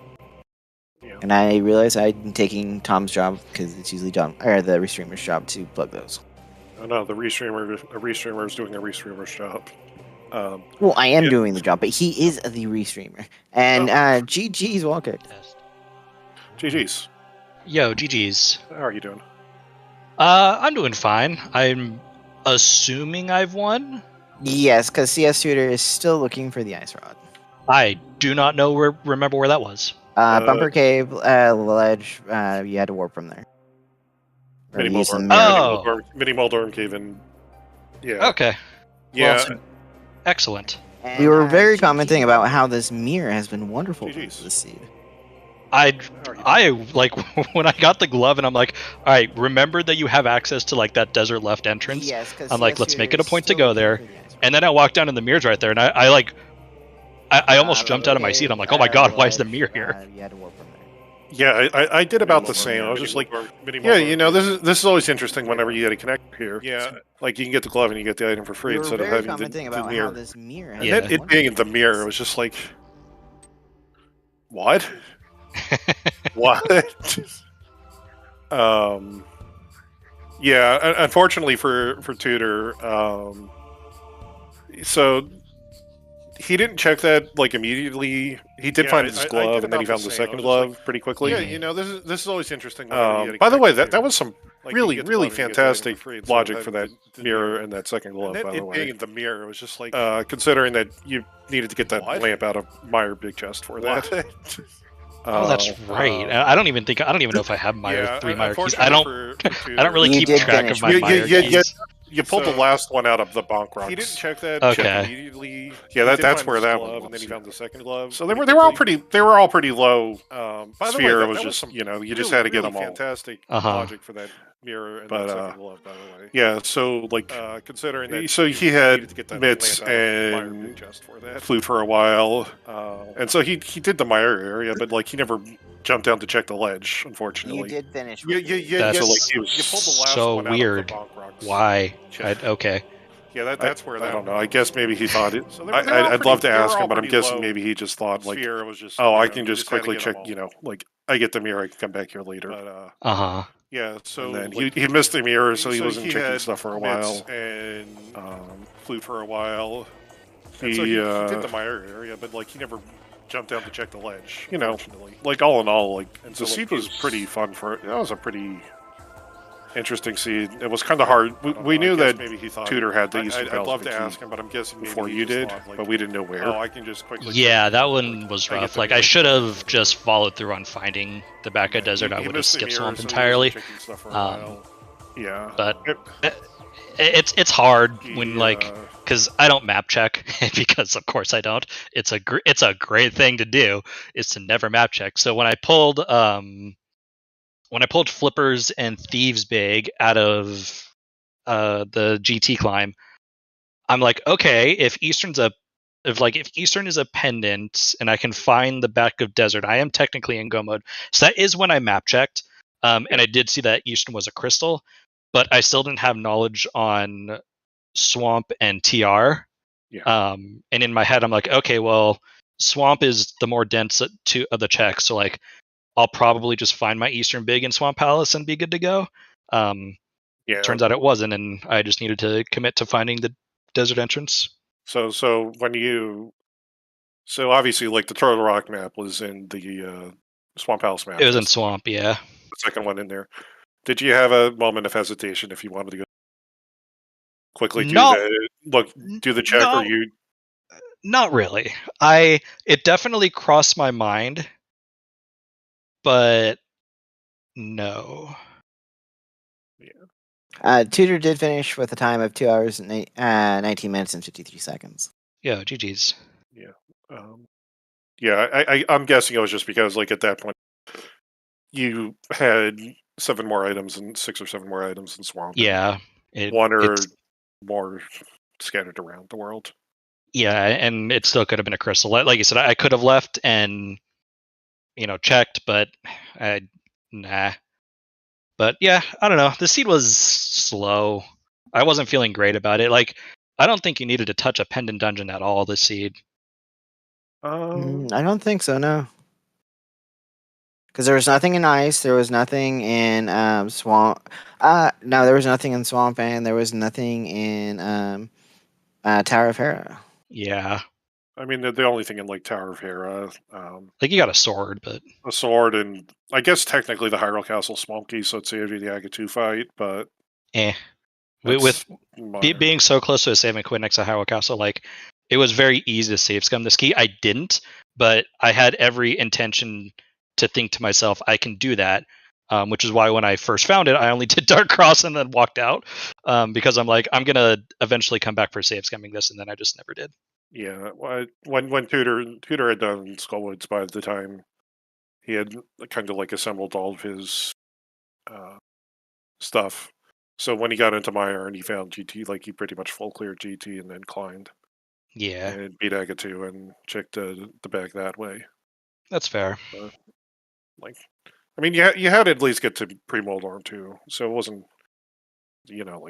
Yeah. And I realize I'm taking Tom's job because it's usually the restreamer's job to plug those. Oh no, the restreamer is doing a restreamer's job. Well, I am doing the job, but he is the restreamer. And GG's WallKicks. GG's. Yo, GG's. How are you doing? I'm doing fine. I'm assuming I've won. Yes, because CS Tutor is still looking for the ice rod. I do not remember where that was. Bumper Cave, ledge. You had to warp from there. Mini Moldorm Cave in. Yeah. Okay. Yeah. Well, excellent. And we were very commenting about how this mirror has been wonderful for this seed. I like when I got the glove and I'm like, all right, remember that you have access to like that desert left entrance. Yes, I'm like, let's make it a point to go there. And then I walked down and the mirror's right there, and I almost jumped out of my seat. I'm like, oh my god, why is the mirror here? You had to warp from there. Yeah, I did about the same. I was just like, yeah, you know, this is always interesting whenever you get a connector here. Yeah, like you can get the glove and you get the item for free instead of having the mirror. How this mirror and then it being in the mirror, it was just like, what? What? Yeah, unfortunately for Tutor, so he didn't check that like immediately. He did find his glove, and then he found the second glove pretty quickly. Yeah, you know, this is always interesting. By the way, that was some really fantastic logic for that mirror and that second glove. By the way, being in the mirror, it was just like considering that you needed to get that lamp out of Meyer Big Chest for that. Oh, that's right. I don't even know if I have Meyer 3 Meyer keys. I don't really keep track of my Meyer keys. You pulled the last one out of the bonk rocks. He didn't check that. Okay. Immediately. Yeah, that's where that one was. And then he found the second glove. So they were all pretty low. Sphere way, was just you just had to get them all. Fantastic logic for that mirror and that second glove, by the way. Yeah, so like considering that, so he had mitts and flew for a while, and so he did the Meyer area, but like he never jumped down to check the ledge. Unfortunately, you did finish. That's so, like, you pulled the last so one weird. Out of the bonk rocks. Why? Okay. Yeah, that's where that. I don't know. I guess maybe he thought it. So I'd love to ask him, but I'm guessing maybe he just thought like, I can just quickly check. Like I get the mirror, I can come back here later. But, yeah, so and then he missed the mirror, so he wasn't checking stuff for a while, and flew for a while. He did the Meyer area, but like he never jump down to check the ledge. You know, like all in all, like the seed was pretty fun for. That was a pretty interesting seed. It was kind of hard. We knew that maybe he thought Tutor had the Eastern I'd love to ask him, but I'm guessing before you did, but we didn't know where. Oh, I can just quickly. Yeah, that one was rough. Like I should have just followed through on finding the back of desert. I would have skipped swamp entirely. Yeah, but it's hard when because I don't map check because of course I don't. It's a great thing to do is to never map check. So when I pulled Flippers and Thieves Big out of the GT climb, I'm like, okay, if Eastern is a pendant and I can find the back of desert, I am technically in go mode. So that is when I map checked, and I did see that Eastern was a crystal, but I still didn't have knowledge on swamp and TR. Yeah. And in my head, I'm like, okay, well, swamp is the more dense of the check, so like I'll probably just find my Eastern Big in Swamp Palace and be good to go. Yeah. Turns out it wasn't, and I just needed to commit to finding the desert entrance. So obviously like the Turtle Rock map was in the Swamp Palace map. It was in Swamp, yeah. The second one in there. Did you have a moment of hesitation if you wanted to go quickly do the check, or you? Not really. It definitely crossed my mind, but no. Yeah. Tutor did finish with a time of 2 hours and 19 minutes and 53 seconds. Yeah, GG's. Yeah. I'm guessing it was just because, like, at that point, you had 7 more items and 6 or 7 more items in Swamp. Yeah. One or more scattered around the world. Yeah, and it still could have been a crystal. Like you said, I could have left and, checked, but nah. But yeah, I don't know. The seed was slow. I wasn't feeling great about it. Like, I don't think you needed to touch a pendant dungeon at all this seed. I don't think so, no. Because there was nothing in ice, there was nothing in swamp. No, there was nothing in swamp, and there was nothing in Tower of Hera. Yeah. I mean, the only thing in like Tower of Hera, like you got a sword, but a sword, and I guess technically the Hyrule Castle Swamp Key, so it saved you the Agatu fight, but with being so close to a saving quit next to Hyrule Castle, like it was very easy to save scum this key. I didn't, but I had every intention to think to myself, I can do that. Which is why when I first found it, I only did Dark Cross and then walked out, because I'm like, I'm gonna eventually come back for save scumming this, and then I just never did. Yeah, when Tutor had done Skullwoods, by the time he had kind of like assembled all of his stuff, so when he got into Mire and he found GT, like he pretty much full cleared GT and then climbed. Yeah, and beat Agatu and checked the bag that way. That's fair. I mean, you had to at least get to pre-Moldorm too, so it wasn't,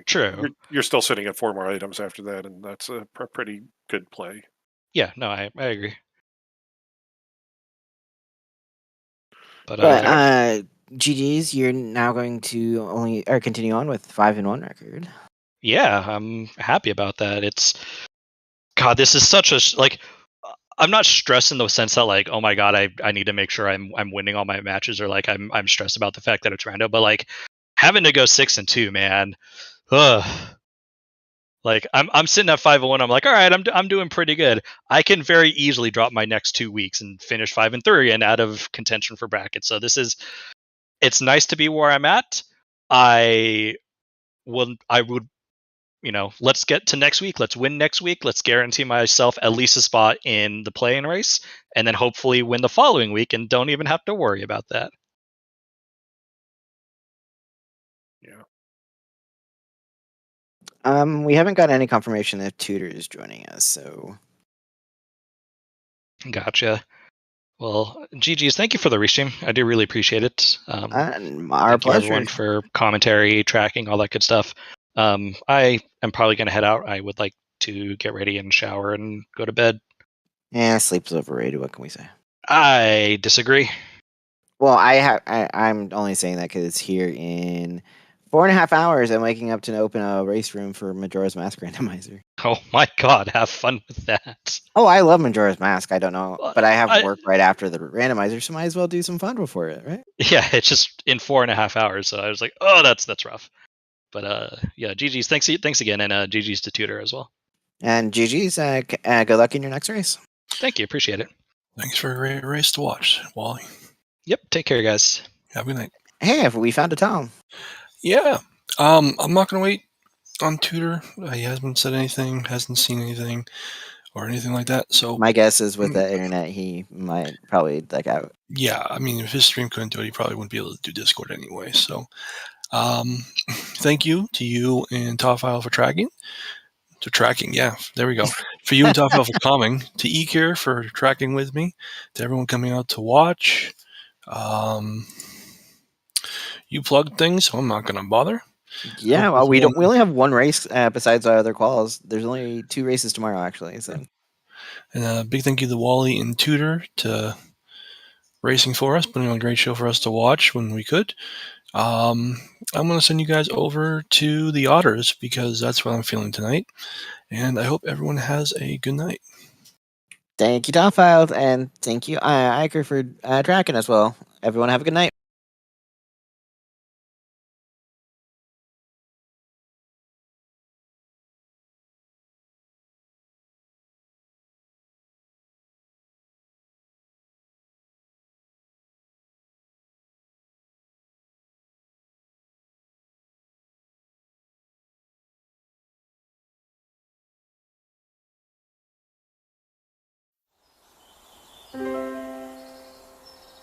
true. You're still sitting at 4 more items after that, and that's a pretty good play. Yeah, no, I agree. But GG's, you're now going to continue on with 5-1 record. Yeah, I'm happy about that. God, this is such a I'm not stressed in the sense that like, oh my god, I need to make sure I'm winning all my matches, or like I'm stressed about the fact that it's rando, but like having to go 6-2, man. Like I'm sitting at 5-1. I'm like, all right, I'm doing pretty good. I can very easily drop my next 2 weeks and finish 5-3 and out of contention for brackets. So it's nice to be where I'm at. I would let's get to next week. Let's win next week. Let's guarantee myself at least a spot in the play-in race, and then hopefully win the following week and don't even have to worry about that. Yeah. We haven't got any confirmation that Tutor is joining us, so. Gotcha. Well, GG's, thank you for the restream. I do really appreciate it. Our thank pleasure. You everyone for commentary, tracking, all that good stuff. I am probably going to head out. I would like to get ready and shower and go to bed. Yeah, sleep's overrated. What can we say? I disagree. Well, I'm only saying that because it's here in 4.5 hours. I'm waking up to open a race room for Majora's Mask Randomizer. Oh my god, have fun with that. Oh, I love Majora's Mask. I don't know, Well, but I have I- work right after the randomizer, so might as well do some fun before it, right? Yeah, it's just in 4.5 hours. So I was like, oh, that's rough. But yeah, GG's. Thanks again, and GG's to Tutor as well. And GG's, good luck in your next race. Thank you, appreciate it. Thanks for a great race to watch, Wally. Yep, take care, guys. Have a good night. Hey, we found a Tom. Yeah. I'm not going to wait on Tutor. He hasn't said anything, hasn't seen anything, or anything like that. So My guess is with the internet, he might probably duck out. yeah, I mean, if his stream couldn't do it, he probably wouldn't be able to do Discord anyway. So thank you to you and Topfile for tracking. Yeah, there we go. For you and Topfile for coming. To Ekir for tracking with me. To everyone coming out to watch. You plugged things, so I'm not going to bother. Yeah, well, we only have one race besides our other quals. There's only 2 races tomorrow, actually. So, and a big thank you to Wally and Tutor to racing for us, putting on a great show for us to watch when we could. I'm going to send you guys over to the Otters because that's what I'm feeling tonight. And I hope everyone has a good night. thank you, Topfile, and thank you, Iker, for tracking as well. Everyone have a good night.